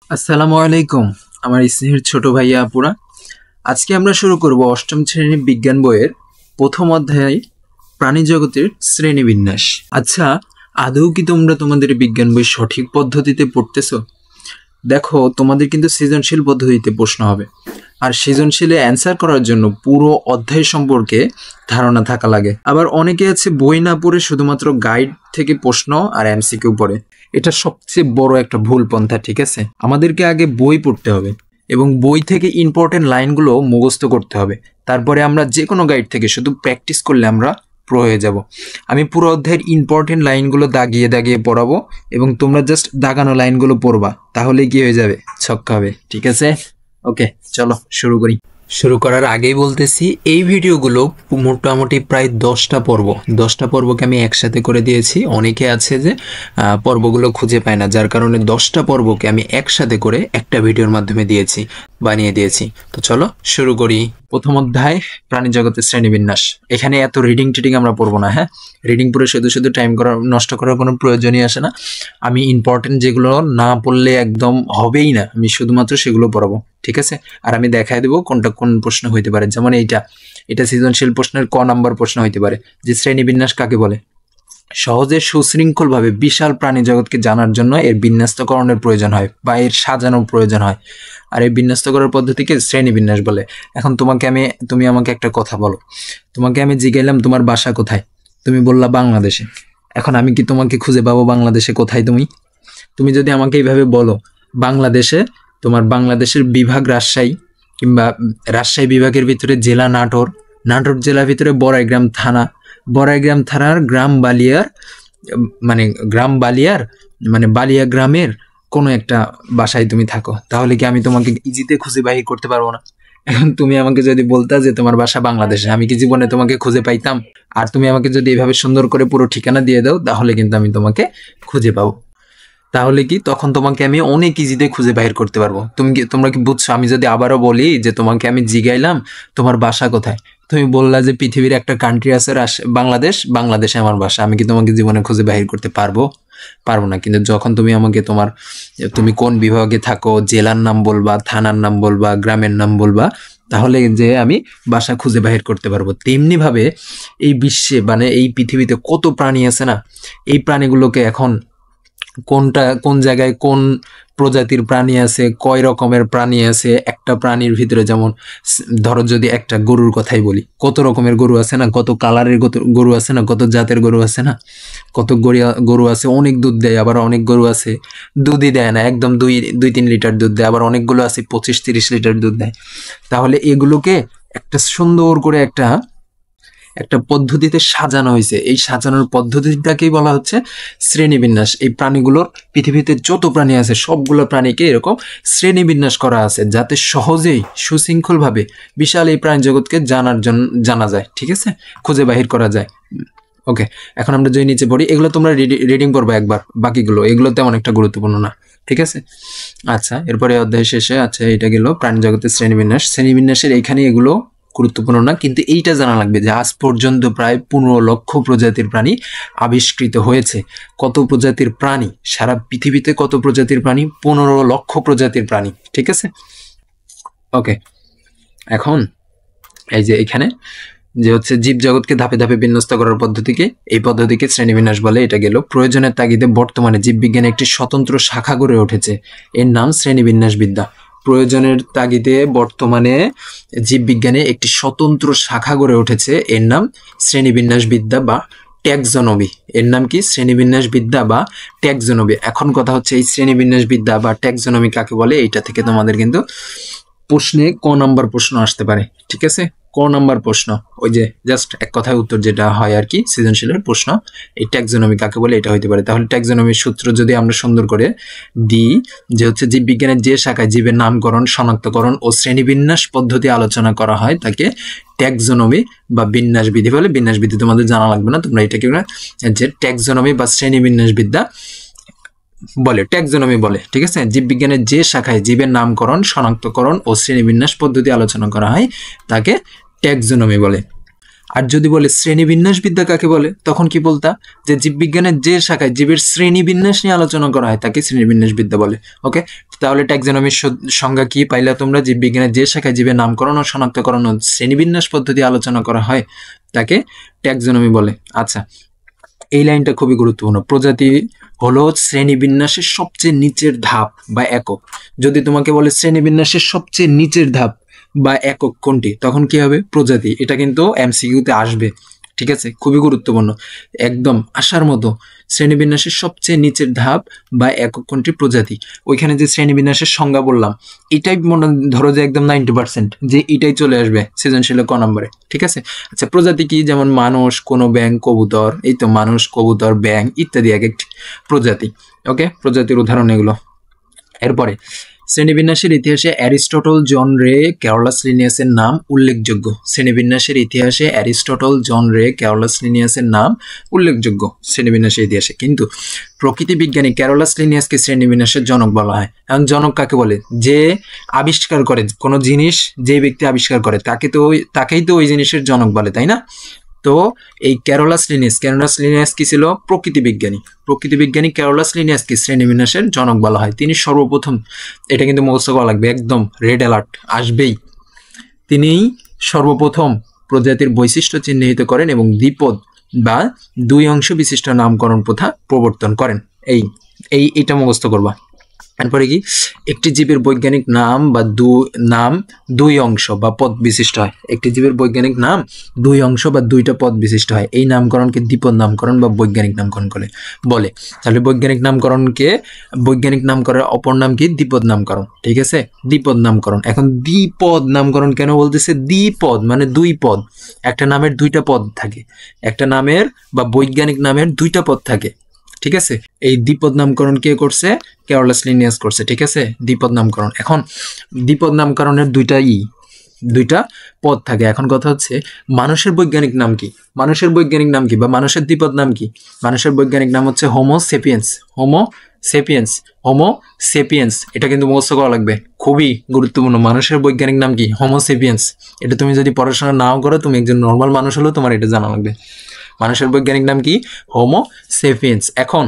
আসসালামু আলাইকুম আমার স্নেহের ছোট ভাইয়া আপুরা। আজকে আমরা শুরু করব অষ্টম শ্রেণীর বিজ্ঞান বইয়ের প্রথম অধ্যায় প্রাণী জগতের শ্রেণীবিন্যাস। আচ্ছা, আদৌ কি তোমরা তোমাদের বিজ্ঞান বই সঠিক পদ্ধতিতে পড়তেছো? দেখো, তোমাদের কিন্তু সৃজনশীল পদ্ধতিতে প্রশ্ন হবে, আর সৃজনশীলে অ্যান্সার করার জন্য পুরো অধ্যায় সম্পর্কে ধারণা থাকা লাগে। আবার অনেকে আছে বই না পড়ে শুধুমাত্র গাইড থেকে প্রশ্ন আর এমসিকিউ পড়ে। এটা সবচেয়ে বড় একটা ভুল পন্থা, ঠিক আছে? আমাদেরকে আগে বই পড়তে হবে এবং বই থেকে ইম্পর্টেন্ট লাইনগুলো মুখস্থ করতে হবে। তারপরে আমরা যে কোনো গাইড থেকে শুধু প্র্যাকটিস করলে আমরা প্রো হয়ে যাব। আমি পুরো অধ্যায়ের ইম্পর্টেন্ট লাইনগুলো দাগিয়ে দাগিয়ে পড়াবো এবং তোমরা জাস্ট দাগানো লাইনগুলো পড়বা, তাহলে কি হয়ে যাবে? ছক্কা হবে, ঠিক আছে? ওকে, চলো শুরু করি। শুরু করার আগেই বলতেছি, এই ভিডিওগুলো মোটামুটি প্রায় 10টা পর্বকে আমি একসাথে করে দিয়েছি। অনেকে আছে যে পর্বগুলো খুঁজে পায় না, যার কারণে 10টা পর্বকে আমি একসাথে করে একটা ভিডিওর মাধ্যমে বানিয়ে দিয়েছি। তো চলো শুরু করি। প্রথম অধ্যায় প্রাণী জগতের শ্রেণীবিন্যাস। এখানে এত রিডিং টিডিং আমরা পড়বো না, হ্যাঁ? রিডিং পড়ে শুধু শুধু টাইম নষ্ট করার কোনো প্রয়োজনই আসে না। আমি ইম্পর্টেন্ট যেগুলো না পড়লে একদম হবেই না, আমি শুধুমাত্র সেগুলো পড়াবো, ঠিক আছে? আর আমি দেখাই দেবো কোনটা কোন প্রশ্ন হইতে পারে। যেমন এটা সৃজনশীল প্রশ্নের ক নাম্বার প্রশ্ন হইতে পারে যে শ্রেণীবিন্যাস কাকে বলে। সহজে সুশৃঙ্খলভাবে বিশাল প্রাণী জগৎকে জানার জন্য এর বিন্যস্তকরণের প্রয়োজন হয় বা এর সাজানোর প্রয়োজন হয়, আর এই বিন্যস্ত করার পদ্ধতিকে শ্রেণীবিন্যাস বলে। এখন তুমি আমাকে একটা কথা বলো। তোমাকে আমি জিজ্ঞাইলাম তোমার বাসা কোথায়, তুমি বললা বাংলাদেশে। এখন আমি কি তোমাকে খুঁজে পাবো বাংলাদেশে কোথায়? তুমি যদি আমাকে এইভাবে বলো বাংলাদেশে, তোমার বাংলাদেশের বিভাগ রাজশাহী, কিংবা রাজশাহী বিভাগের ভিতরে জেলা নাটোর, নাটোর জেলার ভিতরে বড়াইগ্রাম থানা, বড়াইগ্রাম থানার গ্রাম বালিয়ার বালিয়া গ্রামের কোনো একটা বাসায় তুমি থাকো, তাহলে কি আমি তোমাকে ইজিতে খুঁজে বাহির করতে পারবো না? এখন তুমি আমাকে যদি বলতা যে তোমার বাসা বাংলাদেশে, আমি কি জীবনে তোমাকে খুঁজে পাইতাম? আর তুমি আমাকে যদি এভাবে সুন্দর করে পুরো ঠিকানা দিয়ে দাও, তাহলে কিন্তু আমি তোমাকে খুঁজে পাবো। তাহলে কি তখন তোমাকে আমি অনেক ইজিতে খুঁজে বাহির করতে পারবো। তোমরা কি বুঝছো? আমি যদি আবারও বলি যে তোমাকে আমি জিগাইলাম তোমার বাসা কোথায়, তুমি বললা যে পৃথিবীর একটা কান্ট্রি আছে বাংলাদেশ, বাংলাদেশে আমার বাসা, আমি কি তোমাকে জীবনে খুঁজে বাহির করতে পারবো? পারবো না। কিন্তু যখন তুমি আমাকে তুমি কোন বিভাগে থাকো, জেলার নাম বলবা, থানার নাম বলবা, গ্রামের নাম বলবা, তাহলে যে আমি বাসা খুঁজে বাহির করতে পারবো। তেমনি ভাবে এই বিশ্বে এই পৃথিবীতে কত প্রাণী আছে না, এই প্রাণীগুলোকে এখন কোন জায়গায় কোন প্রজাতির প্রাণী আছে, কয় রকমের প্রাণী আছে একটা প্রাণীর ভিতরে। যেমন ধরো যদি একটা গরুর কথাই বলি, কত রকমের গরু আছে না, কত কালারের গরু আছে না, কত জাতের গরু আছে না, কত গরু আছে অনেক দুধ দেয়, আবার অনেক গরু আছে দুধই দেয় না, একদম 2-3 লিটার দুধ দেয়, আবার অনেকগুলো আছে 25-30 লিটার দুধ দেয়। তাহলে এগুলোকে একটা সুন্দর করে একটা পদ্ধতিতে সাজানো হয়েছে। এই সাজানোর পদ্ধতিটাকেই বলা হচ্ছে শ্রেণীবিন্যাস। এই প্রাণীগুলোর, পৃথিবীতে যত প্রাণী আছে সবগুলো প্রাণীকে এরকম শ্রেণীবিন্যাস করা আছে, যাতে সহজেই সুশৃঙ্খলভাবে বিশাল এই প্রাণী জগৎকে জানা যায়, ঠিক আছে? খুঁজে বাহির করা যায়। ওকে, এখন আমরা যদি নিচে পড়ি, এগুলো তোমরা রিডিং করবে একবার, বাকিগুলো এগুলো তেমন একটা গুরুত্বপূর্ণ না, ঠিক আছে? আচ্ছা, এরপরে অধ্যায় শেষে এটা গেল প্রাণী জগতের শ্রেণীবিন্যাসের এইখানে এগুলো গুরুত্বপূর্ণ না, কিন্তু এইটা জানা লাগবে যে আজ পর্যন্ত প্রায় 15 লক্ষ প্রজাতির প্রাণী আবিষ্কৃত হয়েছে। কত প্রজাতির প্রাণী? সারা পৃথিবীতে কত প্রজাতির প্রাণী? 15 লক্ষ প্রজাতির প্রাণী, ঠিক আছে? ওকে, এখন এই যে এখানে যে জীব জগৎকে ধাপে ধাপে বিন্যস্ত করার এই পদ্ধতিকে শ্রেণীবিন্যাস বলে। এটা গেল। প্রয়োজনের তাগিদে বর্তমানে জীববিজ্ঞানে একটি স্বতন্ত্র শাখা গড়ে উঠেছে, এর নাম শ্রেণীবিন্যাস বিদ্যা। প্রয়োজনের তাগিদে বর্তমানে জীববিজ্ঞানে একটি স্বতন্ত্র শাখা গড়ে উঠেছে, এর নাম শ্রেণীবিন্যাস বিদ্যা বা ট্যাক্সোনমি। এর নাম কি? শ্রেণীবিন্যাস বিদ্যা বা ট্যাক্সোনমি। এখন কথা হচ্ছে এই শ্রেণীবিন্যাস বিদ্যা বা ট্যাক্সোনমি কাকে বলে। এইটা থেকে তোমাদের কিন্তু প্রশ্নে ক নাম্বার প্রশ্ন আসতে পারে, ঠিক আছে? ক নাম্বার প্রশ্ন, ওই যে জাস্ট এক কথায় উত্তর যেটা হয় আর কি, সৃজনশীলের প্রশ্ন, এই ট্যাক্সোনমি কাকে বলে এটা হইতে পারে। তাহলে ট্যাক্সোনমির সূত্র যদি আমরা সুন্দর করে দিই, যে জীববিজ্ঞানের যে শাখায় জীবের নামকরণ, শনাক্তকরণ ও শ্রেণীবিন্যাস পদ্ধতি আলোচনা করা হয় তাকে ট্যাক্সোনমি বা বিন্যাস বিধি বলে। বিন্যাস বিধি তোমাদের জানা লাগবে না, তোমরা এটাকে যে ট্যাক্সোনমি বা শ্রেণীবিন্যাস বিদ্যা বলে, ট্যাক্সোনমি বলে, ঠিক আছে? জীববিজ্ঞানের যে শাখায় জীবের নামকরণ, শনাক্তকরণ ও শ্রেণীবিন্যাস পদ্ধতি আলোচনা করা হয় তাকে ট্যাক্সোনমি বলে। আর যদি বলে শ্রেণীবিন্যাসবিদ্যা কাকে বলে, তখন কি বলতা যে জীববিজ্ঞানের যে শাখায় জীবের শ্রেণীবিন্যাস নিয়ে আলোচনা করা হয় তাকে শ্রেণীবিন্যাসবিদ্যা বলে। ওকে, তাহলে ট্যাক্সোনমির সংজ্ঞা কি পাইলা তোমরা? জীববিজ্ঞানের যে শাখায় জীবের নামকরণ ও শনাক্তকরণ ও শ্রেণীবিন্যাস পদ্ধতি আলোচনা করা হয় তাকে ট্যাক্সোনমি বলে। আচ্ছা, এই লাইনটা খুবই গুরুত্বপূর্ণ। প্রজাতি হলো শ্রেণীবিন্যাসের সবচেয়ে নিচের ধাপ বা একক। যদি তোমাকে বলে শ্রেণীবিন্যাসের সবচেয়ে নিচের ধাপ বা একক কোনটি, তখন কি হবে? প্রজাতি। এটা কিন্তু এমসিকিউতে আসবে, ঠিক আছে? খুবই গুরুত্বপূর্ণ, একদম আসার মতো। শ্রেণীবিন্যাসের সবচেয়ে নিচের ধাপ বা একক কোনটি? প্রজাতি। ওইখানে যে শ্রেণীবিন্যাসের সংজ্ঞা বললাম এটাই মনে ধরো যে একদম 90% যে এটাই চলে আসবে সৃজনশীল ক নম্বরে, ঠিক আছে? আচ্ছা, প্রজাতি কি? যেমন মানুষ, কোনো ব্যাঙ, কবুতর, এই তো মানুষ, কবুতর, ব্যাঙ ইত্যাদি এক একটি প্রজাতি। ওকে, প্রজাতির উদাহরণ এগুলো। এরপরে শ্রেণীবিন্যাসের ইতিহাসে অ্যারিস্টটল, জন রে, ক্যারোলাস লিনিয়াসের নাম উল্লেখযোগ্য। শ্রেণীবিন্যাসের ইতিহাসে অ্যারিস্টটল, জন রে, ক্যারোলাস লিনিয়াসের নাম উল্লেখযোগ্য শ্রেণীবিন্যাসের ইতিহাসে। কিন্তু প্রকৃতি বিজ্ঞানী ক্যারোলাস লিনিয়াসকে শ্রেণীবিন্যাসের জনক বলা হয়। এখন জনক কাকে বলে? যে আবিষ্কার করে কোনো জিনিস, যে ব্যক্তি আবিষ্কার করে তাকেই তো ওই জিনিসের জনক বলে, তাই না? তো এই ক্যারোলাস লিনিয়াস কি ছিল? প্রকৃতি বিজ্ঞানী ক্যারোলাস লিনিয়াসকে শ্রেণীবিন্যাসের জনক বলা হয়। তিনি সর্বপ্রথম, এটা কিন্তু মুখস্থ করা লাগবে, একদম রেড অ্যালার্ট আসবেই, তিনিই সর্বপ্রথম প্রজাতির বৈশিষ্ট্য চিহ্নিত করেন এবং দ্বিপদ বা দুই অংশ বিশিষ্ট নামকরণ প্রথা প্রবর্তন করেন। এইটা মুখস্থ করবা। তারপরে কি? একটি জীবের বৈজ্ঞানিক নাম বা দুই অংশ বা পদ বিশিষ্ট হয়। একটি জীবের বৈজ্ঞানিক নাম দুই অংশ বা দুইটা পদ বিশিষ্ট হয়। এই নামকরণকে দ্বিপদ নামকরণ বা বৈজ্ঞানিক নামকরণ বলে। তাহলে বৈজ্ঞানিক নামকরণের অপর নাম কি? দ্বিপদ নামকরণ, ঠিক আছে? দ্বিপদ নামকরণ। এখন দ্বিপদ নামকরণ কেন বলতেছে? দ্বিপদ মানে দুই পদ। একটা নামের দুইটা পদ থাকে, একটা নামের বা বৈজ্ঞানিক নামের দুইটা পদ থাকে, ঠিক আছে? এই দ্বিপদ নামকরণ কে করছে? ক্যারোলাস লিনিয়াস করছে, ঠিক আছে? দ্বিপদ নামকরণ। এখন দ্বিপদ নামকরণের দুইটা পদ থাকে। এখন কথা হচ্ছে মানুষের বৈজ্ঞানিক নাম কি বা মানুষের দ্বিপদ নাম কি? মানুষের বৈজ্ঞানিক নাম হচ্ছে হোমো সেপিয়েন্স। এটা কিন্তু মুখস্থ করা লাগবে, খুবই গুরুত্বপূর্ণ। মানুষের বৈজ্ঞানিক নাম কি? Homo sapiens. এটা তুমি যদি পড়াশোনা নাও করো, তুমি একজন নর্মাল মানুষ হলেও তোমার এটা জানা লাগবে। মানুষের বৈজ্ঞানিক নাম কি? Homo sapiens. এখন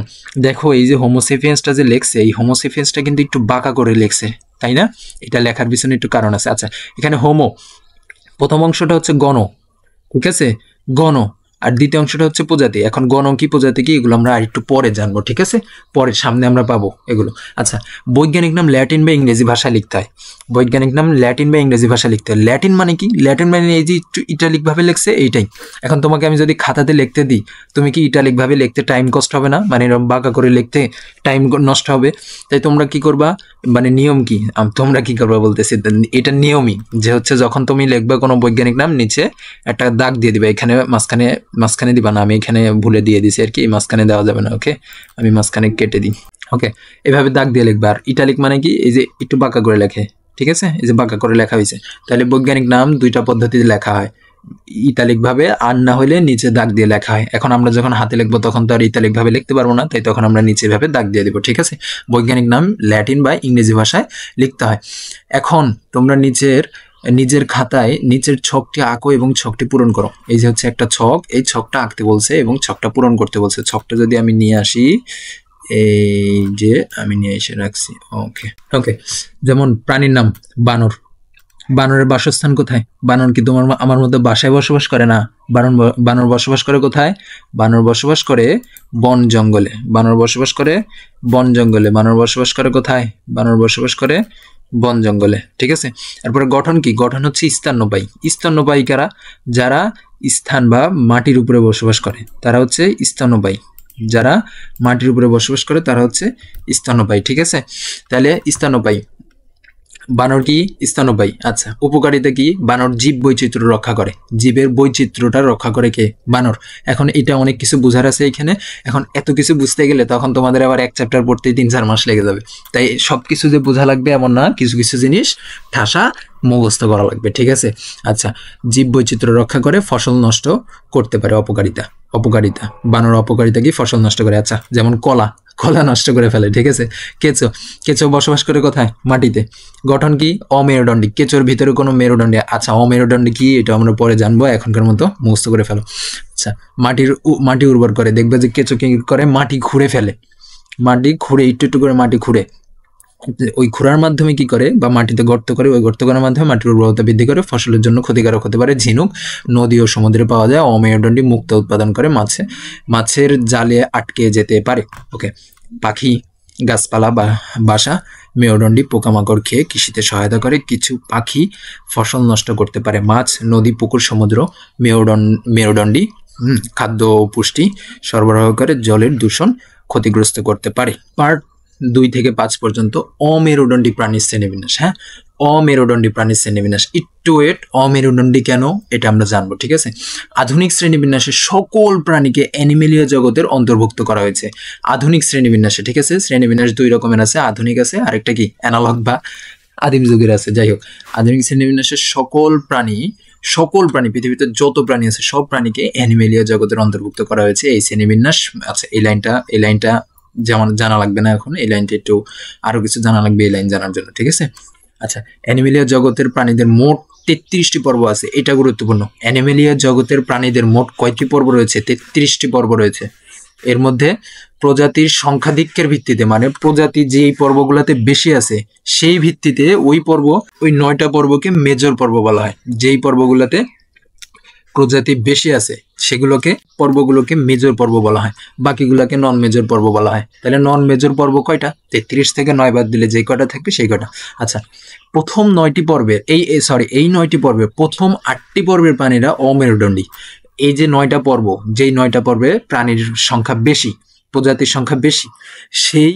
দেখো, এই যে হোমো সেপিয়েন্সটা যে লেখছে, এই হোমো সেপিয়েন্সটা কিন্তু একটু বাঁকা করে লেখছে, তাই না? এটা লেখার পিছনে একটু কারণ আছে। আচ্ছা, এখানে হোমো প্রথম অংশটা হচ্ছে গণ, ঠিক আছে? গণ। আর দ্বিতীয় অংশটা হচ্ছে প্রজাতি। এখন গণ কি, প্রজাতি কি, এগুলো আমরা আরেকটু পরে জানবো, ঠিক আছে? পরে সামনে আমরা পাবো এগুলো। আচ্ছা, বৈজ্ঞানিক নাম ল্যাটিন বা ইংরেজি ভাষায় লিখতে হয়। ল্যাটিন মানে কি? ল্যাটিন মানে এই যে ইটালিক ভাবে লিখছে এইটাই। এখন তোমাকে আমি যদি খাতাতে লিখতে দিই, তুমি কি ইটালিক ভাবে লিখতে টাইম কষ্ট হবে না? মানে এরকম বাঁকা করে লিখতে টাইম নষ্ট হবে। তাই তোমরা কি করবা, মানে নিয়ম কি, তোমরা কি করবা বলতেছি, এটা নিয়মই যে হচ্ছে যখন তুমি লিখবে কোনো বৈজ্ঞানিক নাম, নিচে একটা দাগ দিয়ে দিবে। এখানে মাঝখানে দিবা না, আমি এখানে ভুলে দিয়ে দিছি আর কি, মাঝখানে দেওয়া যাবে না। ওকে, আমি মাঝখানে কেটে দিই। ওকে, এভাবে দাগ দিয়ে লিখবে। আর ইটালিক মানে কি? এই যে একটু বাঁকা করে লেখে, ঠিক আছে? এই যে বাঁকা করে লেখা হয়েছে। তাহলে বৈজ্ঞানিক নাম দুইটা পদ্ধতিতে লেখা হয়, ইতালিক ভাবে, আর না হলে নিচে দাগ দিয়ে লেখা হয়। এখন আমরা যখন হাতে লিখবো তখন তো আর ইতালিক ভাবে লিখতে পারবো না, তাই তখন আমরা নিচে ভাবে দাগ দিয়ে দিব, ঠিক আছে? বৈজ্ঞানিক নাম ল্যাটিন বা ইংরেজি ভাষায় লিখতে হয়। এখন তোমরা নিজের খাতায় নিচের ছকটি আঁকো এবং ছকটি পূরণ করো। এই যে হচ্ছে একটা ছক, এই ছকটা আঁকতে বলছে এবং ছকটা পূরণ করতে বলছে। ছকটা যদি আমি নিয়ে আসি, এই যে আমি নিয়ে এসে রাখছি। ওকে, যেমন প্রাণীর নাম বানর। বানরের বাসস্থান কোথায়? বানর কি আমার মধ্যে বাসায় বসবাস করে না? বানর বসবাস করে কোথায়? বানর বসবাস করে বন জঙ্গলে। বানর বসবাস করে কোথায়? বানর বসবাস করে বন জঙ্গলে, ঠিক আছে? তারপরে গঠন কি? গঠন হচ্ছে স্তন্যপায়ী। স্তন্যপায়ী কারা? যারা স্থান বা মাটির উপরে বসবাস করে তারা হচ্ছে স্তন্যপায়ী। যারা মাটির উপরে বসবাস করে তারা হচ্ছে স্তন্যপায়ী, ঠিক আছে? তাহলে স্তন্যপায়ী বানর কি? স্তন্যপায়ী। আচ্ছা, উপকারিতা কি? বানর জীব বৈচিত্র্য রক্ষা করে। জীবের বৈচিত্র্যটা রক্ষা করে কে? বানর। এখন এটা অনেক কিছু বোঝার আছে এখানে। এখন এত কিছু বুঝতে গেলে তখন তোমাদের আবার এক চ্যাপ্টার পড়তেই 3-4 মাস লেগে যাবে। তাই সবকিছু যে বোঝা লাগবে এমন না, কিছু কিছু জিনিস ঠাসা মুখস্থ করা লাগবে, ঠিক আছে? আচ্ছা, জীব বৈচিত্র্য রক্ষা করে, ফসল নষ্ট করতে পারে। অপকারিতা বানর অপকারিতা কি? ফসল নষ্ট করে। আচ্ছা, যেমন কলা, কলা নষ্ট করে ফেলে, ঠিক আছে। কেঁচো, কেঁচো বসবাস করে কোথায়? মাটিতে। গঠন কি? অমেরুদণ্ডী। কেঁচোর ভিতরে কোনো মেরুদণ্ডী, আচ্ছা অমেরুদণ্ডী কি এটা আমরা পরে জানবো, এখনকার মতো মুখস্থ করে ফেলো। আচ্ছা, মাটি উর্বর করে, দেখবে যে কেঁচো কি করে? মাটি খুঁড়ে ফেলে, মাটি খুঁড়ে একটু একটু করে মাটি খুঁড়ে, ওই খুঁড়ার মাধ্যমে কি করে, বা মাটিতে গর্ত করে, ওই গর্ত করার মাধ্যমে মাটির উর্বরতা বৃদ্ধি করে, ফসলের জন্য ক্ষতিকারক হতে পারে ঝিনুক নদী ও সমুদ্রে পাওয়া যায়। অমেরুদণ্ডী মুক্তা উৎপাদন করে, মাছের জালে আটকে যেতে পারে। ওকে, পাখি, গাছপালা বা বাসা, মেরুদণ্ডী পোকামাকড় খেয়ে কৃষিতে সহায়তা করে। কিছু পাখি ফসল নষ্ট করতে পারে। মাছ, নদী, পুকুর, সমুদ্র মেরুদণ্ডী খাদ্য ও পুষ্টি সরবরাহ করে, জলের দূষণ ক্ষতিগ্রস্ত করতে পারে। পার্ট 2 থেকে 5 পর্যন্ত অমেরুদণ্ডী প্রাণীর শ্রেণীবিন্যাস। হ্যাঁ, অমেরুদণ্ডী প্রাণীর শ্রেণীবিন্যাস। একটু অমেরুদণ্ডী কেন এটা আমরা জানবো, ঠিক আছে। আধুনিক শ্রেণীবিন্যাসে সকল প্রাণীকে অ্যানিমেলিয়া জগতের অন্তর্ভুক্ত করা হয়েছে। আধুনিক শ্রেণীবিন্যাসে, ঠিক আছে। শ্রেণীবিন্যাস 2 রকমের আছে, আধুনিক আছে, আরেকটা কি অ্যানালগ বা আদিম যুগের আছে। যাই হোক, আধুনিক শ্রেণীবিন্যাসে সকল প্রাণী পৃথিবীতে যত প্রাণী আছে সব প্রাণীকে অ্যানিমেলিয়া জগতের অন্তর্ভুক্ত করা হয়েছে, এই শ্রেণীবিন্যাস। আচ্ছা, এই লাইনটা যেমন জানা লাগবে না এখন, এই লাইনটা একটু আরো কিছু জানা লাগবে এই লাইন জানার জন্য, ঠিক আছে। আচ্ছা, অ্যানিমেলিয়া জগতের প্রাণীদের মোট 33টি পর্ব আছে, এটা গুরুত্বপূর্ণ। অ্যানিমেলিয়া জগতের প্রাণীদের মোট কয়টি পর্ব রয়েছে? 33টি পর্ব রয়েছে। এর মধ্যে প্রজাতির সংখ্যাধিক্যের ভিত্তিতে, মানে প্রজাতি যেই পর্বগুলোতে বেশি আছে সেই ভিত্তিতে ওই 9টা পর্বকে মেজর পর্ব বলা হয়। যেই পর্বগুলোতে প্রজাতি বেশি আছে সেগুলোকে পর্বগুলোকে মেজর পর্ব বলা হয়, বাকিগুলোকে নন মেজর পর্ব বলা হয়। তাহলে নন মেজর পর্ব কয়টা? 33 থেকে 9 বাদ দিলে যে কয়টা থাকবে সেই কয়টা। আচ্ছা, প্রথম 9টি পর্বের এই 9টি পর্বের প্রথম 8টি পর্বের প্রাণীরা অমেরুদণ্ডী। এই যে 9টা পর্ব, যেই 9টা পর্বে প্রাণীর সংখ্যা বেশি, প্রজাতির সংখ্যা বেশি, সেই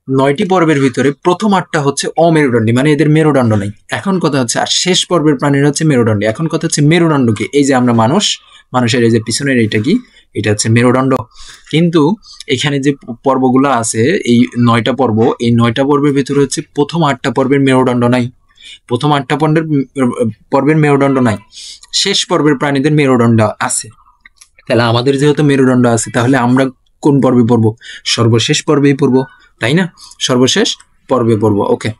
9টি পর্বের ভিতরে প্রথম 8টা হচ্ছে অমেরুদণ্ডী, মানে এদের মেরুদণ্ড নেই। এখন কথা হচ্ছে, আর শেষ পর্বের প্রাণীরা হচ্ছে মেরুদণ্ডী। এখন কথা হচ্ছে মেরুদণ্ড কি? এই যে আমরা মানুষের এই যে পিছনের এইটা কি? এটা হচ্ছে মেরুদণ্ড। কিন্তু এখানে যে পর্বগুলো আছে, এই 9টা পর্ব, এই 9টা পর্বের ভিতরে হচ্ছে প্রথম 8টা পর্বের মেরুদণ্ড নাই, প্রথম 8টা পর্বের মেরুদণ্ড নাই, শেষ পর্বের প্রাণীদের মেরুদণ্ড আছে। তাহলে আমাদের যেহেতু মেরুদণ্ড আছে, তাহলে আমরা কোন পর্বে পড়বো? সর্বশেষ পর্বেই পড়বো, তাই না? সর্বশেষ পর্বে পড়বো। ওকে,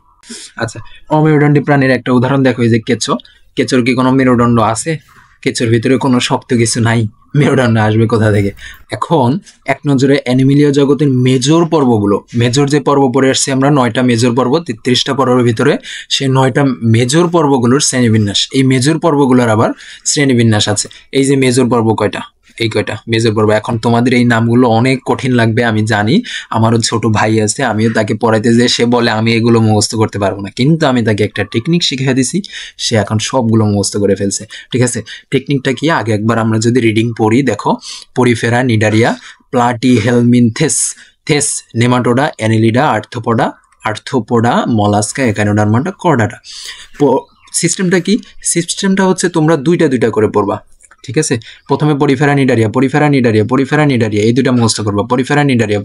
আচ্ছা, অমেরুদণ্ডী প্রাণীর একটা উদাহরণ দেখো, এই যে কেঁচোর কি কোনো মেরুদণ্ড আছে? কেঁচোর ভিতরে কোনো শক্ত কিছু নাই, মেরুদণ্ড আসবে কোথা থেকে? এখন এক নজরে অ্যানিমেলিয়া জগতের মেজর পর্বগুলো, মেজর যে পর্ব পড়ে আসছে আমরা, 9টা মেজর পর্ব, 33টা পর্বের ভিতরে সেই 9টা মেজর পর্বগুলোর শ্রেণীবিন্যাস। এই মেজর পর্বগুলোর আবার শ্রেণীবিন্যাস আছে। এই যে মেজর পর্ব কয়টা? এই কয়টা মেজর পর্ব। এখন তোমাদের এই নামগুলো অনেক কঠিন লাগবে, আমি জানি। আমারও ছোট ভাই আছে, আমিও তাকে পড়াইতে যে সে বলে আমি এগুলো মুখস্থ করতে পারবো না, কিন্তু আমি তাকে একটা টেকনিক শিখিয়ে দিছি, সে এখন সবগুলো মুখস্থ করে ফেলছে, ঠিক আছে। টেকনিকটা কি? আগে একবার আমরা যদি রিডিং পড়ি, দেখো, Porifera, Cnidaria, Platyhelminthes, Nematoda, Annelida, Arthropoda, Mollusca, Echinodermata, Chordata. সিস্টেমটা কি? সিস্টেমটা হচ্ছে তোমরা দুইটা করে পড়বা, ঠিক আছে। প্রথমে পরিফেরা নিডারিয়া, এই দুইটা মুখস্থ করবা। পরিফেরা নিডারিয়া,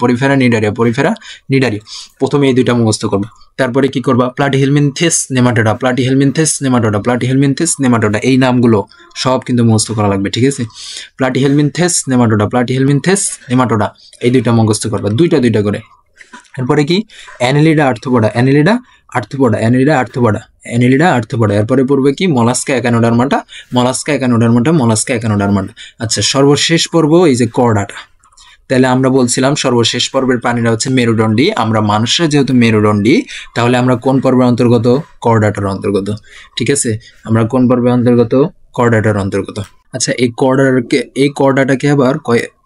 প্রথমে এই দুইটা মুখস্থ করবা। তারপরে কি করবা? প্লাটিহেলমিনথেস নেমাটোডা, এই নামগুলো সব কিন্তু মুখস্থ করা লাগবে, ঠিক আছে। প্লাটিহেলমিনথেস নেমাটোডা, এই দুইটা মুখস্থ করবা, দুইটা করে। এরপরে কি? Annelida, arthropoda. এরপরে পড়বে কি? মলাস্কা, একানোডার্মাটা। আচ্ছা, সর্বশেষ পর্ব এই যে কর্ডাটা। তাহলে আমরা বলছিলাম সর্বশেষ পর্বের প্রাণীরা হচ্ছে মেরুদণ্ডী। আমরা মানুষরা যেহেতু মেরুদণ্ডী, তাহলে আমরা কোন পর্বের অন্তর্গত? কর্ডাটার অন্তর্গত, ঠিক আছে। আমরা কোন পর্বের অন্তর্গত? কর্ডাটার অন্তর্গত। আচ্ছা, এই কর্ডাটাকে আবার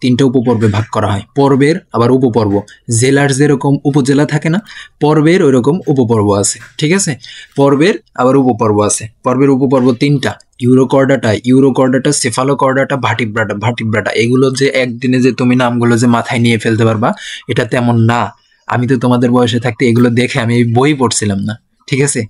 3টা উপপর্বে ভাগ করা হয়। পর্বের আবার উপপর্ব, জেলার যেরকম উপজেলা থাকে না, পর্বের ওইরকম উপপর্ব আছে, ঠিক আছে। পর্বের আবার উপপর্ব আছে। পর্বের উপপর্ব 3টা, ইউরোকর্ডাটা, সেফালোকর্ডাটা, ভার্টিব্রাটা। এগুলো যে একদিনে যে তুমি নামগুলো যে মাথায় নিয়ে ফেলতে পারবা, এটা তেমন না। আমি তো তোমাদের বয়সে থাকতে এগুলো দেখে আমি বই পড়ছিলাম না, ঠিক আছে।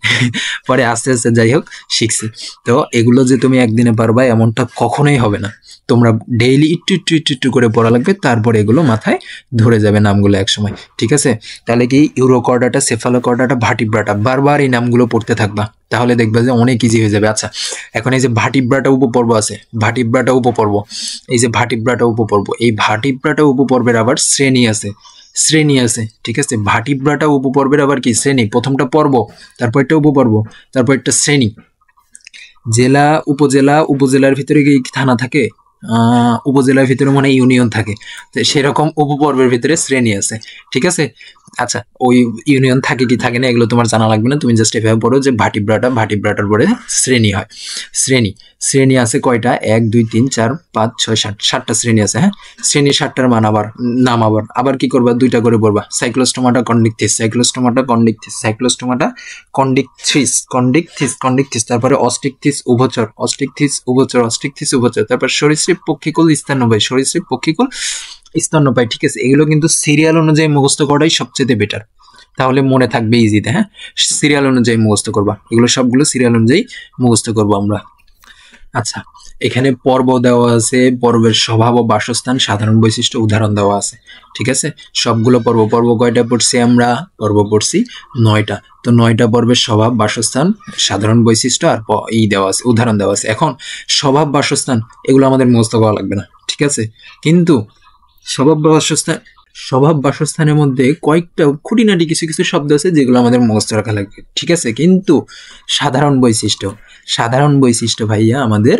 পরে আস্তে আস্তে যাই হোক শিখছি। তো এগুলো যে তুমি একদিনে পারবা এমনটা কখনোই হবে না। তোমরা ডেইলি একটু করে পড়া লাগবে, তারপরে এগুলো মাথায় ধরে যাবে নামগুলো একসময়, ঠিক আছে। তাহলে কি? ইউরোকর্ডাটা, সেফালোকর্ডাটা, ভার্টিব্রাটা, বারবার এই নামগুলো পড়তে থাকবা, তাহলে দেখবা যে অনেক ইজি হয়ে যাবে। আচ্ছা, এখন এই যে ভার্টিব্রাটা উপপর্ব আছে, এই যে ভার্টিব্রাটা উপপর্ব, এই ভার্টিব্রাটা উপপর্বের আবার শ্রেণী আছে। শ্রেণী আছে, ঠিক আছে। ভাটিব্রাটা উপপর্বের আবার কি শ্রেণী, প্রথমটা পর্ব, তারপর একটা উপপর্ব, তারপর একটা শ্রেণী। জেলা, উপজেলা, উপজেলার ভিতরে কি থানা থাকে? উপজেলার ভিতরে মনে হয় ইউনিয়ন থাকে, তো সেরকম উপপর্বের ভিতরে শ্রেণী আছে, ঠিক আছে। আচ্ছা, ওই ইউনিয়ন থাকে কি থাকে না এগুলো তোমার জানা লাগবে না, তুমি জাস্ট এভাবে পড়ো যে ভাটিব্রাটার পরে শ্রেণী হয়। শ্রেণী শ্রেণী আছে কয়টা? 1 2 3 4 5 6 7, 7টা শ্রেণী আছে। হ্যাঁ, শ্রেণী 7টার নাম আবার কি করবা? 2টা করে পড়বা। Cyclostomata Chondrichthyes, Cyclostomata Chondrichthyes, Cyclostomata Chondrichthyes, তারপরে অস্টিকথিস উভচর, অস্টিকথিস উভচর, অস্টিকথিস উভচর, তারপর সরীসৃপ পক্ষিকুল স্তন্যপায়ী, সরীসৃপ পক্ষিকুল স্তন্যপায়ী, ঠিক আছে। এগুলো কিন্তু সিরিয়াল অনুযায়ী মুখস্থ করাই সবচেয়ে বেটার, তাহলে মনে থাকবে ইজিতে। হ্যাঁ, সিরিয়াল অনুযায়ী মুখস্থ করবা, এগুলো সবগুলো সিরিয়াল অনুযায়ী মুখস্থ করবো আমরা। আচ্ছা, এখানে পর্ব দেওয়া আছে, পর্বের স্বভাব ও বাসস্থান, সাধারণ বৈশিষ্ট্য, উদাহরণ দেওয়া আছে, ঠিক আছে। সবগুলো পর্ব কয়টা পড়ছি আমরা? পর্ব পড়ছি 9টা। তো 9টা পর্বের স্বভাব, বাসস্থান, সাধারণ বৈশিষ্ট্য আর দেওয়া আছে, উদাহরণ দেওয়া আছে। এখন স্বভাব, বাসস্থান এগুলো আমাদের মুখস্থ করা লাগবে না, ঠিক আছে। কিন্তু স্বভাব বাসস্থানের মধ্যে কয়েকটা খুঁটিনাটি কিছু কিছু শব্দ আছে যেগুলো আমাদের মুখস্থ রাখা লাগবে, ঠিক আছে। কিন্তু সাধারণ বৈশিষ্ট্য ভাইয়া আমাদের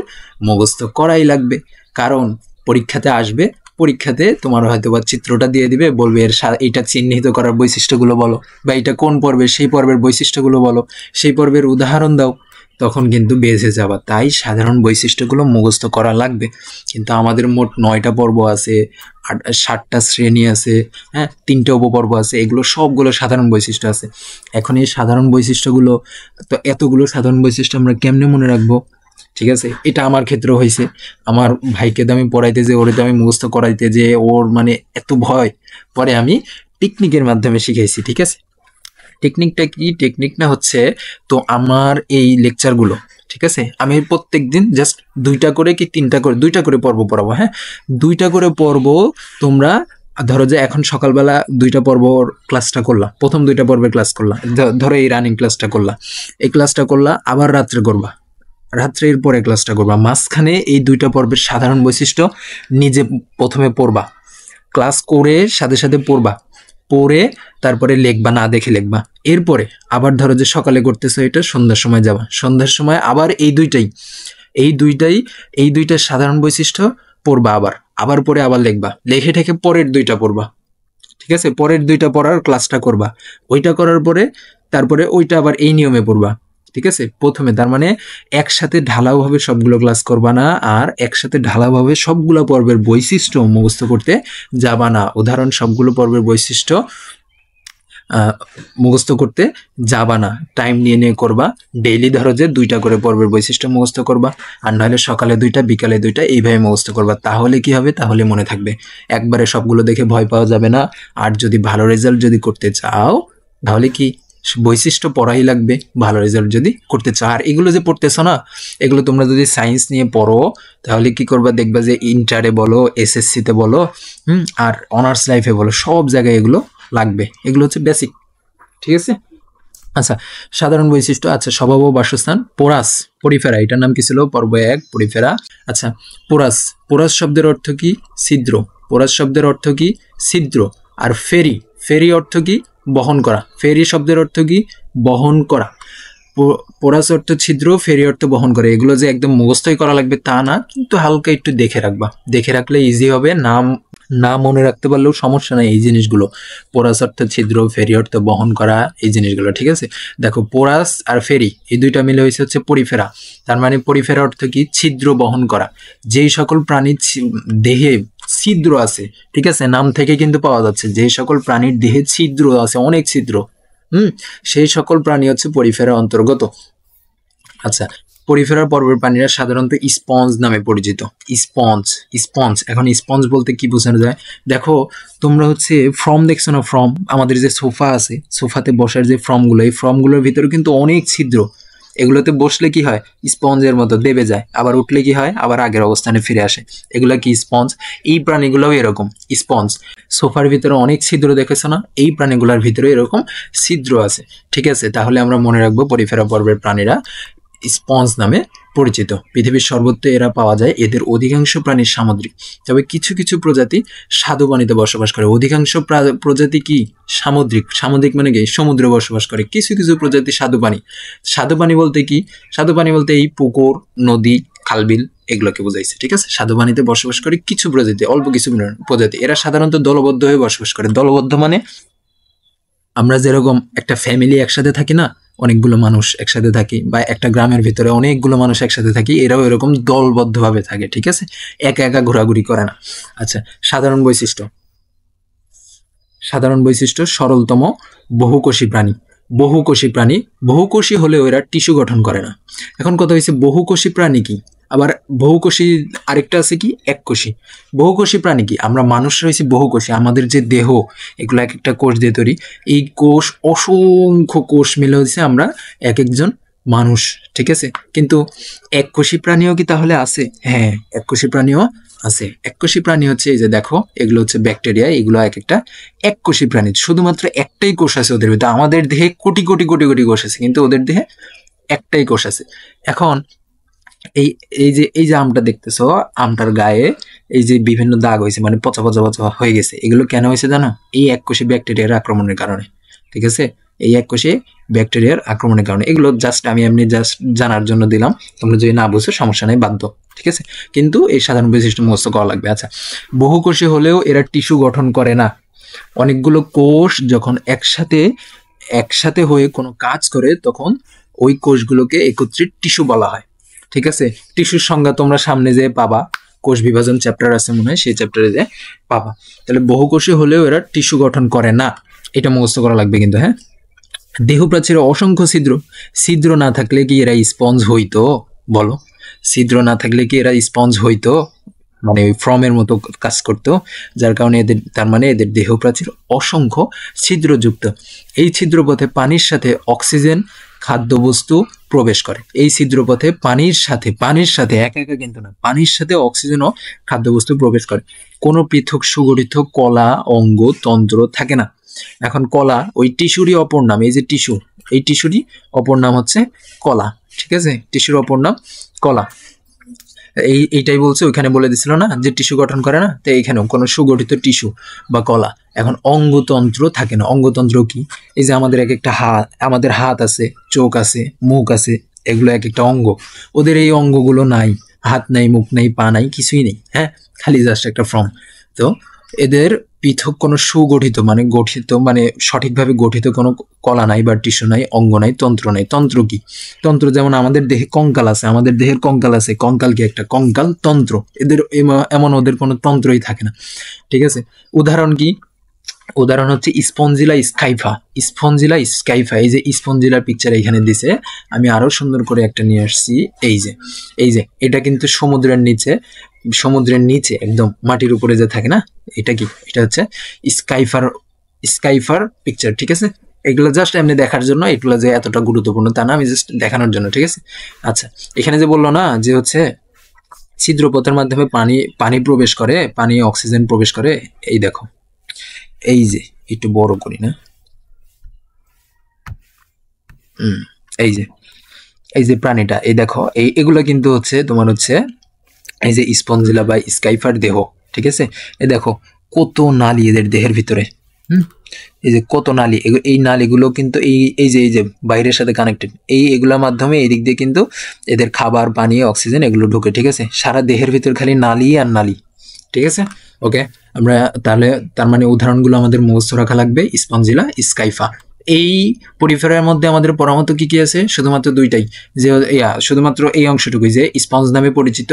মুখস্থ করাই লাগবে, কারণ পরীক্ষাতে আসবে, পরীক্ষাতে তোমার হয়তো বা চিত্রটা দিয়ে দিবে, বলবে এটা চিহ্নিত করার বৈশিষ্ট্যগুলো বলো, বা এটা কোন পর্বে, সেই পর্বের বৈশিষ্ট্যগুলো বলো, সেই পর্বের উদাহরণ দাও, তখন কিন্তু বেঁচে যাবা। তাই সাধারণ বৈশিষ্ট্যগুলো মুখস্থ করা লাগবে। কিন্তু আমাদের মোট 9টা পর্ব আছে, 7টা শ্রেণী আছে, হ্যাঁ, 3টে উপপর্ব আছে, এগুলো সবগুলো সাধারণ বৈশিষ্ট্য আছে। এখন এই সাধারণ বৈশিষ্ট্যগুলো, তো এতগুলো সাধারণ বৈশিষ্ট্য আমরা কেমনে মনে রাখবো? ঠিক আছে, এটা আমার ক্ষেত্রে হয়েছে। আমার ভাইকে তো আমি পড়াইতে যে, ওরে তো আমি মুখস্থ করাইতে যে ওর মানে এত ভয়, পরে আমি টেকনিকের মাধ্যমে শিখাইছি, ঠিক আছে। টেকনিকটা কি? টেকনিকটা হচ্ছে, তো আমার এই লেকচারগুলো, ঠিক আছে, আমি প্রত্যেক দিন জাস্ট 2টা করে কি 3টা করে 2টা করে পর্ব পড়াবো। হ্যাঁ, 2টা করে পর্ব তোমরা ধরো যে এখন সকালবেলা 2টা পর্ব ক্লাসটা করলা, প্রথম 2টা পর্বের ক্লাস করলা, ধরো এই রানিং ক্লাসটা করলা, এই ক্লাসটা করলা, আবার রাত্রে করবা, রাত্রের পরে ক্লাসটা করবা, মাঝখানে এই 2টা পর্বের সাধারণ বৈশিষ্ট্য নিজে প্রথমে পড়বা, ক্লাস করে সাথে সাথে পড়বা, পড়ে তারপরে লিখবা, না দেখে লিখবা। এরপরে আবার ধরো যে সকালে করতেছো, এটা সন্ধ্যার সময় যাবা, সন্ধ্যার সময় আবার এই দুইটা সাধারণ বৈশিষ্ট্য পড়বা, আবার পরে আবার লিখবা, লেখে ঠেকে পরের 2টা পড়বা, ঠিক আছে। পরের 2টা পড়ার ক্লাসটা করবা, ওইটা করার পরে তারপরে ওইটা আবার এই নিয়মে পড়বা, ঠিক আছে। প্রথমে তার মানে একসাথে ঢালাওভাবে সবগুলো ক্লাস করবা না, আর একসাথে ঢালাওভাবে সবগুলো পর্বের বৈশিষ্ট্য মুখস্থ করতে যাবা না। উদাহরণ, সবগুলো পর্বের বৈশিষ্ট্য মুখস্থ করতে যাবা না, টাইম নিয়ে নিয়ে করবা। ডেইলি ধরো যে 2টা করে পর্বের বৈশিষ্ট্য মুখস্থ করবা, আর নাহলে সকালে 2টা, বিকালে 2টা, এইভাবে মুখস্থ করবা। তাহলে কি হবে? তাহলে মনে থাকবে, একবারে সবগুলো দেখে ভয় পাওয়া যাবে না। আর যদি ভালো রেজাল্ট যদি করতে চাও, তাহলে কি বৈশিষ্ট্য পড়াই লাগবে, ভালো রেজাল্ট যদি করতে চাও। আর এগুলো যে পড়তেছ না, এগুলো তোমরা যদি সায়েন্স নিয়ে পড়ো, তাহলে কি করবা? দেখবা যে ইন্টারে বলো, এসএসসিতে বলো, আর অনার্স লাইফে বলো, সব জায়গায় এগুলো লাগবে। এগুলো হচ্ছে বেসিক, ঠিক আছে। আচ্ছা, সাধারণ বৈশিষ্ট্য। আচ্ছা, স্বভাব ও বাসস্থান। পোরাস, পরিফেরা, এটার নাম কি ছিল? পর্ব 1, পরিফেরা। আচ্ছা, পোরাস শব্দের অর্থ কি? ছিদ্র। পোরাস শব্দের অর্থ কি? ছিদ্র। আর ফেরি অর্থ কি? বহন করা। ফেরি শব্দের অর্থ কি? বহন করা। পোরাস অর্থ ছিদ্র, ফেরি অর্থ বহন করে। এগুলো যে একদম মুখস্থই করা লাগবে তা না, কিন্তু হালকা একটু দেখে রাখবা, দেখে রাখলে ইজি হবে। না মনে রাখতে পারলেও সমস্যা নাই এই জিনিসগুলো। পোরাস অর্থ ছিদ্র, ফেরি অর্থ বহন করা, এই জিনিসগুলো, ঠিক আছে। দেখো, পোরাস আর ফেরি এই 2টা মিলে হচ্ছে পরিফেরা। তার মানে পরিফেরা অর্থ কি? ছিদ্র বহন করা। যেই সকল প্রাণীর দেহে ছিদ্র আছে, ঠিক আছে, নাম থেকে কিন্তু পাওয়া যাচ্ছে, যেই সকল প্রাণীর দেহে ছিদ্র আছে, অনেক ছিদ্র, সেই সকল প্রাণী হচ্ছে পরিফেরা অন্তর্গত। আচ্ছা, পরিফেরার পর্বের প্রাণীরা সাধারণত স্পঞ্জ নামে পরিচিত। স্পঞ্জ। এখন স্পঞ্জ বলতে কি বোঝানো যায়? দেখো, তোমরা হচ্ছে ফর্ম দেখছো না? ফর্ম, আমাদের যে সোফা আছে, সোফাতে বসার যে ফর্মগুলো, এই ফর্মগুলোর ভিতরে কিন্তু অনেক ছিদ্র। এগুলোতে বসলে কি হয়? স্পঞ্জের মতো দেবে যায়, আবার উঠলে কি হয়? আবার আগের অবস্থানে ফিরে আসে। এগুলা কি? স্পঞ্জ। এই প্রাণীগুলোও এরকম স্পঞ্জ। সোফার ভিতরে অনেক ছিদ্র দেখেছো না? এই প্রাণীগুলোর ভিতরে এরকম ছিদ্র আছে, ঠিক আছে। তাহলে আমরা মনে রাখবো পরিফেরা পর্বের প্রাণীরা স্পঞ্জ নামে পরিচিত। পৃথিবীর সর্বত্র এরা পাওয়া যায়। এদের অধিকাংশ প্রাণী সামুদ্রিক, তবে কিছু কিছু প্রজাতি স্বাদু পানিতে বসবাস করে। অধিকাংশ প্রজাতি কি সামুদ্রিক, সামুদ্রিক মানে কি সমুদ্রে বসবাস করে। কিছু কিছু প্রজাতি স্বাদু পানি। স্বাদু পানি বলতে কি, স্বাদু পানি বলতে এই পুকুর, নদী, খালবিল এগুলোকে বোঝাইছে, ঠিক আছে। স্বাদু পানিতে বসবাস করে কিছু প্রজাতি, অল্প কিছু প্রজাতি। এরা সাধারণত দলবদ্ধ হয়ে বসবাস করে। দলবদ্ধ মানে আমরা যেরকম একটা ফ্যামিলি একসাথে থাকি না, অনেকগুলো মানুষ একসাথে থাকি, বা একটা গ্রামের ভিতরে অনেকগুলো মানুষ একসাথে থাকি, এরাও এরকম দলবদ্ধভাবে থাকে, ঠিক আছে, একা একা ঘোরাঘুরি করে না। আচ্ছা, সাধারণ বৈশিষ্ট্য। সাধারণ বৈশিষ্ট্য সরলতম বহুকোষী প্রাণী। বহুকোষী প্রাণী, বহুকোষী হলেও এরা টিস্যু গঠন করে না। এখন কথা হয়েছে বহুকোষী প্রাণী কি, আবার বহুকোষী আরেকটা আছে কি এককোষী। বহুকোষী প্রাণী কি, আমরা মানুষরা হয়েছি বহুকোষী। আমাদের যে দেহ, এগুলো এক একটা কোষ দিয়ে তৈরি। এই কোষ, অসংখ্য কোষ মিলে হচ্ছে আমরা এক একজন মানুষ, ঠিক আছে। কিন্তু এককোষী প্রাণীও কি তাহলে আছে? হ্যাঁ, এককোষী প্রাণীও আছে। এককোষী প্রাণী হচ্ছে এই যে দেখো, এগুলো হচ্ছে ব্যাকটেরিয়া। এগুলো এক একটা এককোষী প্রাণী, শুধুমাত্র একটাই কোষ আছে ওদের ভিতরে। আমাদের দেহে কোটি কোটি কোটি কোটি কোষ আছে, কিন্তু ওদের দেহে একটাই কোষ আছে। এখন এই যে আমটা দেখতেছো, আমটার গায়ে এই যে বিভিন্ন দাগ হয়েছে, মানে পচা পচা পচা হয়ে গেছে, এগুলো কেন হয়েছে জানো? এই এককোষী ব্যাকটেরিয়ার আক্রমণের কারণে, ঠিক আছে। এই এককোষী ব্যাকটেরিয়ার আক্রমণের কারণে। এগুলো জাস্ট আমি এমনি জাস্ট জানার জন্য দিলাম, তোমরা যদি না বুঝো সমস্যা নেই, বাধ্য, ঠিক আছে। কিন্তু এই সাধারণ বৈশিষ্ট্য মুখস্থ করা লাগবে। আচ্ছা, বহুকোষী হলেও এরা টিস্যু গঠন করে না। অনেকগুলো কোষ যখন একসাথে হয়ে কোনো কাজ করে, তখন ওই কোষগুলোকে একত্রিত টিস্যু বলা হয়, ঠিক আছে। টিস্যুর সংজ্ঞা তোমরা সামনে যে পাবা, কোষ বিভাজন চ্যাপ্টার আছে মনে হয়, সেই চ্যাপ্টারে যে পাবা। তাহলে বহুকোষী হলেও এরা টিস্যু গঠন করে না, এটা মুখস্থ করা লাগবে কিন্তু। হ্যাঁ, দেহ প্রাচীরে অসংখ্য ছিদ্র। ছিদ্র না থাকলে কি এরা স্পঞ্জ হইতো? বলো, ছিদ্র না থাকলে কি এরা স্পঞ্জ হইতো? মানে ওই ফর্মের মতো কাজ করতো, যার কারণে এদের, তার মানে এদের দেহ প্রাচীর অসংখ্য ছিদ্রযুক্ত। এই ছিদ্রপথে পানির সাথে অক্সিজেন, খাদ্যবস্তু প্রবেশ করে। এই ছিদ্রপথে পানির সাথে একা একা কিন্তু না, পানির সাথে অক্সিজেন ও খাদ্যবস্তু প্রবেশ করে। কোনো পৃথক সুগঠিত কলা, অঙ্গ, তন্ত্র থাকে না। এখন কলা ওই টিস্যুরই অপর নাম। এই যে টিস্যু, এই টিস্যুরই অপর নাম হচ্ছে কলা, ঠিক আছে। টিস্যুর অপর নাম কলা। এইটাই বলছে, ওইখানে বলে দিছিল না যে টিস্যু গঠন করে না, তো এইখানেও কোনো সুগঠিত টিস্যু বা কলা। এখন অঙ্গতন্ত্র থাকে না। অঙ্গতন্ত্র কি? এই যে আমাদের এক একটা আমাদের হাত আছে, চোখ আছে, মুখ আছে, এগুলো এক একটা অঙ্গ। ওদের এই অঙ্গগুলো নাই, হাত নাই, মুখ নাই, পা নাই, কিছুই নেই। হ্যাঁ, খালি জাস্ট একটা ফর্ম। তো এদের পৃথক কোনো সুগঠিত মানে সঠিকভাবে গঠিত কোনো কলা নাই, বা টিস্যু নাই, অঙ্গ নাই, তন্ত্র নাই। তন্ত্র কি? তন্ত্র যেমন আমাদের দেহে কঙ্কাল আছে, আমাদের দেহের কঙ্কাল আছে। কঙ্কাল কি? একটা কঙ্কাল তন্ত্র। এদের এমন ওদের কোনো তন্ত্রই থাকে না, ঠিক আছে। উদাহরণ কি? উদাহরণ হচ্ছে স্পঞ্জিলা স্কাইফা। স্পঞ্জিলা স্কাইফা, এই যে স্পঞ্জিলার পিকচার এখানে দিছে, আমি আরো সুন্দর করে একটা নিয়ে আসছি। এই যে এটা কিন্তু সমুদ্রের নিচে একদম মাটির উপরে যে থাকে না, এটা কি? এটা হচ্ছে স্কাইফার পিকচার, ঠিক আছে। এগুলো জাস্ট এমনি দেখার জন্য, এগুলো যে এতটা গুরুত্বপূর্ণ তা না, আমি জাস্ট দেখানোর জন্য, ঠিক আছে। আচ্ছা, এখানে যে বললো না যে হচ্ছে ছিদ্রপথের মাধ্যমে পানি প্রবেশ করে, পানি অক্সিজেন প্রবেশ করে, এই দেখো, এই যে একটু বড় করি না, এই যে প্রাণীটা, এই দেখো, এগুলো কিন্তু হচ্ছে তোমার হচ্ছে এই যে স্পঞ্জিলা বা স্কাইফার দেহ, ঠিক আছে। এই দেখো কত নালী এদের দেহের ভিতরে, এই যে কত নালী। এই নালীগুলো কিন্তু এই যে বাইরের সাথে কানেক্টেড। এগুলোর মাধ্যমে এই দিক দিয়ে কিন্তু এদের খাবার, পানি, অক্সিজেন এগুলো ঢোকে, ঠিক আছে। সারা দেহের ভিতর খালি নালী আর নালী, ঠিক আছে। ওকে, আমরা তাহলে তার মানে উদাহরণগুলো আমাদের মুখস্থ রাখা লাগবে। স্পঞ্জিলা, স্কাইফা। এই পরিফেরার মধ্যে আমাদের পরামর্শ কি কি আছে? শুধুমাত্র দুইটাই, যে শুধুমাত্র এই অংশটুকুই, যে স্পঞ্জ নামে পরিচিত।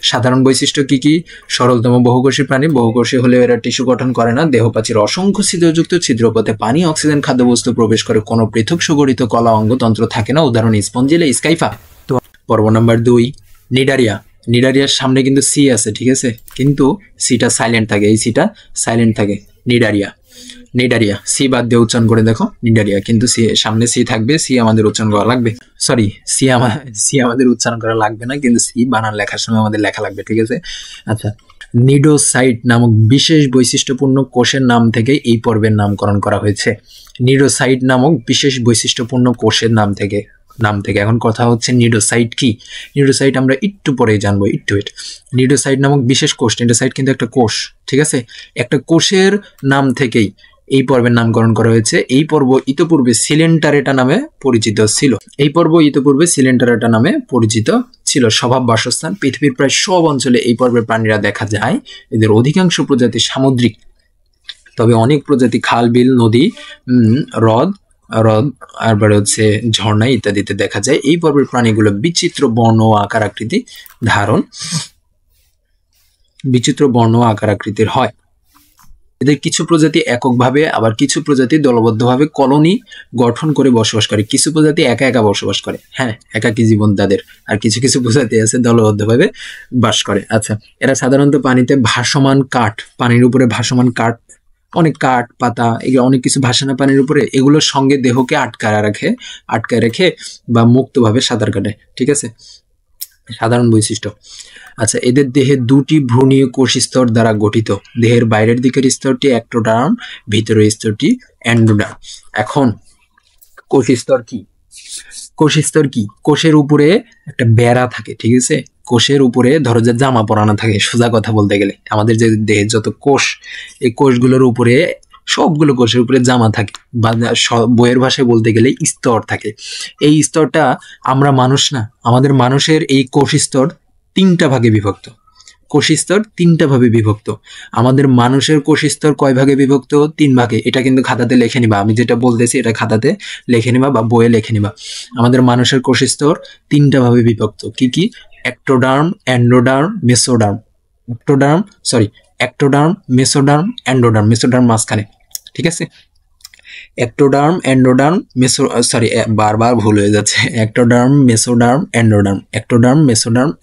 সাধারণ বৈশিষ্ট্য কি কি? সরলতম বহুকোষী প্রাণী। বহুকোষী হলেও এরা টিস্যু গঠন করে না। দেহ প্রাচীর অসংখ্য ছিদ্রযুক্ত। ছিদ্রপথে পানি, অক্সিজেন, খাদ্যবস্তু প্রবেশ করে। কোনো পৃথক সুগঠিত কলা, অঙ্গতন্ত্র থাকে না। উদাহরণ স্পঞ্জিলা, স্কাইফা। তো পর্ব নাম্বার 2, নিডারিয়া। নিডারিয়ার সামনে কিন্তু সি আছে, ঠিক আছে, কিন্তু সিটা সাইলেন্ট থাকে, এই সিটা সাইলেন্ট থাকে। নিডারিয়া, সি বাদ দিয়ে উচ্চারণ করে দেখো, নিডারিয়া। কিন্তু সামনে সি থাকবে, সি আমাদের উচ্চারণ করা লাগবে। সরি, সি আমাদের উচ্চারণ করা লাগবে না, কিন্তু সি বানান লেখার সময় আমাদের লেখা লাগবে, ঠিক আছে। আচ্ছা, নিডোসাইট নামক বিশেষ বৈশিষ্ট্যপূর্ণ কোষের নাম থেকে এই পর্বের নামকরণ করা হয়েছে। নিডোসাইট নামক বিশেষ বৈশিষ্ট্যপূর্ণ কোষের নাম থেকে নাম থেকে। এখন কথা হচ্ছে নিডোসাইট কি। নিডোসাইট আমরা একটু পরেই জানবো, একটু নিডোসাইট নামক বিশেষ কোষ, নিডোসাইট কিন্তু একটা কোষ, ঠিক আছে। একটা কোষের নাম থেকেই এই পর্বের নামকরণ করা হয়েছে। এই পর্ব ইতোপূর্বে সিলেন্টারেটা নামে পরিচিত ছিল। এই পর্ব ইতোপূর্বে সিলেন্টারেটা নামে পরিচিত ছিল। স্বভাব বাসস্থান, পৃথিবীর প্রায় সব অঞ্চলে এই পর্বের প্রাণীরা দেখা যায়। এদের অধিকাংশ প্রজাতি সামুদ্রিক, তবে অনেক প্রজাতি খাল, বিল, নদী, হ্রদ তারপরে হচ্ছে ঝর্ণা ইত্যাদিতে দেখা যায়। এই পর্বের প্রাণীগুলো বিচিত্র বর্ণ ও আকার আকৃতির হয়। এদের কিছু প্রজাতি এককভাবে, আবার কিছু প্রজাতি দলবদ্ধভাবে কলোনি গঠন করে বসবাস করে। কিছু প্রজাতি একা একা বসবাস করে, হ্যাঁ, একাকী জীবন তাদের। আর কিছু কিছু প্রজাতি আছে দলবদ্ধভাবে বাস করে। আচ্ছা, এরা সাধারণত পানিতে ভাসমান কাঠ, পানির উপরে ভাসমান কাঠ, অনেক কাঠ, পাতা, এগুলো অনেক কিছু ভাসে না পানির উপরে, এগুলোর সঙ্গে দেহকে আটকায় রেখে বা মুক্তভাবে সাঁতার কাটে, ঠিক আছে, সাধারণ বৈশিষ্ট্য। আচ্ছা, এদের দেহে দুটি ভ্রূণীয় কোষস্তর দ্বারা গঠিত। দেহের বাইরের দিকের স্তরটি অ্যাক্টোডার্ম, ভিতরের স্তরটি এন্ডোডার্ম। এখন কোষস্তর কি? কোষের উপরে একটা বেড়া থাকে, ঠিক আছে। কোষের উপরে ধরো যে জামা পরানো থাকে, সোজা কথা বলতে গেলে আমাদের যে দেহের যত কোষ, এই কোষগুলোর উপরে, সবগুলো কোষের উপরে জামা থাকে, বা বইয়ের ভাষায় বলতে গেলে স্তর থাকে। এই স্তরটা আমরা মানুষ না, আমাদের মানুষের এই কোষ স্তর তিনটা ভাগে বিভক্ত। কোষস্তর তিনটা ভাবে বিভক্ত। আমাদের মানুষের কোষস্তর কয় ভাগে বিভক্ত? 3 ভাগে। এটা কিন্তু খাতাতে লিখে নিবা, আমি যেটা বলতেছি এটা খাতাতে লিখে নিবা বা বইয়ে লিখে নিবা। আমাদের মানুষের কোষস্তর 3টা ভাবে বিভক্ত। কি কি? Ectoderm, endoderm, mesoderm. Ectoderm, mesoderm, endoderm. Mesoderm মাঝখানে, ঠিক আছে। অ্যাক্টোডার্ম, এন্ডোডার্ম, বারবার ভুল হয়ে যাচ্ছে। অ্যাক্টোডার্ম, মেসোডার্ম,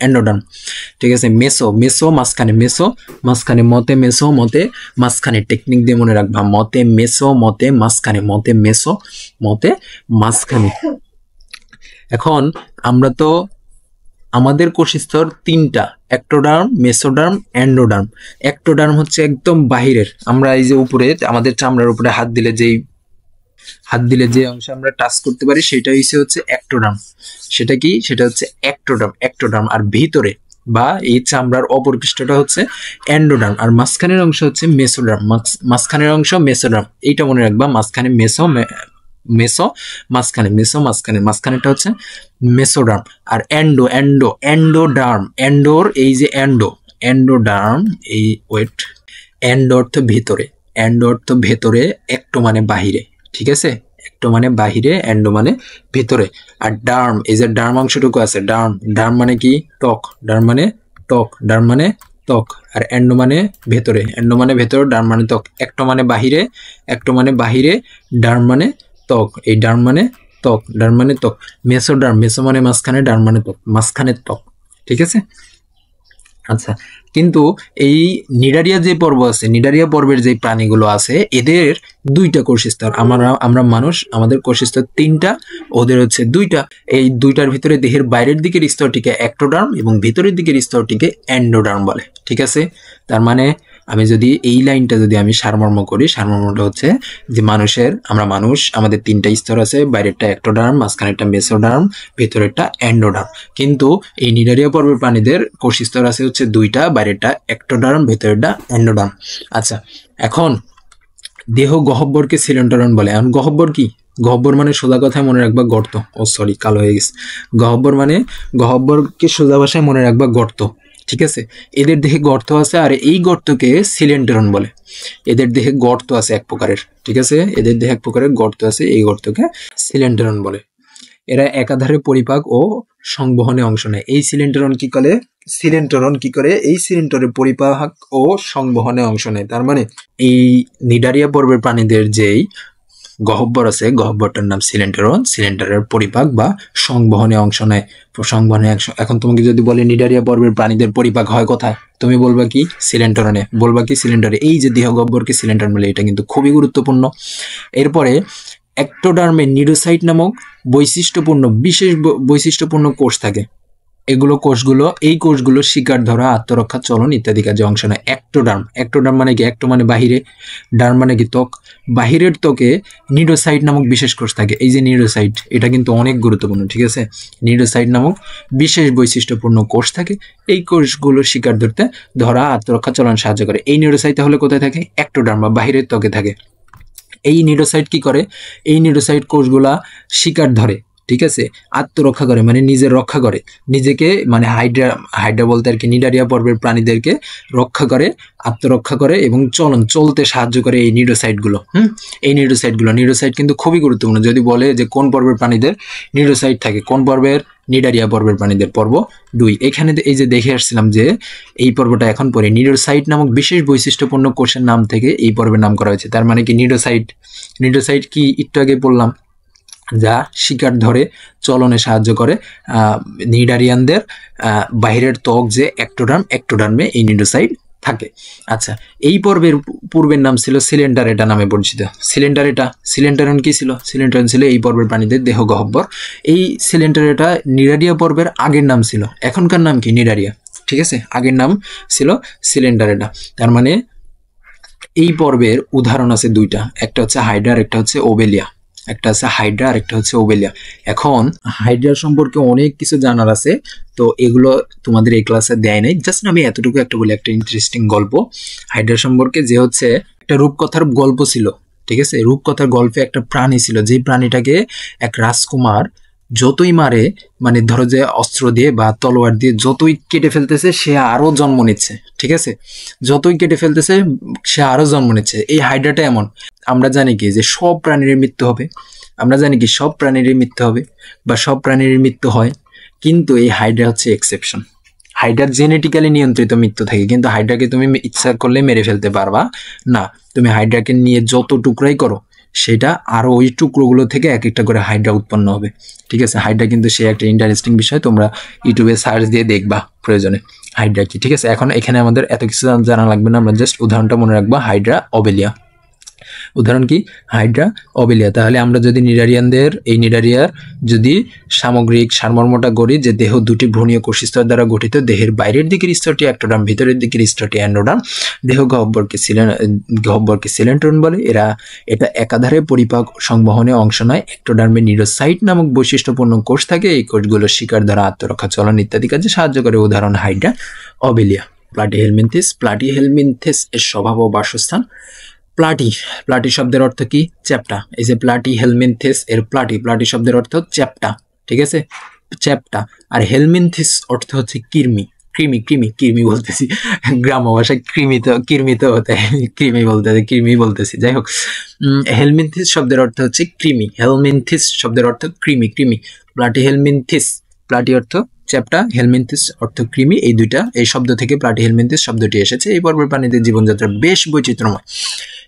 এন্ডোডার্ম, ঠিক আছে। মেসো মাঝখানে, মতে মেসো, মতে মাঝখানে। টেকনিক দিয়ে মনে রাখবা, মতে মেসো, মতে মাঝখানে। এখন আমরা তো, আমাদের কোষস্তর 3টা, অ্যাক্টোডার্ম, মেসোডার্ম, এন্ডোডার্ম। অ্যাক্টোডার্ম হচ্ছে একদম বাহিরের, আমরা এই যে উপরে আমাদের চামড়ার উপরে হাত দিলে যে অংশে আমরা টাচ করতে পারি সেটা হচ্ছে অ্যাক্টোডার্ম। সেটা কি? সেটা হচ্ছে অ্যাক্টোডার্ম। আর ভিতরে বা এই চামড়ার অপর পৃষ্ঠটা হচ্ছে এন্ডোডার্ম, আর মাঝখানের অংশ হচ্ছে মেসোডার্ম। মেসোডার্ম, এইটা মনে রাখবা, মাঝখানে মাঝখানেটা হচ্ছে মেসোডার্ম। আর এন্ডোডার্ম, এই যে এন্ডোডার্ম, এই এন্ড অর্থ ভেতরে, একটো মানে বাহিরে, ঠিক আছে। একটো মানে বাহিরে, এন্ডো মানে ভেতরে। আর ডার্ম, এই যে ডার্ম অংশটুকু আছে, ডার্ম মানে কি? ত্বক। ডার্ম মানে ত্বক। আর এন্ডো মানে ভেতরে, ডার্ম মানে ত্বক। একটো মানে বাহিরে, ডার্ম মানে ত্বক। এই ডার্ম মানে ত্বক। মেসোডার্ম, মেসো মানে মাঝখানে, ডার্ম মানে ত্বক, মাঝখানের ত্বক, ঠিক আছে। আচ্ছা, কিন্তু এই নিডারিয়া যে পর্ব আছে, নিডারিয়া পর্বের যে প্রাণীগুলো আছে, এদের 2টা কোষস্তর। আমরা মানুষ, আমাদের কোষস্তর 3টা, ওদের হচ্ছে 2টা। এই 2টার ভিতরে দেহের বাইরের দিকের স্তরটিকে অ্যাক্টোডার্ম এবং ভিতরের দিকের স্তরটিকে এন্ডোডার্ম বলে, ঠিক আছে। তার মানে আমি যদি এই লাইনটা যদি আমি সারমর্ম করি, সারমর্মটা হচ্ছে যে আমরা মানুষ, আমাদের 3টা স্তর আছে, বাইরেরটা অ্যাক্টোডার্ম, মাঝখানেরটা মেসোডার্ম, ভেতরেরটা এন্ডোডার্ম। কিন্তু এই নিডারিয়া পর্বের প্রাণীদের কোষ স্তর আছে হচ্ছে 2টা, বাইরেরটা অ্যাক্টোডার্ম, ভেতরেরটা এন্ডোডার্ম। আচ্ছা, এখন দেহ গহ্বরকে সিলেন্টারন বলে। এখন গহ্বর কি? গহ্বর মানে সোজা কথায় মনে রাখবা গর্ত। কালো হয়ে গেছে। গহ্বরকে সোজা ভাষায় মনে রাখবা গর্ত, ঠিক আছে। এদের দেহে গর্ত আছে, আর এই গর্তকে সিলেন্টারন বলে। এদের দেহে গর্ত আছে এক প্রকারের, ঠিক আছে। এদের দেহে এক প্রকারের গর্ত আছে, এই গর্তকে সিলেন্টারন বলে। এরা একাধারে পরিপাক ও সংবহনে অংশ নেয়। এই সিলেন্টারন কি করে? এই সিলেন্টারের পরিপাক ও সংবহনে অংশ নেয়। তার মানে এই নিডারিয়া পর্বের প্রাণীদের যেই গহ্বর আছে, গহ্বরটার নাম সিলেন্টারন। সিলেন্টারের পরিপাক বা সংবহনে অংশ নেয়। এখন তোমাকে যদি বলে নিডারিয়া পর্বের প্রাণীদের পরিপাক হয় কোথায়, তুমি বলবা কি? সিলেন্টারনে। সিলেন্টারে। এই যে দেহ গহ্বরকে সিলেন্টারন বলে, এটা কিন্তু খুবই গুরুত্বপূর্ণ। এরপরে অ্যাক্টোডার্মে নিডোসাইট নামক বিশেষ বৈশিষ্ট্যপূর্ণ কোষ থাকে। এগুলো কোষগুলো, এই কোষগুলো শিকার ধরা, আত্মরক্ষা, চলন ইত্যাদি কাজে অংশ নেয়। অ্যাক্টোডার্ম, অ্যাক্টোডার্ম মানে কি? অ্যাক্টো মানে বাহিরে, ডার্ম মানে কি? ত্বক। বাহিরের ত্বকে নিডোসাইট নামক বিশেষ কোষ থাকে। এই যে নিডোসাইট, এটা কিন্তু অনেক গুরুত্বপূর্ণ, ঠিক আছে? নিডোসাইট নামক বিশেষ বৈশিষ্ট্যপূর্ণ কোষ থাকে। এই কোষগুলো শিকার ধরতে, ধরা, আত্মরক্ষা, চলন সাহায্য করে। এই নিডোসাইট তাহলে কোথায় থাকে? অ্যাক্টোডার্ম বা বাহিরের ত্বকে থাকে। এই নিডোসাইট কি করে? এই নিডোসাইট কোষগুলা শিকার ধরে, ঠিক আছে, আত্মরক্ষা করে, মানে নিজের রক্ষা করে, নিজেকে, মানে হাইড্রা, হাইড্রা বলতে আর কি নিডারিয়া পর্বের প্রাণীদেরকে রক্ষা করে, আত্মরক্ষা করে এবং চলতে সাহায্য করে এই নিডোসাইটগুলো। এই নিডোসাইট কিন্তু খুবই গুরুত্বপূর্ণ। যদি বলে যে কোন পর্বের প্রাণীদের নিডোসাইট থাকে, কোন পর্বের? নিডারিয়া পর্বের প্রাণীদের, পর্ব 2। এখানে এই যে দেখে আসছিলাম যে এই পর্বটা এখন পরে নিডোসাইট নামক বিশেষ বৈশিষ্ট্যপূর্ণ কোষের নাম থেকে এই পর্বের নাম করা হয়েছে। তার মানে কি? নিডোসাইট কি একটু আগে বললাম, যা শিকার ধরে, চলনে সাহায্য করে নিডারিয়ানদের। বাহিরের ত্বক যে অ্যাক্টোডার্মে এই নিডোসাইট থাকে। আচ্ছা, এই পর্বের পূর্বের নাম ছিল সিলেন্ডারেটা নামে পরিচিত। সিলেন্ডারন কি ছিল? সিলেন্ডারন ছিল এই পর্বের প্রাণীদের দেহ গহ্বর। এই সিলেন্ডারেটা নিডারিয়া পর্বের আগের নাম ছিল, এখনকার নাম কি? নিডারিয়া, ঠিক আছে? আগের নাম ছিল সিলেন্ডারেটা। তার মানে এই পর্বের উদাহরণ আছে দুইটা, একটা হচ্ছে হাইড্রা আর একটা হচ্ছে ওবেলিয়া। একটা আছে হাইড্রা আর একটা হচ্ছে ওবেলিয়া। এখন হাইড্রা সম্পর্কে অনেক কিছু জানার আছে, তো এগুলো তোমাদের এই ক্লাসে দেয় নাই। জাস্ট আমি এতটুকু একটা বলি, একটা ইন্টারেস্টিং গল্প হাইড্রা সম্পর্কে, যে হচ্ছে একটা রূপকথার গল্প ছিল, ঠিক আছে? রূপকথার গল্পে একটা প্রাণী ছিল, যে প্রাণীটাকে এক রাজকুমার যতই মারে, মানে ধরো যে অস্ত্র দিয়ে বা তলোয়ার দিয়ে যতই কেটে ফেলতেছে, সে আরো জন্ম নিচ্ছে, ঠিক আছে? যতই কেটে ফেলতেছে সে আরো জন্ম নিচ্ছে। এই হাইড্রাটা এমন, আমরা জানি কি যে সব প্রাণীর মৃত্যু হবে, আমরা জানি কি সব প্রাণীর মৃত্যু হবে বা সব প্রাণীর মৃত্যু হয়, কিন্তু এই হাইড্রা হচ্ছে এক্সেপশন। হাইড্রার জেনেটিক্যালি নিয়ন্ত্রিত মৃত্যু থাকে, কিন্তু হাইড্রাকে তুমি ইচ্ছা করলে মেরে ফেলতে পারবা না। তুমি হাইড্রাকে নিয়ে যত টুকরাই করো, সেটা আরো ওই টুকরোগুলো থেকে এক একটা করে হাইড্রা উৎপন্ন হবে, ঠিক আছে? হাইড্রা কিন্তু সে একটা ইন্টারেস্টিং বিষয়, তোমরা ইউটিউবে সার্চ দিয়ে দেখবা প্রয়োজনে হাইড্রা কি, ঠিক আছে? এখন এখানে আমাদের এত কিছু জানা লাগবে না, আমরা জাস্ট উদাহরণটা মনে রাখবো, হাইড্রা ওবেলিয়া। উদাহরণ কি? হাইড্রা ওবেলিয়া। তাহলে আমরা যদি নিডারিয়ার যদি সামগ্রিক সারমর্মটা করি, যে দেহ দুটি ভ্রূণীয় কোষস্তর দ্বারা গঠিত, দেহের বাইরের দিকের স্তরটি অ্যাক্টোডার্ম, ভিতরের দিকের স্তরটি অ্যান্ডোডার্ম, দেহ গহ্বরকে সিলেন্ট্রন বলে। এটা একাধারে পরিপাক সংবহনে অংশ নেয়। অ্যাক্টোডার্মে নিডোসাইট নামক বৈশিষ্ট্যপূর্ণ কোষ থাকে। এই কোষগুলো শিকার দ্বারা, আত্মরক্ষা, চলন ইত্যাদি কাজে সাহায্য করে। উদাহরণ হাইড্রা ওবেলিয়া। প্লাটিহেলমিনথেস এর স্বভাব ও বাসস্থান। প্লাটি শব্দের অর্থ কি? চ্যাপ্টা। এই যে প্লাটিহেলমিনথেস এর প্লাটি শব্দের অর্থ চ্যাপ্টা, ঠিক আছে? চ্যাপ্টা। আর হেলমিনথেস অর্থ হচ্ছে কৃমি বলতেছি, গ্রাম্য ভাষায় কৃমি তো হতে কৃমি বলতেছি, যাই হোক। হেলমিনথেস শব্দের অর্থ হচ্ছে কৃমি, হেলমিনথেস শব্দের অর্থ কৃমি। প্লাটি অর্থ চ্যাপ্টা, হেলমিনথেস অর্থ কৃমি। এই শব্দ থেকে প্লাটিহেলমিনথেস শব্দটি এসেছে। এই পর্বের প্রাণীদের জীবনযাত্রা বেশ বৈচিত্র্যময়।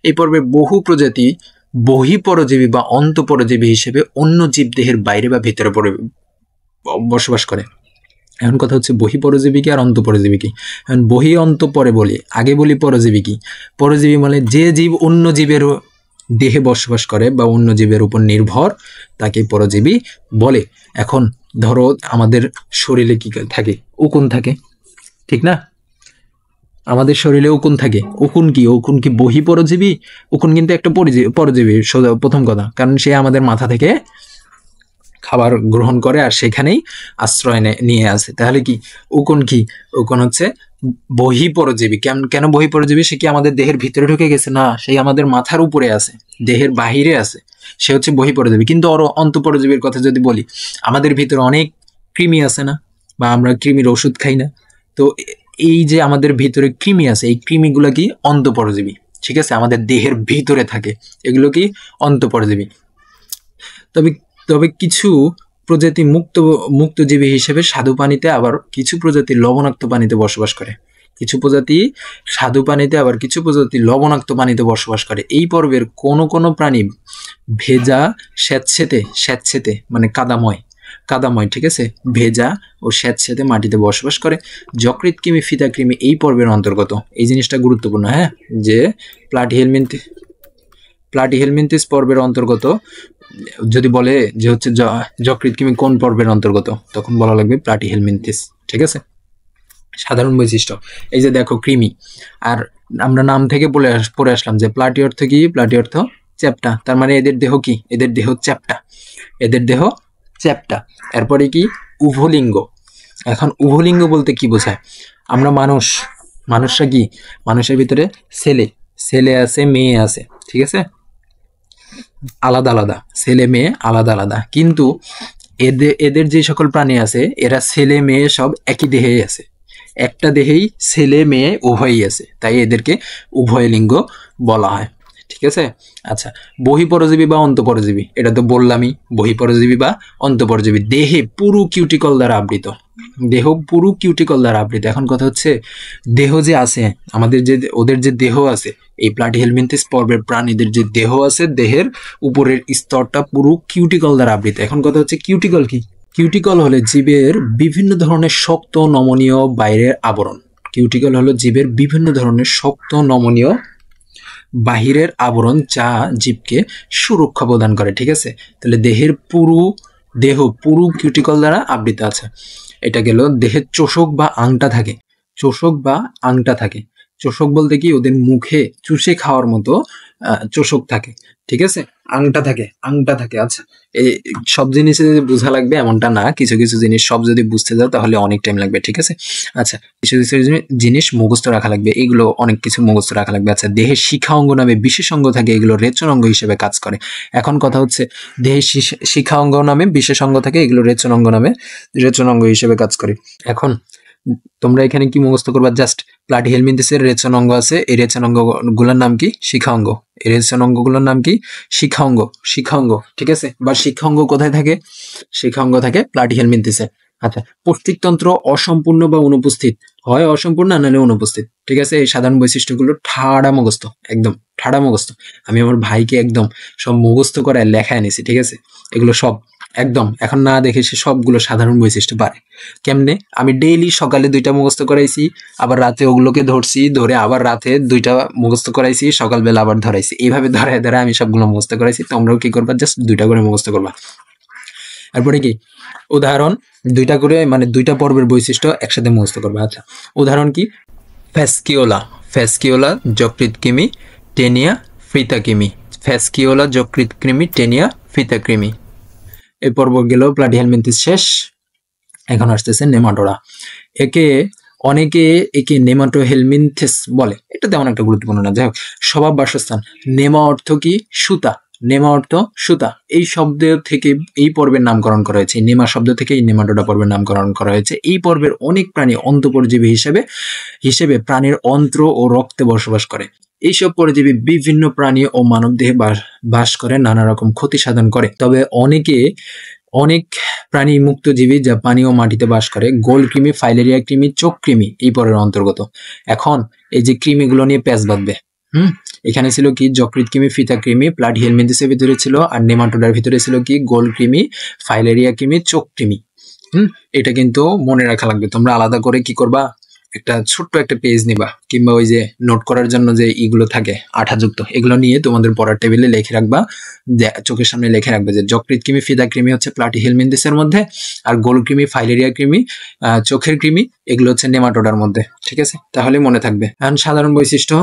এই পর্বে বহু প্রজাতি বহিঃপরজীবী বা অন্তঃপরজীবী হিসেবে অন্য জীবদেহের বাইরে বা ভিতরে বসবাস করে। এখন কথা হচ্ছে বহিঃপরজীবী কি আর অন্তঃপরজীবী কি? এখন বহি অন্ত পরে বলি, আগে বলি পরজীবী কি। পরজীবী মানে যে জীব অন্য জীবের দেহে বসবাস করে বা অন্য জীবের উপর নির্ভর, তাকে পরজীবী বলে। এখন ধরো আমাদের শরীরে কি থাকে? উকুন থাকে, ঠিক না? আমাদের শরীরে উকুন থাকে। উকুন কি বহিঃপরজীবী? উকুন কিন্তু একটা পরজীবী, প্রথম কথা, কারণ সে আমাদের মাথা থেকে খাবার গ্রহণ করে আর সেখানেই আশ্রয় নিয়ে আসে। তাহলে কি উকুন হচ্ছে বহিঃপরজীবী। কেন বহিঃপরজীবী? সে কি আমাদের দেহের ভিতরে ঢুকে গেছে? না, সেই আমাদের মাথার উপরে আছে, দেহের বাহিরে আছে, সে হচ্ছে বহিঃপরজীবী। কিন্তু অন্তঃপরজীবীর কথা যদি বলি, আমাদের ভিতরে অনেক কৃমি আছে না, বা আমরা কৃমির ওষুধ খাই না? তো এই যে আমাদের ভিতরে কৃমি আছে, এই কৃমিগুলো কি? অন্তঃপরজীবী, ঠিক আছে? আমাদের দেহের ভিতরে থাকে, এগুলো কি? অন্তঃপরজীবী। তবে কিছু প্রজাতি মুক্তজীবী হিসেবে স্বাদু পানিতে, আবার কিছু প্রজাতি লবণাক্ত পানিতে বসবাস করে। কিছু প্রজাতি স্বাদু পানিতে, আবার কিছু প্রজাতি লবণাক্ত পানিতে বসবাস করে। এই পর্বের কোনো প্রাণী ভেজা স্যাঁতসেঁতে মানে কাদাময়, ঠিক আছে? ভেজা ও স্যাঁতসেঁতে মাটিতে বসবাস করে। যকৃৎ কৃমি, ফিতা কৃমি এই পর্বের অন্তর্গত। এই জিনিসটা গুরুত্বপূর্ণ, হ্যাঁ, যে প্লাটিহেলমিনথেস পর্বের অন্তর্গত যদি বলে যে হচ্ছে যকৃৎ কৃমি কোন পর্বের অন্তর্গত, তখন বলা লাগবে প্লাটিহেলমিনথিস। ঠিক আছে, সাধারণ বৈশিষ্ট্য। এই যে দেখো কৃমি, আর আমরা নাম থেকে পড়ে আসলাম যে প্লাটি অর্থ কি, প্লাটি অর্থ চ্যাপ্টা, তার মানে এদের দেহ কি, এদের দেহ চ্যাপ্টা, এদের দেহ চ্যাপ্টা। এরপরে কি উভলিঙ্গ। এখন উভলিঙ্গ বলতে কি বোঝায়, আমরা মানুষরা কি, মানুষের ভিতরে ছেলে আছে মেয়ে আছে, ঠিক আছে, আলাদা আলাদা ছেলে মেয়ে আলাদা আলাদা, কিন্তু এদের যে সকল প্রাণী আছে এরা ছেলে মেয়ে সব একই দেহেই আছে, একটা দেহেই ছেলে মেয়ে উভয়ই আছে, তাই এদেরকে উভয় লিঙ্গ বলা হয়। ঠিক আছে, আচ্ছা, বহিঃপরজীবী বা অন্তঃপরজীবী, এটা তো বললামই, বহিঃপরজীবী বা অন্তঃপরজীবী, দেহে পুরো কিউটিকল দ্বারা আবৃত, দেহ পুরো কিউটিকল দ্বারা আবৃত। এখন কথা হচ্ছে দেহ যে আছে আমাদের, যে ওদের যে দেহ আছে, এই প্লাটিহেলমিনথিস পর্বের প্রাণীদের যে দেহ আছে, দেহের উপরের স্তরটা পুরো কিউটিকল দ্বারা আবৃত। এখন কথা হচ্ছে কিউটিকল কি, কিউটিকল হলে জীবের বিভিন্ন ধরনের শক্ত নমনীয় বাইরের আবরণ। কিউটিকল হলো জীবের বিভিন্ন ধরনের শক্ত নমনীয় বাহিরের আবরণ, যা জীবকে সুরক্ষা প্রদান করে। ঠিক আছে, তাহলে দেহ পুরো কিউটিকল দ্বারা আবৃত আছে। এটা গেল দেহের চোষক বা আংটা থাকে, চোষক বা আংটা থাকে। চোষক বলতে কি, ওদের মুখে চুষে খাওয়ার মতো চোষক থাকে। ঠিক আছে, আংটা থাকে। আচ্ছা, এই সব জিনিসে বোঝা লাগবে এমনটা না, কিছু কিছু জিনিস সব যদি বুঝতে যাও তাহলে অনেক টাইম লাগবে। ঠিক আছে, আচ্ছা, কিছু কিছু জিনিস মুখস্থ রাখা লাগবে, এগুলো অনেক কিছু মুখস্থ রাখা লাগবে। আচ্ছা, দেহের শিখা অঙ্গ নামে বিশেষ অঙ্গ থাকে, এগুলো রেচন অঙ্গ হিসেবে কাজ করে। এখন কথা হচ্ছে দেহের শিখা অঙ্গ নামে বিশেষ অঙ্গ থাকে, এগুলো রেচন অঙ্গ হিসেবে কাজ করে। এখন তোমরা এখানে কি মুখস্থ করবা, জাস্ট প্লাটিহেলমিনথিসের রেচন অঙ্গ আছে, এই রেচন অঙ্গ গুলোর নাম কি, শিখা অঙ্গ। এই রেচন অঙ্গগুলোর নাম কি, শিখা অঙ্গ। ঠিক আছে, বা শিখা অঙ্গ কোথায় থাকে, শিখা অঙ্গ থাকে প্লাটিহেলমিনথিসে। আচ্ছা, পৌষ্টিকতন্ত্র অসম্পূর্ণ বা অনুপস্থিত, হয় অসম্পূর্ণ নাহলে অনুপস্থিত। ঠিক আছে, এই সাধারণ বৈশিষ্ট্যগুলো একদম ঠাড়া মুখস্থ। আমি আমার ভাইকে একদম সব মুখস্থ করায় লেখায় নিছি। ঠিক আছে, এগুলো সব একদম এখন না দেখে সে সবগুলো সাধারণ বৈশিষ্ট্য পারে। কেমনে, আমি ডেইলি সকালে 2টা মুখস্থ করাইছি, আবার রাতে ওগুলোকে ধরে আবার রাতে 2টা মুখস্থ করাইছি, সকালবেলা আবার ধরাইছি, এইভাবে ধরায় আমি সবগুলো মুখস্থ করাইছি। তোমরাও কি করবা, জাস্ট 2টা করে মুখস্থ করবা। তারপরে কি উদাহরণ, 2টা করে, মানে 2টা পর্বের বৈশিষ্ট্য একসাথে মুখস্থ করবা। আচ্ছা, উদাহরণ কি, ফ্যাসকিওলা যকৃৎকৃমি টেনিয়া ফ্রিতাকৃমি, ফ্যাসকিওলা যকৃৎকৃমি টেনিয়া ফ্রিতাকৃমি। এই পর্ব গেল প্লাটিহেলমিনথিস শেষ। এখন আসতেছে নেমাটোডা। অনেকে একে নেমাটোহেলমিনথিস বলে, এটা তেমন একটা গুরুত্বপূর্ণ না। যাই হোক, স্বভাব বাসস্থান। নেমা অর্থ কি, সুতা, নেমা অর্থ সুতা। এই শব্দ থেকে এই পর্বের নামকরণ করা হয়েছে, নেমা শব্দ থেকে এই নেমাটোডা পর্বের নামকরণ করা হয়েছে। এই পর্বের অনেক প্রাণী অন্তঃপরজীবী হিসেবে প্রাণীর অন্ত্র ও রক্তে বসবাস করে। এইসব পরজীবী বিভিন্ন প্রাণী ও মানবদেহে বাস করে, নানা রকম ক্ষতি সাধন করে। তবে অনেক প্রাণী মুক্তজীবী যা পানি ও মাটিতে বাস করে। গোল কৃমি, ফাইলেরিয়া কৃমি, চোখ কৃমি এই পরের অন্তর্গত। এখন এই যে কৃমিগুলো নিয়ে প্যাচ বাঁধবে। এখানে ছিল কি, যকৃৎ কৃমি, ফিতা কৃমি প্লাটিহেলমিনথিসের ভিতরে ছিল, আর নেমাটোডার ভিতরে ছিল কি, গোল কৃমি, ফাইলেরিয়া কৃমি, চোখ কৃমি। এটা কিন্তু মনে রাখা লাগবে। তোমরা আলাদা করে কি করবা, একটা ছোট্ট একটা পেজ নিবা, কিংবা ওই যে নোট করার জন্য যে ইগুলো থাকে আঠাযুক্ত, এগুলো নিয়ে তোমাদের পড়ার টেবিলে লিখে রাখবা, চোখের সামনে লিখে রাখবে যে যকৃৎ কৃমি, ফিদা কৃমি হচ্ছে প্লাটিহেলমিনথিসের মধ্যে, আর গোল কৃমি, ফাইলেরিয়া কৃমি, চোখের কৃমি, এগুলো হচ্ছে নেমাটোডার মধ্যে। ঠিক আছে, তাহলে মনে থাকবে। এখন সাধারণ বৈশিষ্ট্য,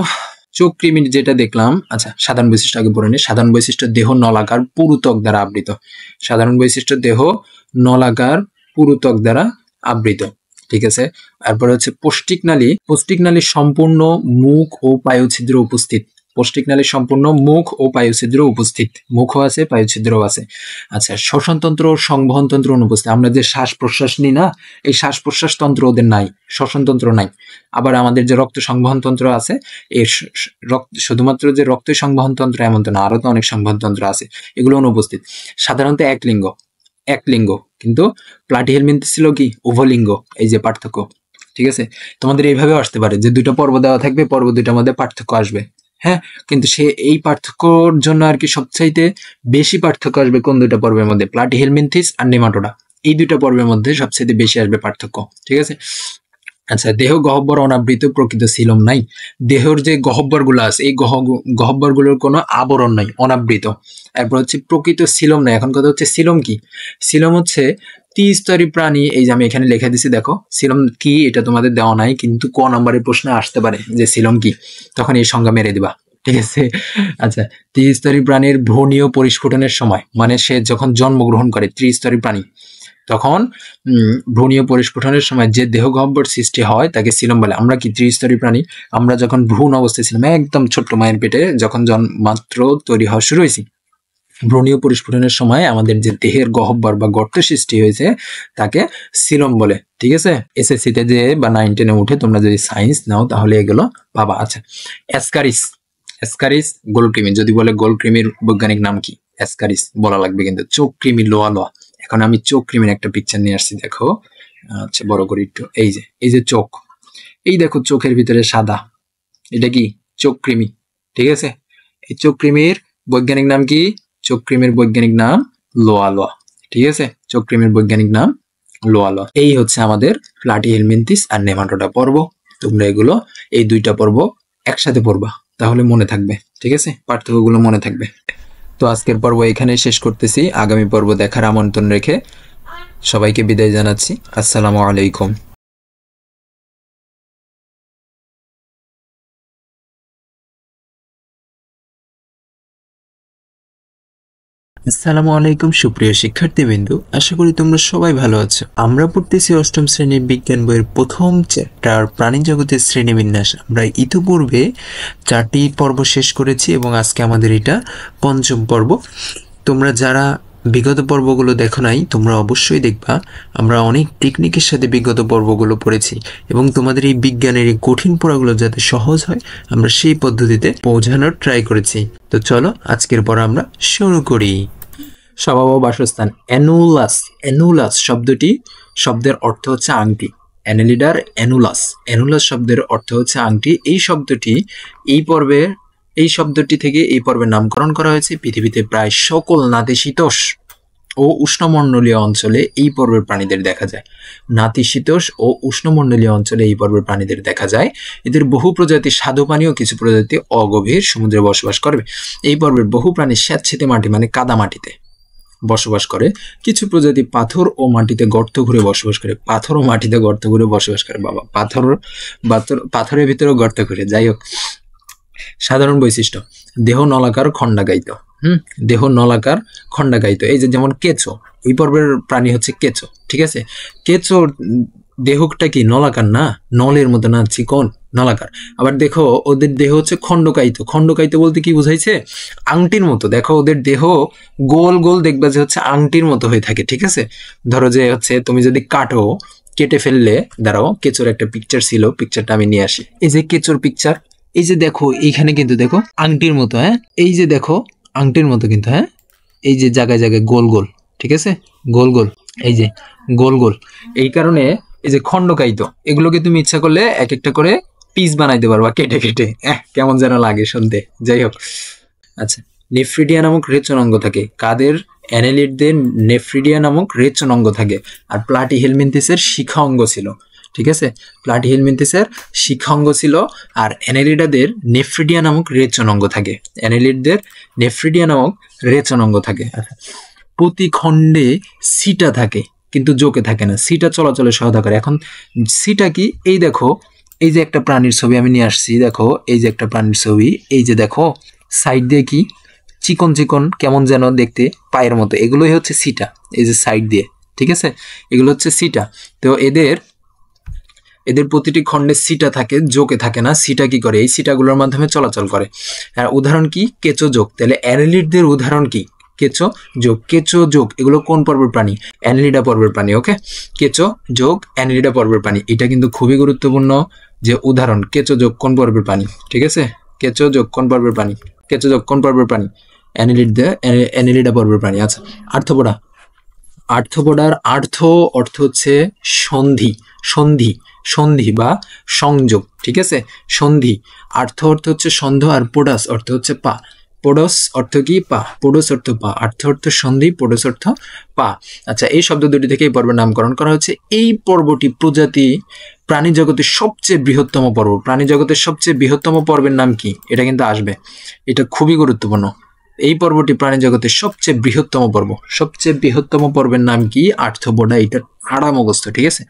চোখ কৃমি যেটা দেখলাম। আচ্ছা, সাধারণ বৈশিষ্ট্য আগে পড়ে নিই। সাধারণ বৈশিষ্ট্য, দেহ নলাকার পুরুত্বক দ্বারা আবৃত। সাধারণ বৈশিষ্ট্য, দেহ নলাকার পুরুত্বক দ্বারা আবৃত। ঠিক আছে, তারপরে হচ্ছে পৌষ্টিকনালী সম্পূর্ণ মুখ ও পায়ুছিদ্র উপস্থিত। পৌষ্টিকনালীর সম্পূর্ণ মুখ ও পায়ুছিদ্র উপস্থিত, মুখও আছে পায়ুছিদ্রও আছে। আচ্ছা, শ্বসনতন্ত্র ও সংবহনতন্ত্র অনুপস্থিত। আমরা যে শ্বাস প্রশ্বাস নিই না, এই শ্বাস প্রশ্বাস তন্ত্র ওদের নাই, শ্বসনতন্ত্র নাই। আবার আমাদের যে রক্ত সংবহন তন্ত্র আছে, এই শুধুমাত্র যে রক্ত সংবহন তন্ত্র এমন তো না, আরো তো অনেক সংবহন তন্ত্র আছে, এগুলো অনুপস্থিত। সাধারণত এক লিঙ্গ, কিন্তু প্লাটিহেলমিনথিস ছিল কি, উভলিঙ্গ। এই যে পার্থক্য। ঠিক আছে, তোমাদের এইভাবে আসতে পারে যে 2টা পর্ব দেওয়া থাকবে, পর্ব 2টার মধ্যে পার্থক্য আসবে। হ্যাঁ, কিন্তু সে এই পার্থক্যর জন্য আর কি সবচাইতে বেশি পার্থক্য আসবে কোন 2টা পর্বের মধ্যে, প্লাটিহেলমিনথিস আর নেমাটোডা, এই 2টা পর্বের মধ্যে সবচাইতে বেশি আসবে পার্থক্য। ঠিক আছে, আচ্ছা, দেহ গহ্বর অনাবৃত, প্রকৃত সিলম নাই। দেহের যে গহ্বর গুলো আছে এই গহ্বর গুলোর কোনো আবরণ নাই, অনাবৃত। এরপর হচ্ছে প্রকৃত সিলম নাই। এখন কথা হচ্ছে সিলম কি? সিলম হচ্ছে ত্রিস্তরী প্রাণী। এই যে আমি এখানে লিখে দিছি, দেখো সিলম কি, এটা তোমাদের দেওয়া নাই, কিন্তু ক নম্বরের প্রশ্ন আসতে পারে যে সিলম কি, তখন এই সংজ্ঞা মেরে দিবা, ঠিক আছে? আচ্ছা, ত্রিস্তরী প্রাণীর ভ্রূণীয় পরিস্ফুটনের সময়, মানে সে যখন জন্মগ্রহণ করে ত্রিস্তরী প্রাণী, তখন ভ্রূণীয় পরিস্ফুটনের সময় যে দেহ গহ্বর সৃষ্টি হয় তাকে সিলম বলে। আমরা কি ত্রিস্তরী প্রাণী? আমরা যখন ভ্রূণ অবস্থায় ছিলাম, একদম ছোট্ট মায়ের পেটে যখন মাত্র তৈরি হওয়া শুরু হয়েছি, ভ্রূণীয় পরিস্ফুটনের সময় আমাদের যে দেহের গহ্বর বা গর্ত সৃষ্টি হয়েছে তাকে সিলম বলে, ঠিক আছে? এসএসসিতে যে বা 9, 10-এ উঠে তোমরা যদি সায়েন্স নাও তাহলে এগুলো পাবা। আচ্ছা, অ্যাসকারিস, অ্যাসকারিস গোলকৃমি। যদি বলে গোলকৃমির বৈজ্ঞানিক নাম কি, অ্যাসকারিস বলা লাগবে কিন্তু। চোখ কৃমি, লোয়া লোয়া। এখন আমি চোখ কৃমির একটা পিকচার নিয়ে আসছি, দেখো। আচ্ছা, বড় করে একটু। এই যে চোখ, এই দেখো চোখের ভিতরে সাদা, এটা কি? চোখ কৃমি, ঠিক আছে? এই চোখ কৃমির বৈজ্ঞানিক নাম কি? চোখ কৃমির বৈজ্ঞানিক নাম লোয়া লোয়া, ঠিক আছে? চোখ কৃমির বৈজ্ঞানিক নাম লোয়া লোয়া। এই হচ্ছে আমাদের প্লাটিহেলমিনথিস আর নেমাটোডা পর্ব। তোমরা এগুলো এই দুইটা পর্ব একসাথে পড়বা, তাহলে মনে থাকবে, ঠিক আছে? পার্থক্যগুলো মনে থাকবে। তো আজকের পর্ব এখানেই শেষ করতেছি। আগামী পর্ব দেখার আমন্ত্রণ রেখে সবাইকে বিদায় জানাচ্ছি। আসসালামু আলাইকুম। আসসালামু আলাইকুম সুপ্রিয় শিক্ষার্থীবৃন্দ, আশা করি তোমরা সবাই ভালো আছো। আমরা পড়তেছি অষ্টম শ্রেণীর বিজ্ঞান বইয়ের প্রথম চ্যাপ্টার প্রাণী জগতের শ্রেণীবিন্যাস। আমরা ইতিপূর্বে 4টি পর্ব শেষ করেছি এবং আজকে আমাদের এটা 5ম পর্ব। তোমরা যারা বিগত পর্বগুলো দেখো নাই, তোমরা অবশ্যই দেখবা। আমরা অনেক টেকনিকের সাথে বিগত পর্বগুলো পড়েছি এবং তোমাদের এই বিজ্ঞানের এই কঠিন পড়াগুলো যাতে সহজ হয় আমরা সেই পদ্ধতিতে পৌঁছানোর ট্রাই করেছি। তো চলো আজকের পর আমরা শুরু করি। স্বভাব ও বাসস্থান। অ্যানুলাস, অ্যানুলাস শব্দের অর্থ হচ্ছে আংটি। অ্যানেলিডার অ্যানুলাস, অ্যানুলাস শব্দের অর্থ হচ্ছে আংটি। এই শব্দটি থেকে এই পর্বের নামকরণ করা হয়েছে। পৃথিবীতে প্রায় সকল নাতিশীতোষ্ণ ও উষ্ণমণ্ডলীয় অঞ্চলে এই পর্বের প্রাণীদের দেখা যায়। নাতিশীতোষ্ণ ও উষ্ণমণ্ডলীয় অঞ্চলে এই পর্বের প্রাণীদের দেখা যায়। এদের বহু প্রজাতি স্বাদু পানীয়, কিছু প্রজাতি অগভীর সমুদ্রে বসবাস করবে। এই পর্বের বহু প্রাণী স্যাঁতসেঁতে মাটি মানে কাদা মাটিতে বসবাস করে। কিছু প্রজাতি পাথর ও মাটিতে গর্ত ঘুরে বসবাস করে। পাথর ও মাটিতে গর্ত ঘুরে বসবাস করে, বাবা! পাথরের ভিতরেও গর্ত ঘুরে। যাই হোক, সাধারণ বৈশিষ্ট্য: দেহ নলাকার, খণ্ডাকায়িত। দেহ নলাকার, খণ্ডাকায়িত। এই যে যেমন কেঁচো, এই পর্বের প্রাণী হচ্ছে কেঁচো, ঠিক আছে? কেঁচো দেহটা কি নলাকার না, নলের মতো না, চিকন, নলাকার। আবার দেখো ওদের দেহ হচ্ছে খণ্ডকায়িত। খণ্ডকায়িত বলতে কি বুঝাইছে? আংটির মতো। দেখো ওদের দেহ গোল গোল, দেখবা যে হচ্ছে আংটির মতো হয়ে থাকে, ঠিক আছে? ধরো যে হচ্ছে তুমি যদি কেটে ফেললে, দাঁড়াও, কেঁচোর একটা পিকচার ছিল, পিকচারটা আমি নিয়ে আসি। এই যে কেঁচোর পিকচার, এই যে দেখো এইখানে কিন্তু দেখো আংটির মতো, হ্যাঁ, এই যে দেখো আংটির মতো কিন্তু, হ্যাঁ, এই যে জায়গায় জায়গায় গোল গোল, ঠিক আছে? গোল গোল, এই যে গোল গোল। এই কারণে এই যে খণ্ডকায়িত, এগুলোকে তুমি ইচ্ছা করলে এক একটা করে পিস বানাইতে পারবা কেটে কেটে। কেমন যেন লাগে শুনতে। যাই হোক, আচ্ছা, নেফ্রিডিয়া নামক রেচন অঙ্গ থাকে কাদের? অ্যানেলিডদের নেফ্রিডিয়া নামক রেচন অঙ্গ থাকে। আর প্লাটিহেলমিনথিসের শিখা অঙ্গ ছিল, ঠিক আছে? প্লাটিহেলমিনথিসের শিখা অঙ্গ ছিল। আর অ্যানেলিডাদের নেফ্রিডিয়া নামক রেচন অঙ্গ থাকে। অ্যানেলিডদের নেফ্রিডিয়া নামক রেচন অঙ্গ থাকে। প্রতি খণ্ডে সিটা থাকে, কিন্তু জোকে থাকে না। সিটা চলাচলে সহায়তা করে। এখন সিটা কি? এই দেখো, এই যে একটা প্রাণীর ছবি আমি নিয়ে আসছি, দেখো এই যে একটা প্রাণীর ছবি, এই যে দেখো সাইড দিয়ে কি চিকন চিকন কেমন যেন দেখতে, পায়ের মতো, এগুলোই হচ্ছে সিটা। এই যে সাইড দিয়ে, ঠিক আছে? এগুলো হচ্ছে সিটা। তো এদের প্রতিটি খণ্ডে সিটা থাকে, জোকে থাকে না। সিটা কি করে? এই সিটাগুলোর মাধ্যমে চলাচল করে। আর উদাহরণ কি? কেঁচো যোগ। তাহলে অ্যানেলিডদের উদাহরণ কি? কেঁচো যোগ। কেঁচো যোগ এগুলো কোন পর্বের প্রাণী? অ্যানেলিডা পর্বের প্রাণী। ওকে, কেঁচো যোগ অ্যানেলিডা পর্বের প্রাণী, এটা কিন্তু খুবই গুরুত্বপূর্ণ যে উদাহরণ। কেঁচো যোগ কোন পর্বের প্রাণী, ঠিক আছে? কেঁচো যোগ কোন পর্বের প্রাণী? কেঁচো যোগ কোন পর্বের প্রাণী? অ্যানেলিডা পর্বের প্রাণী। আচ্ছা, আর্থ্রোপোডা। আর্থ্রোপোডার অর্থ হচ্ছে সন্ধি, সন্ধি, সন্ধি বা সংযোগ, ঠিক আছে? সন্ধি। অর্থ হচ্ছে সন্ধ, আর পোডাস অর্থ হচ্ছে পা। পোডস অর্থ কি? পা। পোডস অর্থ পা। অর্থ সন্ধি, পোডস অর্থ পা। আচ্ছা, এই শব্দ দুটি থেকে এই পর্বের নামকরণ করা হচ্ছে। এই পর্বটি প্রাণী জগতের সবচেয়ে বৃহত্তম পর্ব, প্রাণী জগতের সবচেয়ে বৃহত্তম পর্বের নাম কি? এটা কিন্তু আসবে, এটা খুবই গুরুত্বপূর্ণ। এই পর্বটি প্রাণী জগতের সবচেয়ে বৃহত্তম পর্ব। সবচেয়ে বৃহত্তম পর্বের নাম কি? আর্থ্রোপোডা। এটা হাড়া মুখস্থ, ঠিক আছে?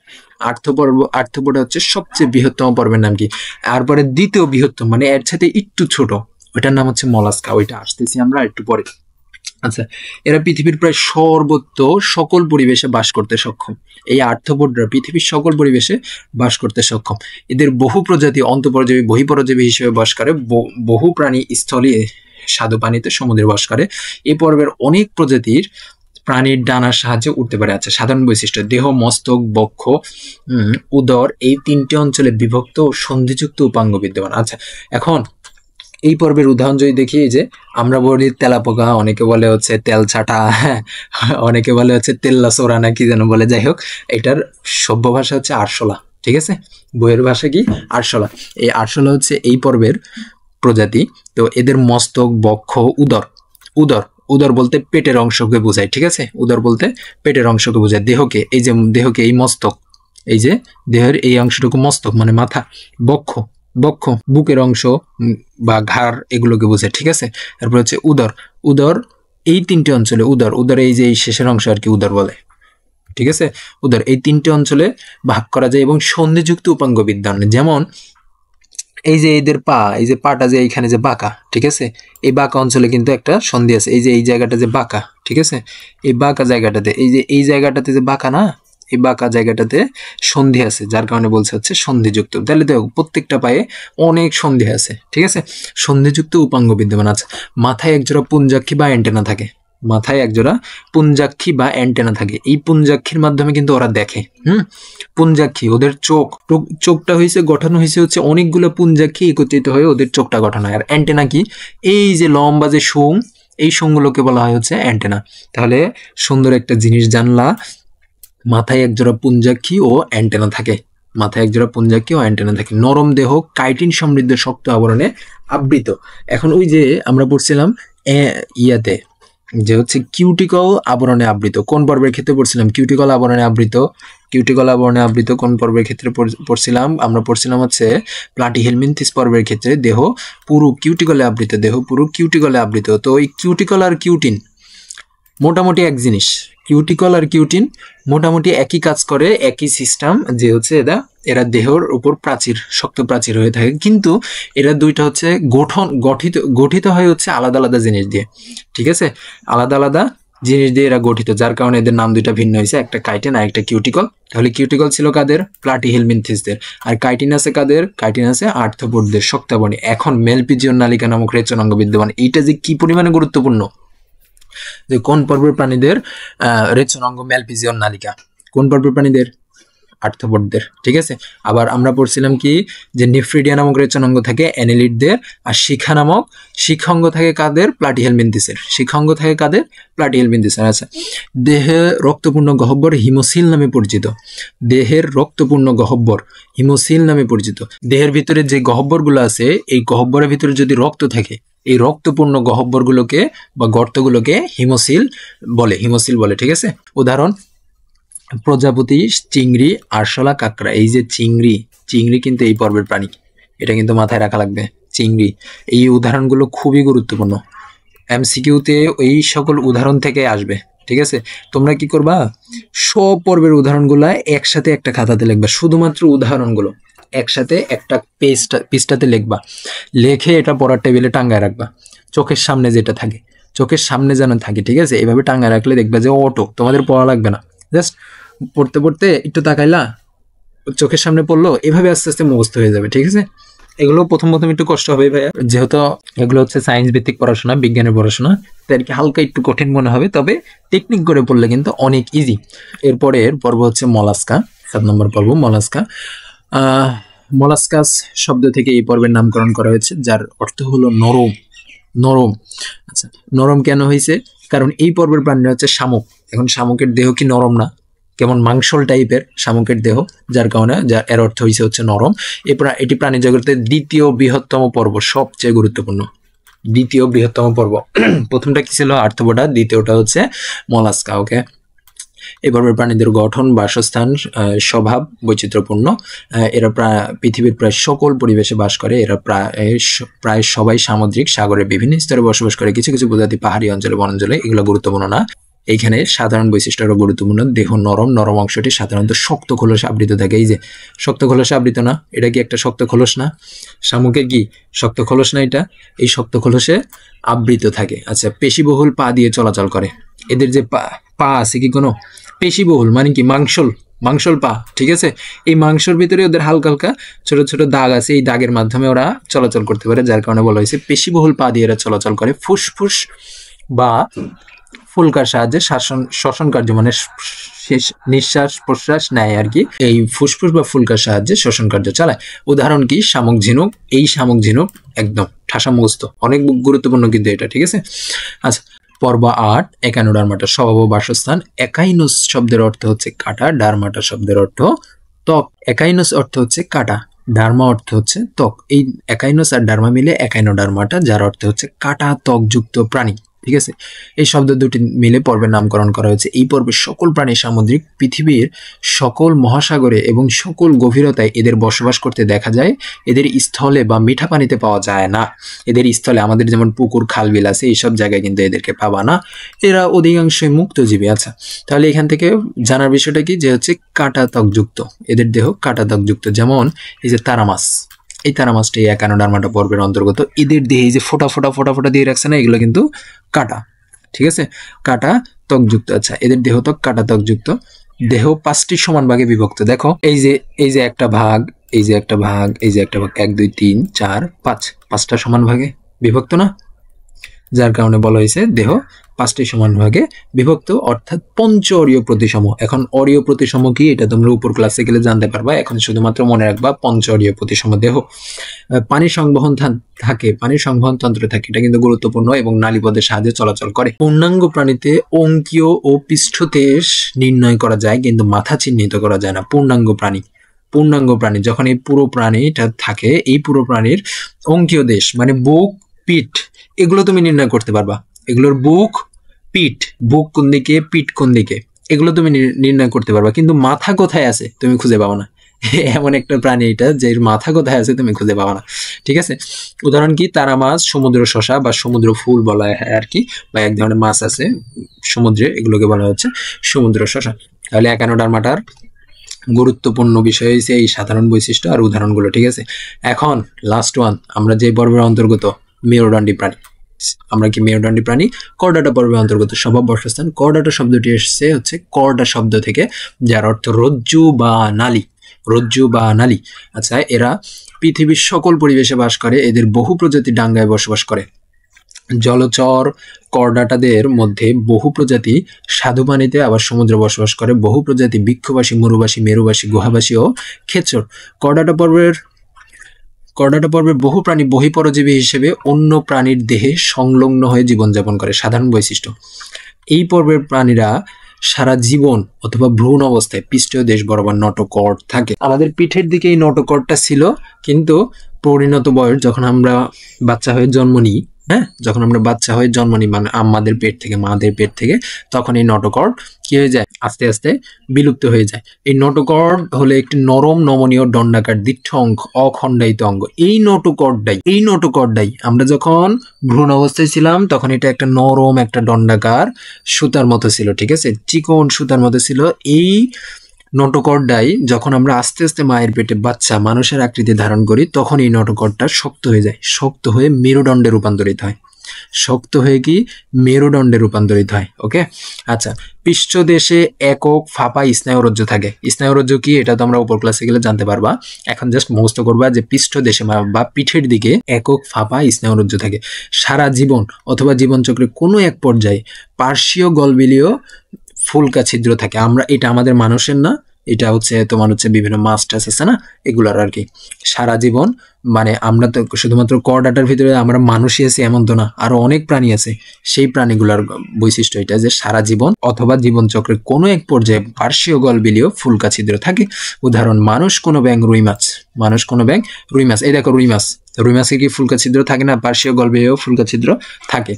আর্থ্রোপোডা হচ্ছে সবচেয়ে বৃহত্তম পর্বের নাম কি? তারপরে দ্বিতীয় বৃহত্তম মানে এর সাথে একটু ছোট, ওইটার নাম হচ্ছে মলাস্কা। ওইটা আসতেছি আমরা একটু পরে। আচ্ছা, এরা পৃথিবীর প্রায় সর্বত্র সকল পরিবেশে বাস করতে সক্ষম। এই আর্থ্রোপোডরা পৃথিবীর সকল পরিবেশে বাস করতে সক্ষম। এদের বহু প্রজাতি অন্তঃপরজীবী, বহিঃপরজীবী হিসেবে বাস করে। বহু প্রাণী স্থলে, স্বাদু পানিতে, সমুদ্রে বাস করে। এই পর্বের অনেক প্রজাতির প্রাণীর ডানার সাহায্যে উঠতে পারে। আচ্ছা, সাধারণ বৈশিষ্ট্য: দেহ, মস্তক, বক্ষ, উদর এই তিনটি অঞ্চলে বিভক্ত ও সন্ধিযুক্ত উপাঙ্গ বিদ্যমান। আচ্ছা, এখন এই পর্বের উদাহরণ যদি দেখি, যে আমরা বলি তেলাপোকা, অনেকে বলে হচ্ছে তেল ছাটা, হ্যাঁ, অনেকে বলে হচ্ছে তেল্লা সোরা না কি যেন বলে। যাই হোক, এটার সভ্য ভাষা হচ্ছে আরশোলা, ঠিক আছে? বইয়ের ভাষা কি? আরশোলা। এই আরশোলা হচ্ছে এই পর্বের প্রজাতি। তো এদের মস্তক, বক্ষ, উদর, উদর উদর বলতে পেটের অংশকে বোঝায়, ঠিক আছে? উদর বলতে পেটের অংশকে বোঝায়। দেহকে, এই যে দেহকে, এই মস্তক, এই যে দেহের এই অংশটুকু মস্তক মানে মাথা। বক্ষ, বক্ষ বুকের অংশ বা ঘাড়, এগুলোকে বোঝায়, ঠিক আছে? তারপর হচ্ছে উদর, উদর এই তিনটে অঞ্চলে, উদর উদর এই যে এই শেষের অংশ আর কি উদর বলে, ঠিক আছে? উদর এই তিনটে অঞ্চলে ভাগ করা যায় এবং সন্ধিযুক্ত উপাঙ্গ বিদ্যমান। যেমন এই যে এদের পা, এই যে পাটা যে এইখানে যে বাঁকা, ঠিক আছে? এই বাঁকা অঞ্চলে কিন্তু একটা সন্ধি আছে। এই যে এই জায়গাটা যে বাঁকা, ঠিক আছে? এই বাঁকা জায়গাটাতে, এই যে এই জায়গাটাতে যে বাঁকা না, এই বাঁকা জায়গাটাতে সন্ধি আছে, যার কারণে বলছে হচ্ছে সন্ধিযুক্ত। তাহলে দেখো প্রত্যেকটা পায়ে অনেক সন্ধি আছে, ঠিক আছে? সন্ধিযুক্ত উপাঙ্গ বিদ্যমান আছে। মাথায় একজোড়া পুঞ্জাক্ষী বা অ্যান্টেনা থাকে। মাথায় একজোড়া পুঞ্জাক্ষী বা অ্যান্টেনা থাকে। এই পুঞ্জাক্ষীর মাধ্যমে কিন্তু ওরা দেখে। পুঞ্জাক্ষী, ওদের চোখটা হয়েছে গঠন হয়েছে হচ্ছে অনেকগুলো পুঞ্জাক্ষী একত্রিত হয়ে ওদের চোখটা গঠন হয়। আর অ্যান্টেনা কি? এই যে লম্বা যে শুং, এই শুংগুলোকে বলা হয় হচ্ছে অ্যান্টেনা। তাহলে সুন্দর একটা জিনিস জানলা, মাথায় একজোড়া পুঞ্জাক্ষী ও অ্যান্টেনা থাকে। মাথায় একজোড়া পুঞ্জাক্ষী ও অ্যান্টেনা থাকে। নরম দেহ কাইটিন সমৃদ্ধ শক্ত আবরণে আবৃত। এখন ওই যে আমরা পড়ছিলাম ইয়াতে যে হচ্ছে কিউটিকল আবরণে আবৃত। কোন পর্বের ক্ষেত্রে পড়ছিলাম? কিউটিকল আবরণে আবৃত। কিউটিকল আবরণে আবৃত কোন পর্বের ক্ষেত্রে পড়ছিলাম? আমরা পড়ছিলাম হচ্ছে প্লাটিহেলমিনথিস পর্বের ক্ষেত্রে। দেহ পুরো কিউটিকলে আবৃত, দেহ পুরো কিউটিকলে আবৃত। তো ওই কিউটিকল আর কিউটিন মোটামুটি এক জিনিস। কিউটিকল আর কিউটিন মোটামুটি একই কাজ করে, একই সিস্টেম, যে হচ্ছে এরা দেহের উপর প্রাচীর, শক্ত প্রাচীর হয়ে থাকে। কিন্তু এরা দুইটা হচ্ছে গঠিত হয় হচ্ছে আলাদা আলাদা জিনিস দিয়ে, ঠিক আছে? আলাদা আলাদা জিনিস দিয়ে এরা গঠিত, যার কারণে এদের নাম দুইটা ভিন্ন হয়েছে, একটা কাইটিন আর একটা কিউটিকল। তাহলে কিউটিকল ছিল কাদের? প্লাটিহেলমিনথিসদের। আর কাইটিন আছে কাদের? কাইটিন আছে আর্থ্রোপোডদের, শক্তাবনী। এখন মেলপিজিয়ন নালিকা নামক রেচনাঙ্গ বিদ্যমান। এইটা যে কি পরিমাণে গুরুত্বপূর্ণ, যে কোন পর্বের প্রাণীদের রেচনাঙ্গ মেলপিজিয়ন নালিকা, কোন পর্বের প্রাণীদের? আর্থ্রোপোডদের, ঠিক আছে? আবার আমরা পড়ছিলাম কি, যে নিফ্রিডিয়া নামক রেচনাঙ্গ থাকে অ্যানেলিডদের, আর শিখাঙ্গ থাকে কাদের? প্লাটিহেলমিনথিসের। শিখাঙ্গ থাকে কাদের? প্লাটিহেলমিনথিসের। আচ্ছা, দেহে রক্তপূর্ণ গহ্বর হিমোসিল নামে পরিচিত। দেহের রক্তপূর্ণ গহ্বর হিমোসিল নামে পরিচিত। দেহের ভিতরে যে গহ্বরগুলো আছে, এই গহ্বরের ভিতরে যদি রক্ত থাকে, এই রক্তপূর্ণ গহ্বরগুলোকে বা গর্তগুলোকে হিমোসিল বলে, ঠিক আছে? উদাহরণ: প্রজাপতি, চিংড়ি, আরশোলা, কাঁকড়া। এই যে চিংড়ি কিন্তু এই পর্বের প্রাণী, এটা কিন্তু মাথায় রাখা লাগবে। চিংড়ি, এই উদাহরণগুলো খুবই গুরুত্বপূর্ণ। এমসিকিউতে এই সকল উদাহরণ থেকে আসবে, ঠিক আছে? তোমরা কি করবা? সব পর্বের উদাহরণগুলা একসাথে একটা খাতাতে লিখবা, শুধুমাত্র উদাহরণগুলো একসাথে একটা পেজটাতে লিখবা। লেখে এটা পড়ার টেবিলে টাঙ্গায় রাখবা, চোখের সামনে যেটা থাকে, চোখের সামনে যেন থাকে, ঠিক আছে? এইভাবে টাঙ্গায় রাখলে দেখবা যে অটো, তোমাদের পড়া লাগবে না। জাস্ট পড়তে পড়তে একটু তাকাইলা, চোখের সামনে পড়লো, এভাবে আস্তে আস্তে মুখস্থ হয়ে যাবে, ঠিক আছে? এগুলো প্রথম একটু কষ্ট হবে ভাইয়া, যেহেতু এগুলো হচ্ছে সায়েন্স ভিত্তিক পড়াশোনা, বিজ্ঞানের পড়াশোনা, তাই আর কি হালকা একটু কঠিন মনে হবে, তবে টেকনিক করে পড়লে কিন্তু অনেক ইজি। এরপরের পর্ব হচ্ছে মলাস্কা, 7 নম্বর পর্ব মলাস্কা। মলাস্কাস শব্দ থেকে এই পর্বের নামকরণ করা হয়েছে, যার অর্থ হলো নরম। আচ্ছা, নরম কেন হয়েছে? কারণ এই পর্বের প্রাণীরা হচ্ছে শামুক। এখন শামুকের দেহ কি নরম না? কেমন মাংসল টাইপের শামুকের দেহ, যার কারণে এর অর্থ হয়েছে হচ্ছে নরম। এটি প্রাণী জগতের দ্বিতীয় বৃহত্তম পর্ব, সবচেয়ে গুরুত্বপূর্ণ দ্বিতীয় বৃহত্তম পর্ব। প্রথমটা কি ছিল? আর্থ্রোপোডা, দ্বিতীয়টা হচ্ছে মলাস্কা। ওকে, এই পর্বের প্রাণীদের গঠন, বাসস্থান, স্বভাব বৈচিত্র্যপূর্ণ। এরা পৃথিবীর প্রায় সকল পরিবেশে বাস করে। এরা প্রায় সবাই সামুদ্রিক, সাগরের বিভিন্ন স্তরে বসবাস করে। কিছু কিছু প্রজাতি পাহাড়ি অঞ্চলে, বনাঞ্চলে, এগুলো গুরুত্বপূর্ণ না। এইখানে সাধারণ বৈশিষ্ট্য আরো গুরুত্বপূর্ণ। দেহ নরম, নরম অংশটি সাধারণত শক্ত খোলসে আবৃত থাকে। এই যে শক্ত খোলসে আবৃত না, এটা কি একটা শক্ত খোলস না? শামুকের কি শক্ত খোলস না? এটা এই শক্ত খোলসে আবৃত থাকে। আচ্ছা, পেশিবহুল পা দিয়ে চলাচল করে। এদের যে পা আছে কি কোনো পেশিবহুল, মানে কি মাংসল পা, ঠিক আছে? এই মাংসর ভিতরে ওদের হালকা হালকা ছোট ছোট দাগ আছে, এই দাগের মাধ্যমে ওরা চলাচল করতে পারে, যার কারণে বলা হয়েছে পেশিবহুল পা দিয়ে এরা চলাচল করে। ফুসফুস বা ফুলকার সাহায্যে শ্বসন কার্য, মানে নিঃশ্বাস প্রশ্বাস নেয় আর কি, এই ফুসফুস বা ফুলকার সাহায্যে শ্বসন কার্য চালায়। উদাহরণ কি? শামুক ঝিনুক। এই শামুক ঝিনুক একদম ঠাসা মুখস্থ, অনেক গুরুত্বপূর্ণ কিন্তু এটা, ঠিক আছে? আচ্ছা, পর্ব 8, একাইনোডার্মাটা, স্বভাব ও বাসস্থান। একাইনোস শব্দের অর্থ হচ্ছে কাটা, ডার্মাটা শব্দের অর্থ ত্বক। একাইনোস অর্থ হচ্ছে কাটা, ডার্মা অর্থ হচ্ছে ত্বক। এই একাইনোস আর ডার্মা মিলে একাইনোডার্মাটা, যার অর্থ হচ্ছে কাটা ত্বকযুক্ত প্রাণী, ঠিক আছে? এই শব্দ দুটি মিলে পর্বের নামকরণ করা হয়েছে। এই পর্বের সকল প্রাণী সামুদ্রিক, পৃথিবীর সকল মহাসাগরে এবং সকল গভীরতায় এদের বসবাস করতে দেখা যায়। এদের স্থলে বা মিঠা পানিতে পাওয়া যায় না। এদের স্থলে আমাদের যেমন পুকুর, খাল, বিল আছে, এইসব জায়গায় কিন্তু এদেরকে পাবা না। এরা অধিকাংশই মুক্তজীবী। আচ্ছা, তাহলে এখান থেকে জানার বিষয়টা কি, যে হচ্ছে কাটা ত্বকযুক্ত, এদের দেহ কাটা ত্বকযুক্ত। যেমন এই যে তারা মাছ, এই তারা মাছটা এই একানোডার্মাটা পর্বের অন্তর্গত। এদের দেহে এই যে ফোটা ফোটা ফোটা ফোটা দিয়ে রাখছে না, এগুলো কিন্তু কাটা, ঠিক আছে? কাটা ত্বকযুক্ত। আচ্ছা, এদের দেহ ত্বক কাটা ত্বকযুক্ত। দেহ 5টি সমান ভাগে বিভক্ত। দেখো এই যে একটা ভাগ, এই যে একটা ভাগ, এই যে একটা ভাগ, 1 2 3 4 5, 5টা সমান ভাগে বিভক্ত না, যার কারণে বলা হয়েছে দেহ 5টি সমান ভাগে বিভক্ত, অর্থাৎ পঞ্চ অরীয় প্রতিসম। এখন অরীয় প্রতিসম কি, এটা তোমরা উপর ক্লাসে গেলে জানতে পারবা। এখন শুধুমাত্র মনে রাখবা পঞ্চ অরীয় প্রতিসম দেহ। পানি সংবহন থাকে, পানির সংবহন তন্ত্র থাকে, এটা কিন্তু গুরুত্বপূর্ণ, এবং নালীপথের সাহায্যে চলাচল করে। পূর্ণাঙ্গ প্রাণীতে অঙ্কীয় ও পৃষ্ঠদেশ নির্ণয় করা যায়, কিন্তু মাথা চিহ্নিত করা যায় না। পূর্ণাঙ্গ প্রাণী যখন এই পুরো প্রাণীটা থাকে, এই পুরো প্রাণীর অঙ্কীয় দেশ মানে বুক, পিঠ, এগুলো তুমি নির্ণয় করতে পারবা। এগুলোর বুক কোন দিকে, পিঠ কোন দিকে, এগুলো তুমি নির্ণয় করতে পারবা, কিন্তু মাথা কোথায় আছে তুমি খুঁজে পাবো না। এমন একটা প্রাণী এটা, যে মাথা কোথায় আছে তুমি খুঁজে পাবো না, ঠিক আছে? উদাহরণ কি? তারা মাছ, সমুদ্র শসা বা সমুদ্র ফুল বলা হয় আর কি, বা এক ধরনের মাছ আছে সমুদ্রে, এগুলোকে বলা হচ্ছে সমুদ্র শসা। তাহলে একানোডার্মাটার গুরুত্বপূর্ণ বিষয় হয়েছে এই সাধারণ বৈশিষ্ট্য আর উদাহরণগুলো, ঠিক আছে? এখন লাস্ট ওয়ান, আমরা যে পর্বের অন্তর্গত মেরুদণ্ডী প্রাণী। আমরা কি মেরুদণ্ডী প্রাণী? করডাটা পর্বের অন্তর্গত। স্বভাব, বাসস্থান। করডাটা শব্দটি এসেছে হচ্ছে করডা শব্দ থেকে, যার অর্থ রজ্জু বা নালী। আচ্ছা, এরা পৃথিবীর সকল পরিবেশে বাস করে। এদের বহু প্রজাতি ডাঙ্গায় বসবাস করে। জলচর করডাটাদের মধ্যে বহু প্রজাতি স্বাদু পানিতে, আবার সমুদ্রে বসবাস করে। বহু প্রজাতি বৃক্ষবাসী, মরুবাসী, মেরুবাসী, গুহাবাসী ও খেচর। করডাটা পর্বের বহু প্রাণী বহিঃপরজীবী হিসেবে অন্য প্রাণীর দেহে সংলগ্ন হয়ে জীবনযাপন করে। সাধারণ বৈশিষ্ট্য: এই পর্বের প্রাণীরা সারা জীবন অথবা ভ্রূণ অবস্থায় পৃষ্ঠীয় দেশ বরাবর নটোকর্ড থাকে। আমাদের পিঠের দিকে এই নটোকর্ডটা ছিল, কিন্তু পরিণত বয়স যখন আমরা বাচ্চা হয়ে জন্ম নিই, যখন আমরা বাচ্চা হয়ে জন্ম নিই, মানে আমাদের পেট থেকে, মাদের পেট থেকে, তখন এই নটোকর্ড কি হয়ে যায়? আস্তে আস্তে বিলুপ্ত হয়ে যায়। এই নটোকর্ড হলো একটি নরম, নমনীয়, দণ্ডাকার, দীর্ঘ অঙ্গ, অখণ্ডায়িত অঙ্গ। এই নটোকর্ডাই আমরা যখন ভ্রূণ অবস্থায় ছিলাম, তখন এটা একটা নরম, একটা দণ্ডাকার সুতার মতো ছিল, ঠিক আছে? চিকন সুতার মতো ছিল। এই নটোকর্ডাই যখন আমরা আস্তে আস্তে মায়ের পেটে বাচ্চা মানুষের আকৃতি ধারণ করি, তখন এই নটোকর্ডটা শক্ত হয়ে যায়, শক্ত হয়ে মেরুদণ্ডে রূপান্তরিত হয়। ওকে, আচ্ছা। পৃষ্ঠদেশে একক ফাঁপা স্নায়ুরজ্জু থাকে। স্নায়ুরজ্জু কি, এটা তো আমরা উপর ক্লাসে গেলে জানতে পারবা। এখন জাস্ট মুখস্থ করবা যে পৃষ্ঠদেশে বা পিঠের দিকে একক ফাঁপা স্নায়ুরজ্জু থাকে। সারা জীবন অথবা জীবনচক্রের কোনো এক পর্যায়ে পার্শ্বীয় গলবিলীয় ফুলকা ছিদ্র থাকে। এটা আমাদের মানুষের না, এটা হচ্ছে তোমার হচ্ছে বিভিন্ন মাছ টাছ আছে না, এগুলার আর কি। সারা জীবন মানে আমরা তো শুধুমাত্র করডাটার ভিতরে আমরা মানুষই আছি এমন তো না, আরো অনেক প্রাণী আছে। সেই প্রাণীগুলার বৈশিষ্ট্য এটা যে সারা জীবন অথবা জীবনচক্রের কোনো এক পর্যায়ে পার্শ্বীয় গলবিলীয় ফুলকা ছিদ্র থাকে। উদাহরণ: মানুষ, কোনো ব্যাঙ, রুই মাছ। এই দেখো রুই মাছে কি ফুলকা ছিদ্র থাকে না? পার্শ্বীয় গলবিলীয় ফুলকা ছিদ্র থাকে।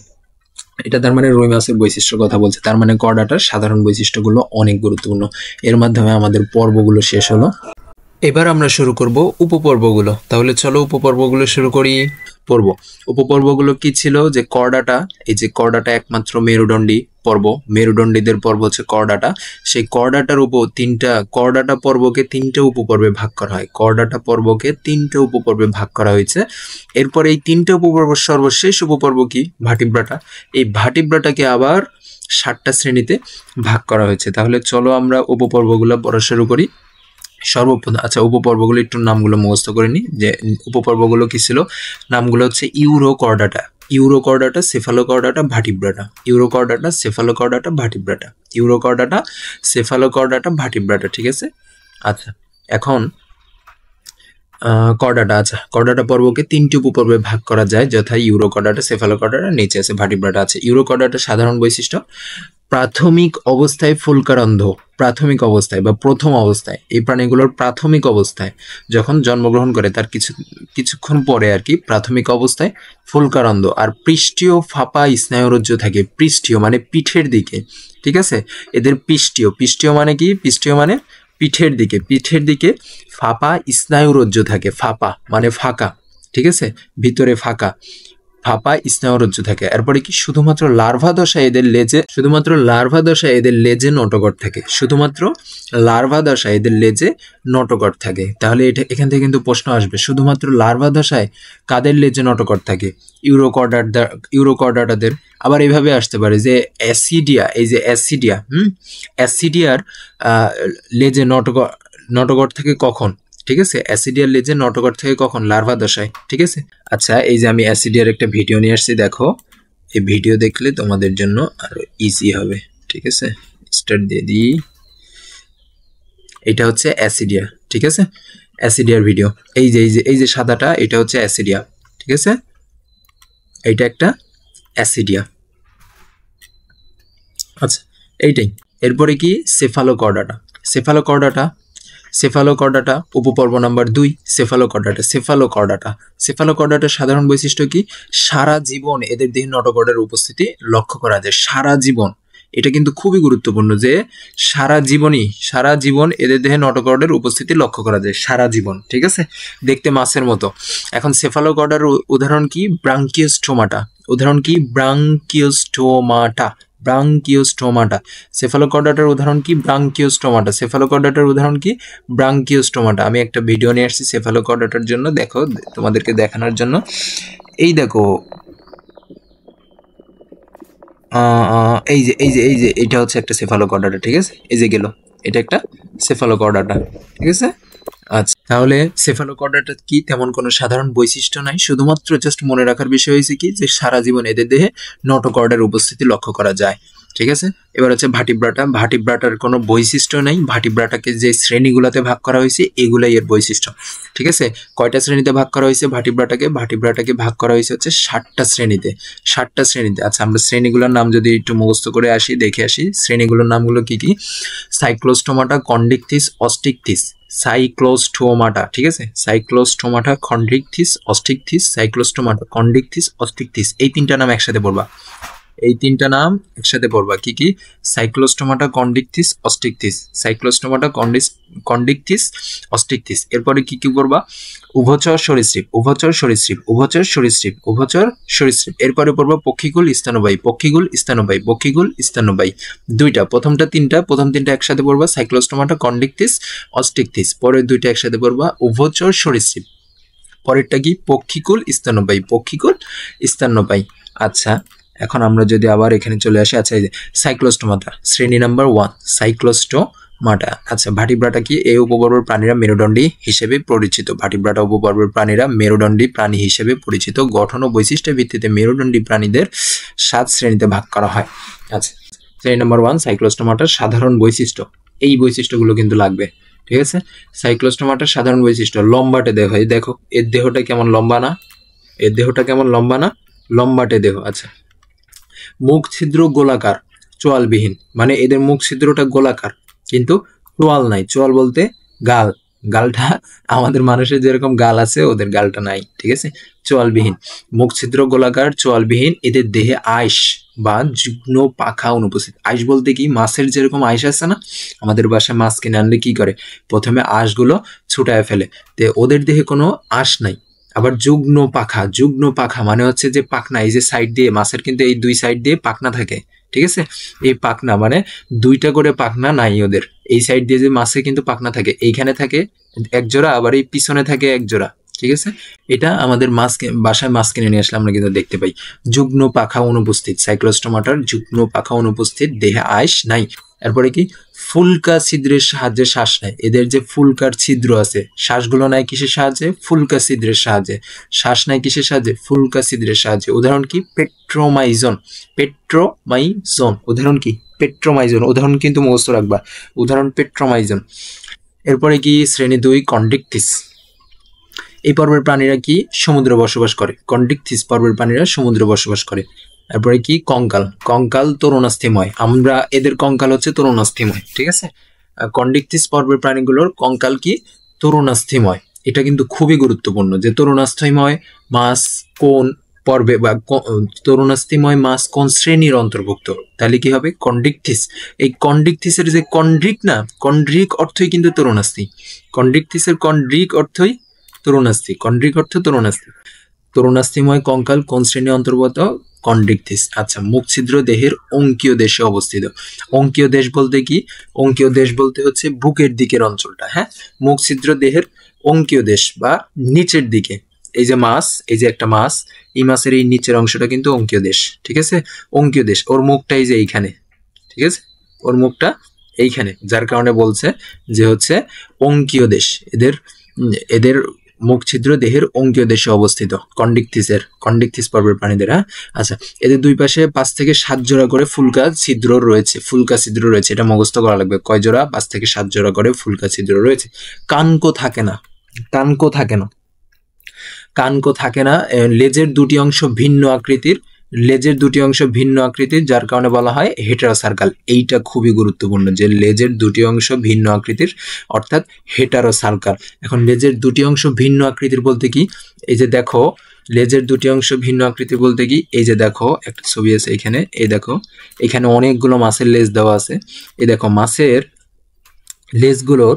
এটা তার মানে রুই মাছের বৈশিষ্ট্যের কথা বলছে, তার মানে করডাটার সাধারণ বৈশিষ্ট্যগুলো অনেক গুরুত্বপূর্ণ। এর মাধ্যমে আমাদের পর্বগুলো শেষ হলো। এবার আমরা শুরু করব উপপর্বগুলো। তাহলে চলো উপপর্বগুলো শুরু করি। উপপর্বগুলো কি ছিল? যে করডাটা, এই যে করডাটা একমাত্র মেরুদণ্ডী পর্ব, মেরুদণ্ডীদের পর্ব হচ্ছে করডাটা। সেই করডাটার করডাটা পর্বকে তিনটা উপপর্বে ভাগ করা হয়। করডাটা পর্বকে তিনটা উপপর্বে ভাগ করা হয়েছে। এরপর এই তিনটা উপপর্ব সর্বশেষ উপপর্ব কি? ভাটিব্রাটা। এই ভাটিব্রাটাকে আবার 7টা শ্রেণীতে ভাগ করা হয়েছে। তাহলে চলো আমরা উপপর্বগুলো পড়া শুরু করি। সর্বপ্রথম আচ্ছা, উপপর্বগুলো একটু নামগুলো মুখস্থ করে নিই। যে উপপর্বগুলো কি ছিল? নামগুলো হচ্ছে Urochordata, Urochordata, Cephalochordata, ভাটিব্রাটা, Urochordata, Cephalochordata, ভাটিব্রাটা, Urochordata, Cephalochordata, ভাটিব্রাটা। ঠিক আছে। আচ্ছা, এখন করডাটা। আচ্ছা, করডাটা পর্বকে তিনটি উপপর্বে ভাগ করা যায়, যথা ইউরোকর্ডাটা, সেফালোকর্ডাটা, নিচে আছে ভাটিব্রাটা আছে। ইউরোকর্ডাটা সাধারণ বৈশিষ্ট্য: প্রাথমিক অবস্থায় ফুলকারন্ধ, প্রাথমিক অবস্থায় বা প্রথম অবস্থায়, এই প্রাণীগুলোর প্রাথমিক অবস্থায় যখন জন্মগ্রহণ করে তার কিছুক্ষণ পরে আর কি, প্রাথমিক অবস্থায় ফুলকারন্ধ। আর পৃষ্ঠীয় ফাঁপা স্নায়ুরজ্জু থাকে, পৃষ্ঠীয় মানে পিঠের দিকে। ঠিক আছে, এদের পৃষ্ঠীয় মানে কি? পৃষ্ঠীয় মানে পিঠের দিকে ফাঁপা স্নায়ুরজ্জু থাকে। ফাঁপা মানে ফাঁকা, ঠিক আছে, ভিতরে ফাঁকা স্নায়ুরজ্জু থাকে। এরপরে কি? শুধুমাত্র লার্ভা দশায় এদের লেজে নটগট থাকে, শুধুমাত্র লার্ভা দশায় এদের লেজে নটগট থাকে। তাহলে এখান থেকে কিন্তু প্রশ্ন আসবে, শুধুমাত্র লার্ভা দশায় কাদের লেজে নটগট থাকে? ইউরোকর্ডাটাদের। আবার এইভাবে আসতে পারে যে অ্যাসিডিয়া, এই যে অ্যাসিডিয়ার লেজে নটগট থাকে কখন? ঠিক আছে, অ্যাসিডিয়ার লেজে নটগট থেকে কখন? লার্ভা দশায়। ঠিক আছে। আচ্ছা, এই যে আমি অ্যাসিডিয়ার একটা ভিডিও নিয়ে আসছি, দেখো। এই ভিডিও দেখলে তোমাদের জন্য আরো ইজি হবে। ঠিক আছে, স্টার্ট দিয়ে দিই। এটা হচ্ছে অ্যাসিডিয়া। ঠিক আছে, অ্যাসিডিয়ার ভিডিও। এই যে সাদাটা, এটা হচ্ছে অ্যাসিডিয়া। ঠিক আছে, এইটা একটা অ্যাসিডিয়া। আচ্ছা, এইটাই। এরপরে কি? সেফালোকর্ডাটা উপপর্ব নাম্বার 2, সেফালোকর্ডাটা সাধারণ বৈশিষ্ট্য কি? সারা জীবন এদের দেহে নটকর্ডের উপস্থিতি লক্ষ্য করা যায়। সারা জীবন, এটা কিন্তু খুবই গুরুত্বপূর্ণ যে সারা জীবন এদের দেহে নটকর্ডের উপস্থিতি লক্ষ্য করা যায় সারা জীবন। ঠিক আছে, দেখতে মাছের মতো। এখন সেফালোকর্ডার উদাহরণ কি? ব্রাঙ্কিওস্টোমাটা। সেফালোকর্ডাটার উদাহরণ কি? ব্রাঙ্কিওস্টোমাটা। আমি একটা ভিডিও নিয়ে আসছি সেফালোকর্ডাটার জন্য, দেখো, তোমাদেরকে দেখানোর জন্য। এই দেখো, এই যে এটা হচ্ছে একটা সেফালোকর্ডাটা। ঠিক আছে, এই যে গেল, এটা একটা সেফালোকর্ডাটা। ঠিক আছে। আচ্ছা, তাহলে সেফালোকর্ডাটা কি? তেমন কোনো সাধারণ বৈশিষ্ট্য নাই, শুধুমাত্র জাস্ট মনে রাখার বিষয় হয়েছে কি? যে সারা জীবন এদের দেহে নটোকর্ডের উপস্থিতি লক্ষ্য করা যায়। ঠিক আছে। এবার হচ্ছে ভাটিব্রাটার কোনো বৈশিষ্ট্য নেই। ভাটিব্রাটাকে যে শ্রেণীগুলোতে ভাগ করা হয়েছে এগুলাই এর বৈশিষ্ট্য। ঠিক আছে, কয়টা শ্রেণীতে ভাগ করা হয়েছে ভাটিব্রাটাকে ভাগ করা হয়েছে হচ্ছে 7টা শ্রেণীতে। আচ্ছা, আমরা শ্রেণীগুলোর নাম যদি একটু মুখস্থ করে দেখে আসি, শ্রেণীগুলোর নামগুলো কি কি? Cyclostomata, Chondrichthyes, অস্টিকথিস, Cyclostomata. ঠিক আছে, সাইক্লোস্টোমাটা, কন্ডিকথিস, অস্টিকথিস, এই তিনটা নাম একসাথে পড়বা। কি কি? Cyclostomata, Chondrichthyes, অস্টিকথিস। এরপরে কি কি পড়বা? উভচর সরীসৃপ। এরপরে পড়বা পক্ষীকুল স্তন্যপায়ী। দুইটা, প্রথম তিনটা একসাথে পড়বা, সাইক্লোস্টোমাটা, কন্ডিকথিস, অস্টিকথিস। পরের দুইটা একসাথে পড়বা, উভচর সরীসৃপ। পরেরটা কি? পক্ষীকুল স্তন্যপায়ী। আচ্ছা, এখন আমরা যদি আবার এখানে চলে আসি, আচ্ছা, এই যে সাইক্লোস্টোমাটা, শ্রেণী নাম্বার 1, সাইক্লোস্টোমাটা। আচ্ছা, ভাটিব্রাটা কি? এই উপপর্বের প্রাণীরা মেরুদণ্ডী হিসেবে পরিচিত। ভাটিব্রাটা উপপর্বের প্রাণীরা মেরুদণ্ডী প্রাণী হিসেবে পরিচিত। গঠন ও বৈশিষ্ট্যের ভিত্তিতে মেরুদণ্ডী প্রাণীদের 7 শ্রেণীতে ভাগ করা হয়। আচ্ছা, শ্রেণী নাম্বার 1, সাইক্লোস্টোমাটার সাধারণ বৈশিষ্ট্য। এই বৈশিষ্ট্যগুলো কিন্তু লাগবে। ঠিক আছে, সাইক্লোস্টোমাটার সাধারণ বৈশিষ্ট্য: লম্বাটে দেহ। এই দেখো, এর দেহটা কেমন লম্বা না? লম্বাটে দেহ। আচ্ছা, মুখ ছিদ্র গোলাকার, চোয়ালবিহীন, মানে এদের মুখ ছিদ্রটা গোলাকার কিন্তু চোয়াল নাই। চোয়াল বলতে গালটা আমাদের মানুষের যেরকম গাল আছে ওদের গালটা নাই। ঠিক আছে, চোয়ালবিহীন, মুখ ছিদ্র গোলাকার, চোয়ালবিহীন। এদের দেহে আইস বা যুগ্ম পাখা অনুপস্থিত। আঁশ বলতে কি, মাছের যেরকম আঁশ আছে না, আমাদের বাসায় মাছ কিনে আনলে কি করে, প্রথমে আঁশগুলো ছুটায় ফেলে, তো ওদের দেহে কোনো আঁশ নাই। আবার যুগ্ম পাখা, যুগ্ম পাখা মানে হচ্ছে যে পাখনা, এই যে সাইড দিয়ে মাছের কিন্তু এই দুই সাইড দিয়ে পাখনা থাকে, ঠিক আছে, এই পাখনা মানে দুইটা করে পাখনা নাই ওদের, এই সাইড দিয়ে যে মাছে কিন্তু পাখনা থাকে, এইখানে থাকে এক জোড়া, আবার এই পিছনে থাকে এক জোড়া, ঠিক আছে। এটা আমাদের বাসায় মাছ কিনে নিয়ে আসলে আমরা কিন্তু দেখতে পাই। যুগ্ম পাখা অনুপস্থিত, সাইক্লোস্টোমাটার যুগ্ম পাখা অনুপস্থিত, দেহে আঁশ নাই। এরপরে কি, ফুলকা ছিদ্রের সাহায্যে শ্বাস নেয়, এদের যে ফুলকার ছিদ্র আছে, শ্বাসগুলো নেয় কিসের সাহায্যে, ফুলকা ছিদ্রের সাহায্যে, শ্বাস নেয় কিসের সাহায্যে, ফুলকা ছিদ্রের সাহায্যে। উদাহরণ কি, পেট্রোমাইজন, পেট্রোমাইজন, উদাহরণ কি, পেট্রোমাইজন, উদাহরণ কিন্তু মুখস্থ রাখবা, উদাহরণ পেট্রোমাইজন। এরপরে কি, শ্রেণী 2 কন্ডিকথিস, এই পর্বের প্রাণীরা কি সমুদ্রে বসবাস করে, কন্ডিকথিস পর্বের প্রাণীরা সমুদ্রে বসবাস করে। তারপরে কি, কঙ্কাল, কঙ্কাল তরুণাস্থিময়, আমরা এদের কঙ্কাল হচ্ছে তরুণাস্থিময়, ঠিক আছে। কন্ডিকথিস পর্বের প্রাণীগুলোর কঙ্কাল কি, তরুণাস্থিময়। এটা কিন্তু খুবই গুরুত্বপূর্ণ যে তরুণাস্থিময় মাছ কোন পর্বে বা তরুণাস্থিময় মাছ কোন শ্রেণীর অন্তর্ভুক্ত, তাহলে কি হবে, কন্ডিকথিস। এই কন্ডিকথিসের যে কন্ড্রিক না, কন্ড্রিক অর্থই কিন্তু তরুণাস্থি, কন্ডিকথিসের কন্ড্রিক অর্থই তরুণাস্থি, কন্ড্রিক অর্থ তরুণাস্থি। তরুণাস্থিময় কঙ্কাল কোন শ্রেণীর অন্তর্গত, কন্ডিকথিস। আচ্ছা, মুখ ছিদ্র দেহের অঙ্কীয় দেশে অবস্থিত, অঙ্কীয় দেশ বলতে কি, অঙ্কীয় দেশ বলতে হচ্ছে বুকের দিকের অঞ্চলটা, হ্যাঁ, মুখ ছিদ্র দেহের অঙ্কীয় দেশ বা নিচের দিকে। এই যে মাছ, এই যে একটা মাছ, এই মাছের এই নিচের অংশটা কিন্তু অঙ্কীয় দেশ, ঠিক আছে, অঙ্কীয় দেশ। ওর মুখটা এই যে এইখানে, ঠিক আছে, ওর মুখটা এইখানে, যার কারণে বলছে যে হচ্ছে অঙ্কীয় দেশ। এদের এদের মুখ ছিদ্র দেহের অঙ্কীয় দেশে অবস্থিত, কন্ডিকথিস পর্বের প্রাণীদের, হ্যাঁ। আচ্ছা, এদের দুই পাশে 5 থেকে 7 জোড়া করে ফুলকা ছিদ্র রয়েছে, ফুলকা ছিদ্র রয়েছে, এটা মুখস্থ করা লাগবে, কয় জোড়া, 5 থেকে 7 জোড়া করে ফুলকা ছিদ্র রয়েছে। কানকো থাকে না, কানকো থাকে না, কানকো থাকে না। লেজের দুটি অংশ ভিন্ন আকৃতির, লেজের দুটি অংশ ভিন্ন আকৃতির, যার কারণে বলা হয় হেটারোসার্কাল। এইটা খুবই গুরুত্বপূর্ণ যে লেজের দুটি অংশ ভিন্ন আকৃতির, অর্থাৎ হেটারোসার্কাল। এখন লেজের দুটি অংশ ভিন্ন আকৃতির বলতে কি, এই যে দেখো, লেজের দুটি অংশ ভিন্ন আকৃতি বলতে কি, এই যে দেখো একটা ছবি আছে এখানে, এই দেখো এখানে অনেকগুলো মাছের লেজ দেওয়া আছে, এই দেখো মাছের লেজগুলোর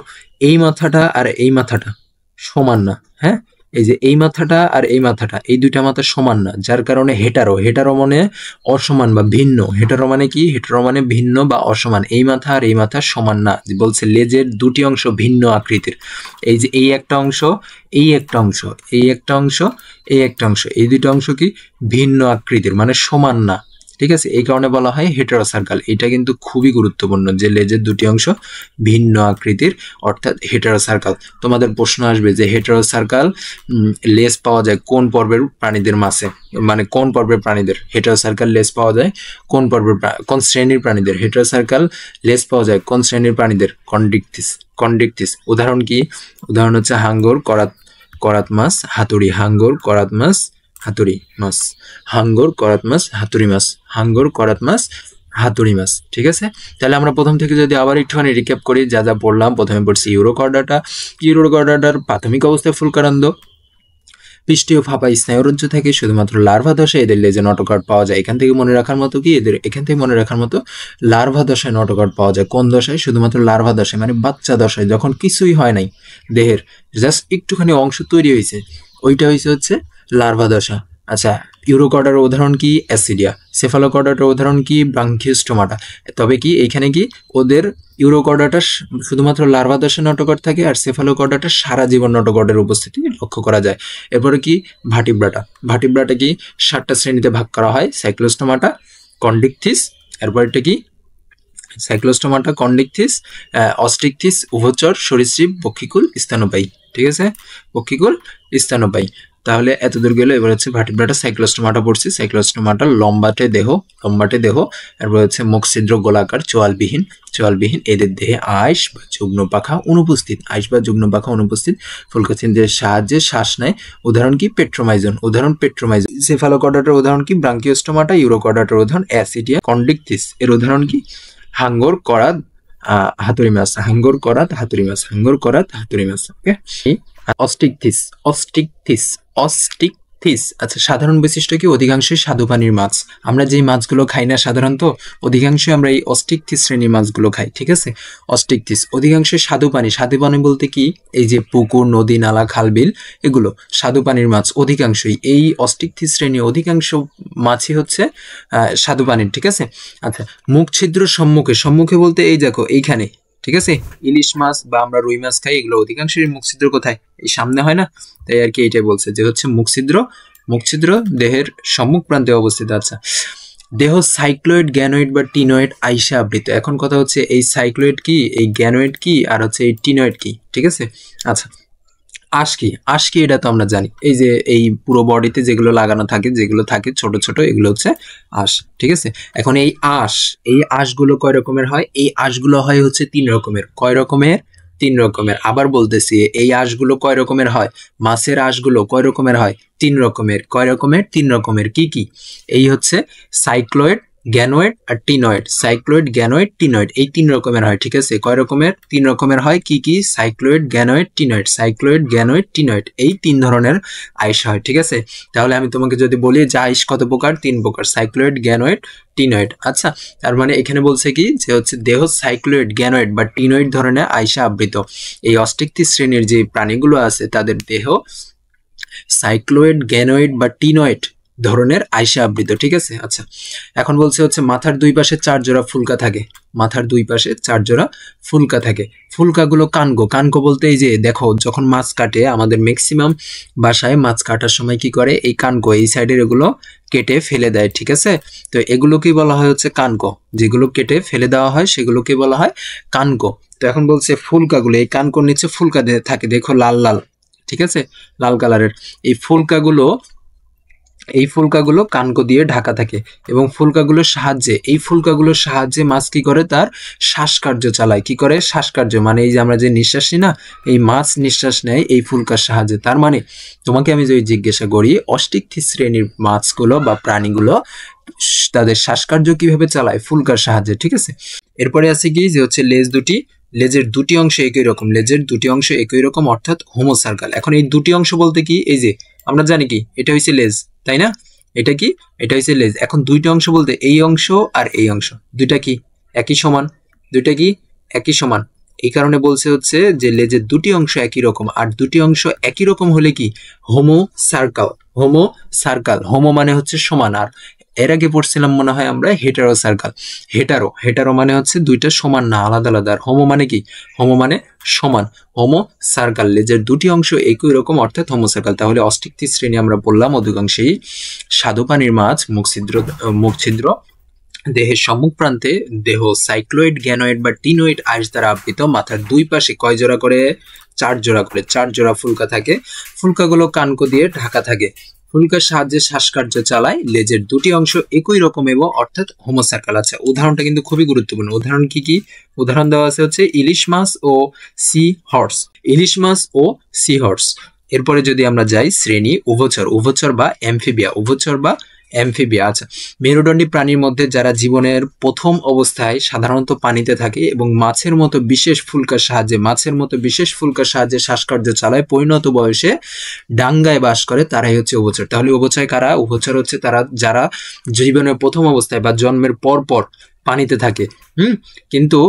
এই মাথাটা আর এই মাথাটা সমান না, হ্যাঁ, এই যে এই মাথাটা আর এই মাথাটা, এই দুইটা মাথা সমান না, যার কারণে হেটারো, হেটারো মানে অসমান বা ভিন্ন, হেটারো মানে কি, হেটারো মানে ভিন্ন বা অসমান, এই মাথা আর এই মাথা সমান না, বলছে লেজের দুটি অংশ ভিন্ন আকৃতির, এই যে এই একটা অংশ, এই একটা অংশ, এই একটা অংশ, এই একটা অংশ, এই দুটো অংশ কি ভিন্ন আকৃতির মানে সমান না, ঠিক আছে, এই কারণে বলা হয় হেটারোসার্কাল। এটা কিন্তু খুবই গুরুত্বপূর্ণ যে লেজের দুটি অংশ ভিন্ন আকৃতির, অর্থাৎ হেটারোসার্কাল। তোমাদের প্রশ্ন আসবে যে হেটারোসার্কাল লেজ পাওয়া যায় কোন পর্বের প্রাণীদের মাঝে, মানে কোন পর্বের প্রাণীদের হেটারোসার্কাল লেজ পাওয়া যায়, কোন পর্বের কোন শ্রেণীর প্রাণীদের হেটারোসার্কাল লেজ পাওয়া যায়, কোন শ্রেণীর প্রাণীদের, কন্ডিকথিস, কন্ডিকথিস। উদাহরণ কি, উদাহরণ হচ্ছে হাঙ্গর, করাত মাছ, হাতুড়ি, হাঙ্গর, করাত মাছ, হাতুড়ি মাছ, হাঙ্গর, করাত মাছ, হাতুড়ি মাছ, হাঙ্গর, করাত মাছ, হাতুড়ি মাছ, ঠিক আছে। তাহলে আমরা প্রথম থেকে যদি আবার একটুখানি রিক্যাপ করি, যা যা পড়লাম, প্রথমে পড়ছি ইউরোকর্ডাটা, ইউরোকর্ডাটার প্রাথমিক অবস্থায় ফুলকারান্দ, পৃষ্ঠীয় ফাঁপা স্নায়ুরজ্জ থেকে শুধুমাত্র লার্ভা দশায় এদের লেজে নটোকর্ড পাওয়া যায়। এখান থেকে মনে রাখার মতো কি, এখান থেকে মনে রাখার মতো লার্ভা দশায় নটোকর্ড পাওয়া যায়। কোন দশায়, শুধুমাত্র লার্ভা দশায়, মানে বাচ্চা দশায়, যখন কিছুই হয় নাই, দেহের জাস্ট একটুখানি অংশ তৈরি হয়েছে, ওইটা হচ্ছে লার্ভা দশা। আচ্ছা, ইউরোকর্ডার উদাহরণ কি, অ্যাসিডিয়া। সেফালোকর্ডাটার উদাহরণ কি, ব্রাঙ্কিওস্টোমাটা। তবে কি এখানে কি ওদের ইউরোকর্ডাটা শুধুমাত্র লার্ভা দশায় নটোকর্ড থাকে, আর সেফালোকর্ডাটা সারা জীবন নটোকর্ডের উপস্থিতি লক্ষ্য করা যায়। এরপরে কি, ভার্টিব্রাটা, ভার্টিব্রাটা কি 7টা শ্রেণীতে ভাগ করা হয়, সাইক্লোস্টোমাটা, কন্ডিকথিস, এরপরটা কি সাইক্লোস্টোমাটা, কন্ডিকথিস, অস্টিকথিস, উভচর, সরীসৃপ, পক্ষিকুল, স্তন্যপায়ী, ঠিক আছে, পক্ষিকুল, স্তন্যপায়ী। তাহলে এতদূর গেল। এবার হচ্ছে ভার্টিব্রাটা, সাইক্লোস্টোমাটা পড়ছি, সাইক্লোস্টোমাটা লম্বাটে দেহ, লম্বাটে দেহ, এরপর হচ্ছে মুখ ছিদ্র গোলাকার, চোয়ালবিহীন, চোয়ালবিহীন, এদের দেহে আঁশ বা যুগ্ম পাখা অনুপস্থিত, আঁশ বা যুগ্ম পাখা অনুপস্থিত, ফুলকা ছিদ্রের সাহায্যে শ্বাস নেয়। উদাহরণ কি, পেট্রোমাইজন, উদাহরণ পেট্রোমাইজন। সেফালোকর্ডাটার উদাহরণ কি, ব্রাঙ্কিওস্টোমাটা। ইউরোকর্ডাটার উদাহরণ অ্যাসিডিয়া। কন্ডিকথিস এর উদাহরণ কি, হাঙ্গর, করাত, হাতুড়ি মাছ, হাঙ্গর, করাত, হাতুড়ি মাছ, হাঙ্গর, করাত, হাতুড়ি মাছ। ওকে। অস্টিকথিস, অস্টিকথিস, অস্টিকথিস থিস, আচ্ছা সাধারণ বৈশিষ্ট্য কি? অধিকাংশই স্বাদু পানির মাছ। আমরা যেই মাছগুলো খাই না সাধারণত, অধিকাংশই আমরা এই অস্টিকথিস শ্রেণীর মাছগুলো খাই, ঠিক আছে? অস্টিকথিস অধিকাংশই স্বাদু পানি। স্বাদু পানি বলতে কি? এই যে পুকুর, নদী, নালা, খাল, বিল, এগুলো স্বাদু পানির মাছ অধিকাংশই। এই অস্টিকথিস শ্রেণীর অধিকাংশ মাছই হচ্ছে স্বাদু পানির, ঠিক আছে? আচ্ছা, মুখ ছিদ্র সম্মুখে, সম্মুখে বলতে এই দেখো এইখানে, ঠিক আছে? ইলিশ মাছ বা আমরা রুই মাছ খাই, এগুলো অধিকাংশই মুখ ছিদ্র কোথায়? এই সামনে হয় না? তাই আর কি এইটাই বলছে যে হচ্ছে মুখ ছিদ্র, মুখ ছিদ্র দেহের সম্মুখ প্রান্তে অবস্থিত। আচ্ছা, দেহ সাইক্লোয়েড, গ্যানোয়েড বা টিনয়েড আইসে আবৃত। এখন কথা হচ্ছে এই সাইক্লোয়েড কি, এই গ্যানোয়েড কি, আর হচ্ছে এই টিনয়েড কি, ঠিক আছে? আচ্ছা, আঁশ কি? আঁশ কি এটা তো আমরা জানি, এই যে এই পুরো বডিতে যেগুলো লাগানো থাকে, যেগুলো থাকে ছোট ছোট, এগুলো হচ্ছে আঁশ, ঠিক আছে? এখন এই আঁশ, এই আঁশগুলো কয় রকমের হয়? এই আঁশগুলো হয় হচ্ছে 3 রকমের। কয় রকমের? 3 রকমের। আবার বলতেছি, এই আঁশগুলো কয় রকমের হয়? মাছের আঁশগুলো কয় রকমের হয়? 3 রকমের। কয় রকমের? 3 রকমের। কি কি? এই হচ্ছে সাইক্লোয়েড, গ্যানোয়েড আর টিনয়েড। সাইক্লোয়েড, গ্যানোয়েড, টিনয়েড, এই 3 রকমের হয়, ঠিক আছে? কয় রকমের? 3 রকমের হয়। কি কি? সাইক্লোয়েড, গ্যানোয়েড, টিনয়েড। সাইক্লোয়েড, গ্যানোয়েড, টিনয়েড, এই 3 ধরনের আইস হয়, ঠিক আছে? তাহলে আমি তোমাকে যদি বলি যে আইস কত প্রকার? 3 প্রকার, সাইক্লোয়েড, গ্যানোয়েড, টিনয়েড। আচ্ছা, তার মানে এখানে বলছে কি যে হচ্ছে দেহ সাইক্লোয়েড, গ্যানোয়েড বা টিনয়েড ধরনের আইসে আবৃত। এই অস্টিকথিস শ্রেণীর যে প্রাণীগুলো আছে তাদের দেহ সাইক্লোয়েড, গ্যানোয়েড বা টিনয়েড ধরনের আইসে আবৃত, ঠিক আছে? আচ্ছা, এখন বলছে হচ্ছে মাথার 2 পাশে 4 জোড়া ফুলকা থাকে। মাথার 2 পাশে 4 জোড়া ফুলকা থাকে। ফুলকাগুলো কানগো। কানগো বলতে এই যে দেখো, যখন মাছ কাটে আমাদের ম্যাক্সিমাম বাসায় মাছ কাটার সময় কি করে? এই কানগো, এই সাইডের এগুলো কেটে ফেলে দেয়, ঠিক আছে? তো এগুলোকেই বলা হয় হচ্ছে কানগো। যেগুলো কেটে ফেলে দেওয়া হয় সেগুলোকে বলা হয় কানগো। তো এখন বলছে ফুলকাগুলো, এই কানকোর নিচে ফুলকা থাকে, দেখো লাল লাল, ঠিক আছে? লাল কালারের এই ফুলকাগুলো, এই ফুলকাগুলো কানকো দিয়ে ঢাকা থাকে এবং ফুলকাগুলোর সাহায্যে, এই ফুলকাগুলোর সাহায্যে মাছ কি করে? তার শ্বাসকার্য চালায়। কি করে? শ্বাসকার্য, মানে এই যে আমরা যে নিঃশ্বাস নিই না, এই মাছ নিঃশ্বাস নেয় এই ফুলকার সাহায্যে। তার মানে তোমাকে আমি যদি জিজ্ঞাসা করি অস্টিকথিস শ্রেণীর মাছগুলো বা প্রাণীগুলো তাদের শ্বাসকার্য কিভাবে চালায়? ফুলকার সাহায্যে, ঠিক আছে? এরপরে আছে কি যে হচ্ছে লেজ দুটি, লেজের দুটি অংশ একই রকম। লেজের দুটি অংশ একই রকম অর্থাৎ হোমোসার্কাল। এখন এই দুটি অংশ বলতে কি? এই যে আমরা জানি কি এটা হচ্ছে লেজ, তাই না? এটা কি? এটা হচ্ছে লেজ। এখন দুইটা অংশ বলতে এই অংশ আর এই অংশ, দুইটা কি একই সমান? দুইটা কি একই সমান? এই কারণে বলছে হচ্ছে যে লেজের দুটি অংশ একই রকম। আর দুটি অংশ একই রকম হলে কি? Homo circle. Homo circle, Homo মানে হচ্ছে সমান, আর এর আগে পড়ছিলাম মনে হয় আমরা হেটারো সার্কাল। হেটারো, হেটারো মানে হচ্ছে দুইটা সমান না, আলাদা আলাদা। আর হোমো মানে কি? হোমো মানে সমান। হোমো সার্কাল, লেজের দুটি অংশ একই রকম অর্থাৎ হোমো সার্কাল। তাহলে অস্টিকথিস শ্রেণী আমরা বললাম অধিকাংশেই স্বাদু পানির মাছ, মুখ ছিদ্র, দেহের সম্মুখ প্রান্তে দেহ সাইক্লোয়েড, গ্যানোয়েড বা টিনোয়েড আইস দ্বারা আবৃত। মাথার 2 পাশে কয় জোড়া করে? 4 জোড়া করে। 4 জোড়া ফুলকা থাকে। ফুলকাগুলো কানকো দিয়ে ঢাকা থাকে। ফুলকার সাহায্যে শ্বাসকার্য চালায়। লেজের দুটি অংশ একই রকম এবং অর্থাৎ হোমোসার্কাল। আছে, উদাহরণটা কিন্তু খুবই গুরুত্বপূর্ণ। উদাহরণ কি কি? উদাহরণ দেওয়া আছে হচ্ছে ইলিশ মাছ ও সি হর্স। ইলিশ মাছ ও সি হর্স। এরপরে যদি আমরা যাই শ্রেণী উভচর, উভচর বা অ্যামফিবিয়া, উভচর বা অ্যামফিবিয়া। আচ্ছা, মেরুদণ্ডী প্রাণীর মধ্যে যারা জীবনের প্রথম অবস্থায় সাধারণত পানিতে থাকে এবং মাছের মতো বিশেষ ফুলকার সাহায্যে শ্বাসকার্য চালায়, পরিণত বয়সে ডাঙ্গায় বাস করে, তারাই হচ্ছে উভচর। তাহলে উভচর কারা? উভচর হচ্ছে তারা যারা জীবনের প্রথম অবস্থায় বা জন্মের পর পর পানিতে থাকে, কিন্তু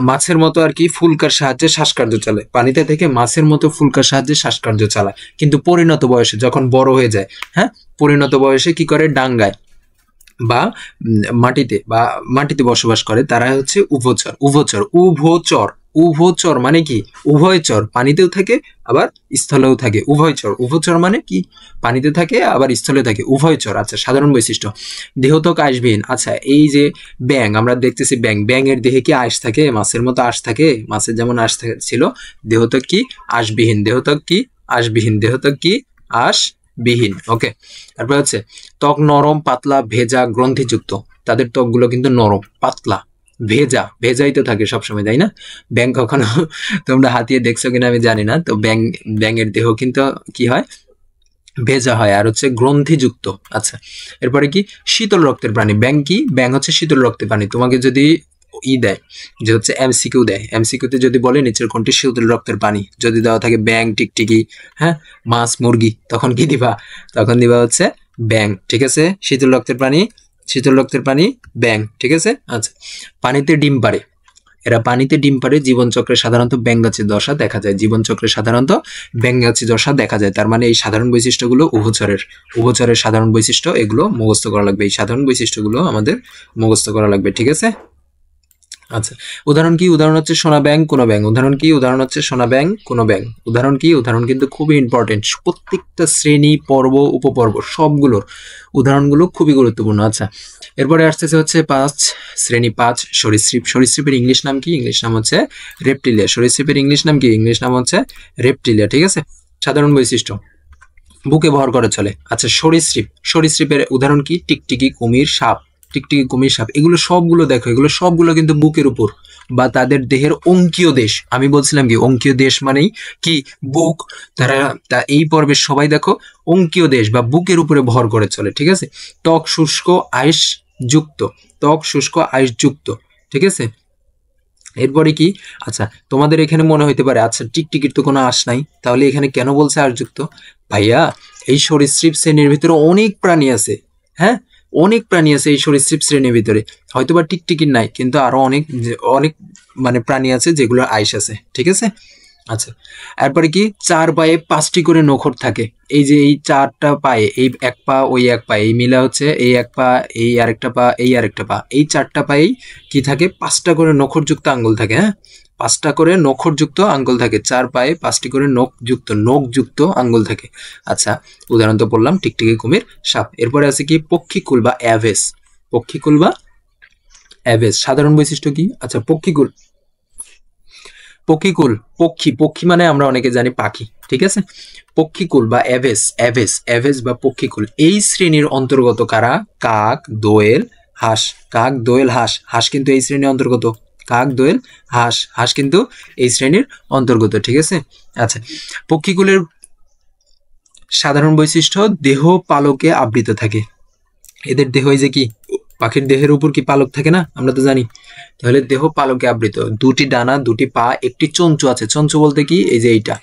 মাছের মতো আর কি ফুলকার সাহায্যে শ্বাসকার্য চালায়। পানিতে থেকে মাছের মতো ফুলকার সাহায্যে শ্বাসকার্য চালায়, কিন্তু পরিণত বয়সে যখন বড় হয়ে যায়, হ্যাঁ, পরিণত বয়সে কি করে? ডাঙ্গায় বা মাটিতে বসবাস করে, তারা হচ্ছে উভচর। উভচর, উভচর, উভচর মানে কি? উভয়চর, পানিতেও থাকে আবার স্থলেও থাকে। উভয়চর, উভচর মানে কি? পানিতে থাকে আবার স্থলে থাকে, উভয়চর। আচ্ছা, সাধারণ বৈশিষ্ট্য দেহত্বক আঁশবিহীন। আচ্ছা, এই যে ব্যাঙ আমরা দেখতেছি, ব্যাঙের দেহে কি আঁশ থাকে? মাছের মতো আঁশ থাকে, মাছের যেমন আঁশ ছিল। দেহত্বক কি? আঁশবিহীন। দেহত্বক কি? আঁশবিহীন। দেহত্বক কি? আঁশবিহীন। ওকে, তারপর হচ্ছে ত্বক নরম, পাতলা, ভেজা, গ্রন্থিযুক্ত। তাদের ত্বকগুলো কিন্তু নরম, পাতলা, ভেজাই তো থাকে সবসময়, তাই না? ব্যাঙ কখনো তোমরা হাতিয়ে দেখছো কিনা আমি জানি না। তো ব্যাঙের দেহ কিন্তু কি হয়? ভেজা হয় আর হচ্ছে গ্রন্থিযুক্ত। আচ্ছা, এরপরে কি? শীতল রক্তের প্রাণী। ব্যাঙ কি? ব্যাঙ হচ্ছে শীতল রক্তের প্রাণী। তোমাকে যদি দেয়, যে হচ্ছে এমসিকিউ দেয়। এমসিকিউতে যদি বলে নিচের কোনটি শীতল রক্তের প্রাণী, যদি দেওয়া থাকে ব্যাং, টিকটিকি, হ্যাঁ, মাছ, মুরগি, তখন কি দিবা? তখন দিবা হচ্ছে ব্যাং। ঠিক আছে, শীতল রক্তের প্রাণী, শীতল রক্তের প্রাণী ব্যাং। ঠিক আছে। আচ্ছা, পানিতে ডিম পাড়ে, এরা পানিতে ডিম পাড়ে, জীবনচক্রে সাধারণত ব্যাঙাচী দশা দেখা যায়, জীবনচক্রে সাধারণত ব্যাঙাচী দশা দেখা যায়। তার মানে এই সাধারণ বৈশিষ্ট্যগুলো উভচরের সাধারণ বৈশিষ্ট্য, এগুলো মুখস্থ করা লাগবে। এই সাধারণ বৈশিষ্ট্যগুলো আমাদের মুখস্থ করা লাগবে। ঠিক আছে। আচ্ছা, উদাহরণ কি? উদাহরণ হচ্ছে সোনা ব্যাং, কোনো ব্যাং। উদাহরণ কি? উদাহরণ হচ্ছে সোনা ব্যাং, কোনো ব্যাং। উদাহরণ কি? উদাহরণ কিন্তু খুবই ইম্পর্টেন্ট, প্রত্যেকটা শ্রেণী, পর্ব, উপপর্ব সবগুলোর উদাহরণগুলো খুবই গুরুত্বপূর্ণ। আচ্ছা, এরপরে আসতেছে হচ্ছে 5 শ্রেণী 5 সরীসৃপ। সরীসৃপের ইংলিশ নাম কি? ইংলিশ নাম হচ্ছে রেপটিলিয়া। সরীসৃপের ইংলিশ নাম কি? ইংলিশ নাম হচ্ছে রেপটিলিয়া। ঠিক আছে। সাধারণ বৈশিষ্ট্য, বুকে ভর করে চলে। আচ্ছা, সরীসৃপ, সরীসৃপের উদাহরণ কি? টিকটিকি, কুমির, সাপ। টিকটিকি, কুমির, সাপ, এগুলো সবগুলো দেখো, এগুলো সবগুলো কিন্তু বুকের উপর বা তাদের দেহের অঙ্কীয় দেশ। আমি বলছিলাম কি অঙ্কীয় দেশ মানেই কি বুক। তা এই পর্বের সবাই দেখো অঙ্কীয় দেশ বা বুকের উপরে ভর করে চলে। ঠিক আছে। ত্বক শুষ্ক আইস যুক্ত, ত্বক শুষ্ক আইস যুক্ত। ঠিক আছে। এরপরে কি? আচ্ছা, তোমাদের এখানে মনে হইতে পারে আচ্ছা টিকটিকির তো কোনো আঁশ নাই, তাহলে এখানে কেন বলছে আঁশযুক্ত? ভাইয়া, এই সরীসৃপ শ্রেণীর ভিতরে অনেক প্রাণী আছে। হ্যাঁ, অনেক প্রাণী আছে এই সরীসৃপ শ্রেণীর ভিতরে, হয়তোবা টিকটিকির নাই, কিন্তু আরো অনেক অনেক মানে প্রাণী আছে যেগুলোর আইস আছে। ঠিক আছে। আচ্ছা, এরপরে কি? 4 পায়ে 5টি করে নখর থাকে। এই যে এই 4টা পায়ে, এই এক পা, ওই এক পা, এই মিলা হচ্ছে এই এক পা, এই আরেকটা পা, এই আরেকটা পা, এই 4টা পায়েই কি থাকে? 5টা করে নখরযুক্ত আঙ্গুল থাকে। হ্যাঁ, 5টা করে নখরযুক্ত আঙ্গুল থাকে। 4 পায়ে 5টি করে নখযুক্ত আঙ্গুল থাকে। আচ্ছা, উদাহরণ তো বললাম টিকটিকি, কুমির, সাপ। এরপরে আছে কি? পক্ষীকুল বা অ্যাভেস। পক্ষীকুল বা অ্যাভেস সাধারণ বৈশিষ্ট্য কি? আচ্ছা, পক্ষীকুল, পক্ষীকুল, পক্ষী, পক্ষী মানে আমরা অনেকে জানি পাখি। ঠিক আছে। পক্ষীকুল বা অ্যাভেস, অ্যাভেস, অ্যাভেস বা পক্ষীকুল, এই শ্রেণীর অন্তর্গত কারা? কাক, দোয়েল, হাঁস। কাক, দোয়েল, হাঁস। হাঁস কিন্তু এই শ্রেণীর অন্তর্গত। কাক, দোয়েল, হাঁস। হাঁস কিন্তু এই শ্রেণীর অন্তর্গত। ঠিক আছে। আচ্ছা, পক্ষীকুলের সাধারণ বৈশিষ্ট্য, দেহ পালকে আবৃত থাকে। এদের দেহ এই যে কি পাখির দেহের উপর কি পালক থাকে না? আমরা তো জানি। তাহলে দেহ পালকে আবৃত, 2টি ডানা, 2টি পা, একটি চঞ্চু আছে। চঞ্চু বলতে কি? এই যে এইটা।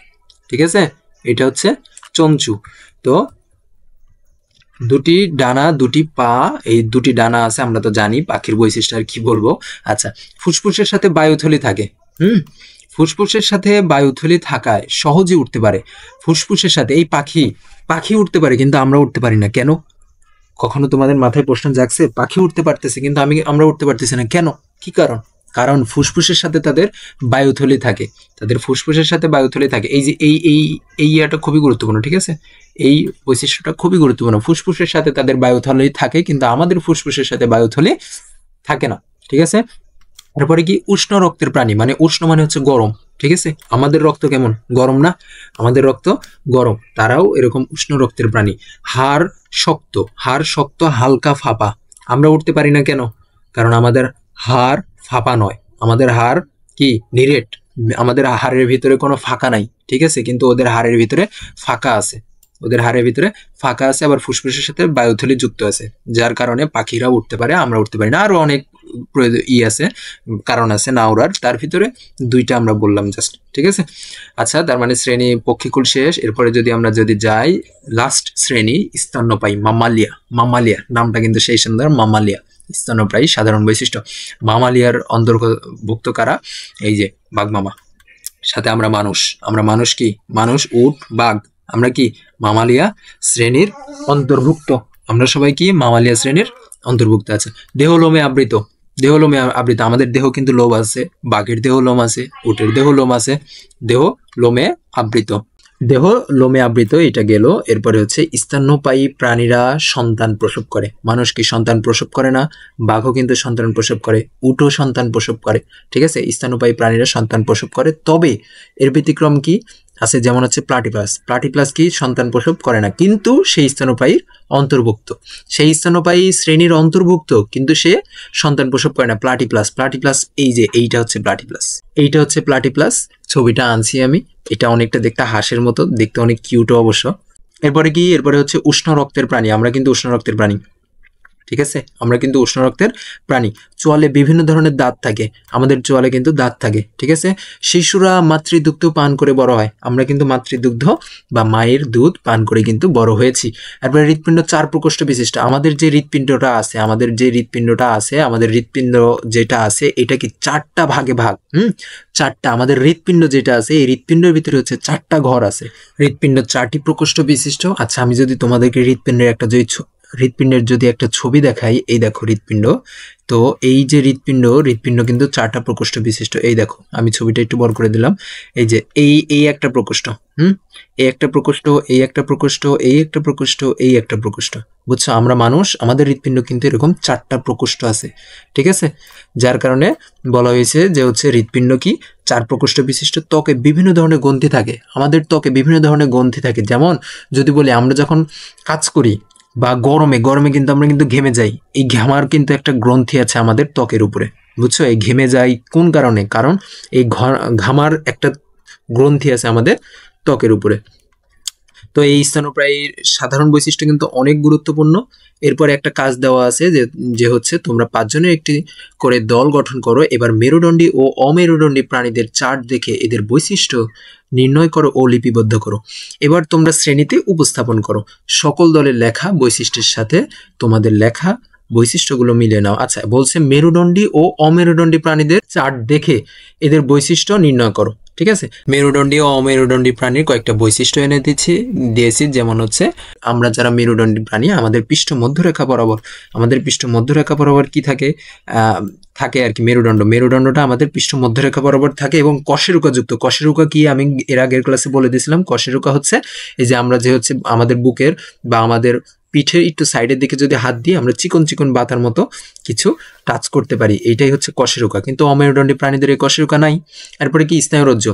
ঠিক আছে, এটা হচ্ছে চঞ্চু। তো 2টি ডানা, 2টি পা, এই 2টি ডানা আছে, আমরা তো জানি পাখির বৈশিষ্ট্য আর কি বলবো। আচ্ছা, ফুসফুসের সাথে বায়ুথলি থাকে। ফুসফুসের সাথে বায়ুথলি থাকায় সহজে উঠতে পারে। ফুসফুসের সাথে এই পাখি উঠতে পারে, কিন্তু আমরা উঠতে পারি না কেন? কখনো তোমাদের মাথায় প্রশ্ন জাগছে? পাখি উঠতে পারতেছে কিন্তু আমরা উঠতে পারতেছি না কেন? কি কারণ? কারণ ফুসফুসের সাথে তাদের বায়ুথলি থাকে। তাদের ফুসফুসের সাথে বায়ুথলি থাকে। এই যে এই ইয়াটা খুবই গুরুত্বপূর্ণ। ঠিক আছে, এই বৈশিষ্ট্যটা খুবই গুরুত্বপূর্ণ। ফুসফুসের সাথে তাদের বায়ুথলি থাকে, কিন্তু আমাদের ফুসফুসের সাথে বায়ুথলি থাকে না। ঠিক আছে। তারপরে কি? উষ্ণ রক্তের প্রাণী, মানে উষ্ণ মানে হচ্ছে গরম। ঠিক আছে, আমাদের রক্ত কেমন? গরম না? আমাদের রক্ত গরম, তারাও এরকম উষ্ণ রক্তের প্রাণী। হাড় শক্ত, হাড় শক্ত, হালকা ফাঁপা। আমরা উঠতে পারি না কেন? কারণ আমাদের হাড় ফাঁপা নয়, আমাদের হাড় কি নিরেট, আমাদের হাড়ের ভিতরে কোনো ফাঁকা নাই। ঠিক আছে, কিন্তু ওদের হাড়ের ভিতরে ফাঁকা আছে। ওদের হাড়ের ভিতরে ফাঁকা আছে, আবার ফুসফুসের সাথে বায়ুথলি যুক্ত আছে, যার কারণে পাখিরা উঠতে পারে, আমরা উঠতে পারি না। আরো অনেক আছে, কারণ আছে না ওড়ার, তার ভিতরে 2টা আমরা বললাম জাস্ট। ঠিক আছে। আচ্ছা, তার মানে শ্রেণী পক্ষীকুল শেষ। এরপরে যদি যাই লাস্ট শ্রেণী, স্তন্যপায়ী, মামালিয়া। মামালিয়া নামটা কিন্তু সেই সুন্দর, মামালিয়া, স্তন্যপায়ী। সাধারণ বৈশিষ্ট্য, মামালিয়ার অন্তর্ভুক্ত কারা? এই যে বাঘ মামা, সাথে আমরা মানুষ কি? মানুষ, উট, বাঘ, আমরা কি মামালিয়া শ্রেণীর অন্তর্ভুক্ত। আমরা সবাই কি মামালিয়া শ্রেণীর অন্তর্ভুক্ত আছে। দেহ লোমে আবৃত, দেহ লোমে আবৃত। আমাদের দেহ কিন্তু লোম আছে, বাঘের দেহ লোম আছে, উটের দেহ লোম আছে। দেহ লোমে আবৃত, দেহ লোমে আবৃত, এটা গেল। এরপরে হচ্ছে স্তন্যপায়ী প্রাণীরা সন্তান প্রসব করে। মানুষ কি সন্তান প্রসব করে না? বাঘও কিন্তু সন্তান প্রসব করে, উটও সন্তান প্রসব করে। ঠিক আছে, স্তন্যপায়ী প্রাণীরা সন্তান প্রসব করে, তবে এর ব্যতিক্রম কি আছে? যেমন হচ্ছে প্লাটিপাস। প্লাটিপাস কি সন্তান প্রসব করে না, কিন্তু সেই স্তন্যপায়ীর অন্তর্ভুক্ত, সেই স্তন্যপায়ী শ্রেণীর অন্তর্ভুক্ত, কিন্তু সে সন্তান প্রসব করে না। প্লাটিপ্লাস, প্লাটিপ্লাস এই যে এইটা হচ্ছে প্লাটিপ্লাস, এইটা হচ্ছে প্লাটিপ্লাস। ছবিটা আনছি আমি, এটা অনেকটা দেখতে হাঁসের মতো, দেখতে অনেক কিউটও অবশ্য। এরপরে কি? এরপরে হচ্ছে উষ্ণ রক্তের প্রাণী। আমরা কিন্তু উষ্ণ রক্তের প্রাণী। ঠিক আছে, আমরা কিন্তু উষ্ণ রক্তের প্রাণী। চোয়ালে বিভিন্ন ধরনের দাঁত থাকে, আমাদের চোয়ালে কিন্তু দাঁত থাকে। ঠিক আছে, শিশুরা মাতৃদুগ্ধ পান করে বড় হয়, আমরা কিন্তু মাতৃদুগ্ধ বা মায়ের দুধ পান করে কিন্তু বড় হয়েছি। এরপরে হৃৎপিণ্ড 4 প্রকোষ্ঠ বিশিষ্ট। আমাদের যে হৃৎপিণ্ডটা আছে, আমাদের হৃৎপিণ্ড যেটা আছে এটা কি 4টা ভাগে ভাগ। 4টা আমাদের হৃৎপিণ্ড যেটা আছে, এই হৃৎপিণ্ডের ভিতরে হচ্ছে 4টা ঘর আছে। হৃৎপিণ্ড 4টি প্রকোষ্ঠ বিশিষ্ট। আচ্ছা, আমি যদি তোমাদেরকে হৃৎপিণ্ডের যদি একটা ছবি দেখাই, এই দেখো হৃৎপিণ্ড। তো এই যে হৃৎপিণ্ড কিন্তু 4টা প্রকোষ্ঠ বিশিষ্ট। এই দেখো, আমি ছবিটা একটু বড় করে দিলাম। এই যে এই একটা প্রকোষ্ঠ, এই একটা প্রকোষ্ঠ, এই একটা প্রকোষ্ঠ, এই একটা প্রকোষ্ঠ, এই একটা প্রকোষ্ঠ। বুঝছো, আমরা মানুষ, আমাদের হৃৎপিণ্ড কিন্তু এরকম 4টা প্রকোষ্ঠ আছে। ঠিক আছে, যার কারণে বলা হয়েছে যে হচ্ছে হৃৎপিণ্ড কি 4 প্রকোষ্ঠ বিশিষ্ট। ত্বকে বিভিন্ন ধরনের গ্রন্থি থাকে, আমাদের ত্বকে বিভিন্ন ধরনের গ্রন্থি থাকে। যেমন যদি বলি, আমরা যখন কাজ করি বা গরমে কিন্তু আমরা কিন্তু ঘেমে যাই, এই ঘামার কিন্তু একটা গ্রন্থি আছে আমাদের ত্বকের উপরে। বুঝছো, এই ঘেমে যাই কোন কারণে? কারণ এই ঘামার একটা গ্রন্থি আছে আমাদের ত্বকের উপরে। তো এই স্তন্যপ্রায়ীর সাধারণ বৈশিষ্ট্য কিন্তু অনেক গুরুত্বপূর্ণ। এরপরে একটা কাজ দেওয়া আছে যে হচ্ছে তোমরা 5 জনের একটি করে দল গঠন করো। এবার মেরুদণ্ডী ও অমেরুদণ্ডী প্রাণীদের চার্ট দেখে এদের বৈশিষ্ট্য নির্ণয় করো ও লিপিবদ্ধ করো। এবার তোমরা শ্রেণীতে উপস্থাপন করো। সকল দলের লেখা বৈশিষ্ট্যের সাথে তোমাদের লেখা বৈশিষ্ট্যগুলো মিলিয়ে নাও। আচ্ছা, বলছে মেরুদণ্ডী ও অমেরুদণ্ডী প্রাণীদের চার্ট দেখে এদের বৈশিষ্ট্য নির্ণয় করো। ঠিক আছে, মেরুদণ্ডী ও অমেরুদণ্ডী প্রাণীর কয়েকটা বৈশিষ্ট্য এনে দিয়েছি। যেমন হচ্ছে, আমরা যারা মেরুদণ্ডী প্রাণী, আমাদের পৃষ্ঠ মধ্যরেখা বরাবর কি থাকে আর কি মেরুদণ্ডটা আমাদের পৃষ্ঠ মধ্যরেখা বরাবর থাকে এবং কশেরুকা যুক্ত। কশেরুকা কি আমি এর আগের ক্লাসে বলে দিয়েছিলাম। কশেরুকা হচ্ছে এই যে আমরা যে হচ্ছে আমাদের বুকের বা আমাদের পিঠের একটু সাইডের দিকে যদি হাত দিয়ে আমরা চিকন চিকন বাতার মতো কিছু টাচ করতে পারি, এইটাই হচ্ছে কশেরুকা। কিন্তু অমেরুদণ্ডী প্রাণীদের এই কশেরুকা নাই। এরপরে কি স্নায়ুরজ্জ।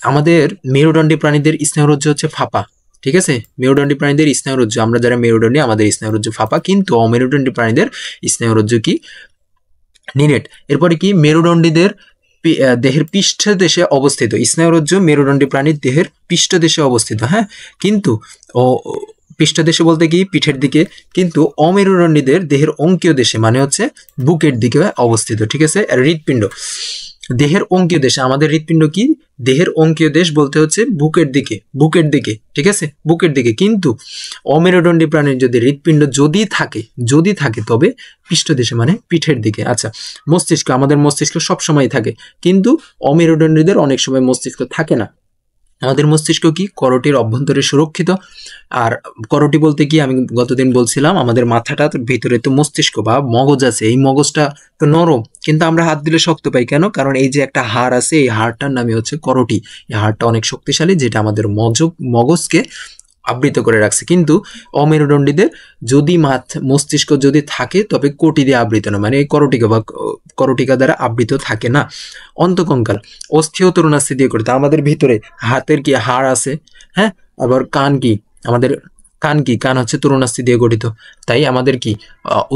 আমাদের মেরুদণ্ডী প্রাণীদের স্নায়ুরজ্জ হচ্ছে ফাঁপা। ঠিক আছে, মেরুদণ্ডী প্রাণীদের স্নায়ুরজ্জ, আমরা যারা মেরুদণ্ডী আমাদের স্নায়ুরজ্জ ফাঁপা, কিন্তু অমেরুদণ্ডী প্রাণীদের স্নায়ুরজ্জ কি নিরেট। এরপরে কি মেরুদণ্ডীদের দেহের পৃষ্ঠদেশে অবস্থিত। স্নায়ুরজ্জ মেরুদণ্ডী প্রাণীর দেহের পৃষ্ঠদেশে অবস্থিত। হ্যাঁ, কিন্তু পৃষ্ঠদেশে বলতে কি পিঠের দিকে, কিন্তু অমেরুদণ্ডীদের দেহের অঙ্কীয় দেশে, মানে হচ্ছে বুকের দিকে অবস্থিত। ঠিক আছে, হৃৎপিণ্ড দেহের অঙ্কীয় দেশে। আমাদের হৃৎপিণ্ড কি দেহের অঙ্কীয় দেশ বলতে হচ্ছে বুকের দিকে। ঠিক আছে, বুকের দিকে। কিন্তু অমেরুদণ্ডী প্রাণীর যদি হৃৎপিণ্ড যদি থাকে তবে পৃষ্ঠদেশে, মানে পিঠের দিকে। আচ্ছা, মস্তিষ্ক। আমাদের মস্তিষ্ক সবসময় থাকে, কিন্তু অমেরুদণ্ডীদের অনেক সময় মস্তিষ্ক থাকে না। আমাদের মস্তিষ্ক কি করটির অভ্যন্তরে সুরক্ষিত। আর করটি বলতে কি আমি গতদিন বলছিলাম, আমাদের মাথাটার ভিতরে তো মস্তিষ্ক বা মগজ আছে। এই মগজটা তো নরম, কিন্তু আমরা হাত দিলে শক্ত পাই কেন? কারণ এই যে একটা হাড় আছে, এই হাড়টার নামে হচ্ছে করটি। এই হাড়টা অনেক শক্তিশালী, যেটা আমাদের মগজকে আবৃত করে রাখছে। কিন্তু অমেরুদণ্ডীদের যদি মস্তিষ্ক যদি থাকে তবে কোটি দিয়ে আবৃত না, মানে এই করটিকা দ্বারা আবৃত থাকে না। অন্তঃকঙ্কাল অস্থিও তরুণাস্থি দিয়ে গঠিত। আমাদের ভিতরে হাতের কি হাড় আছে, হ্যাঁ। আবার কান কি, আমাদের কান হচ্ছে তরুণাস্থি দিয়ে গঠিত। তাই আমাদের কি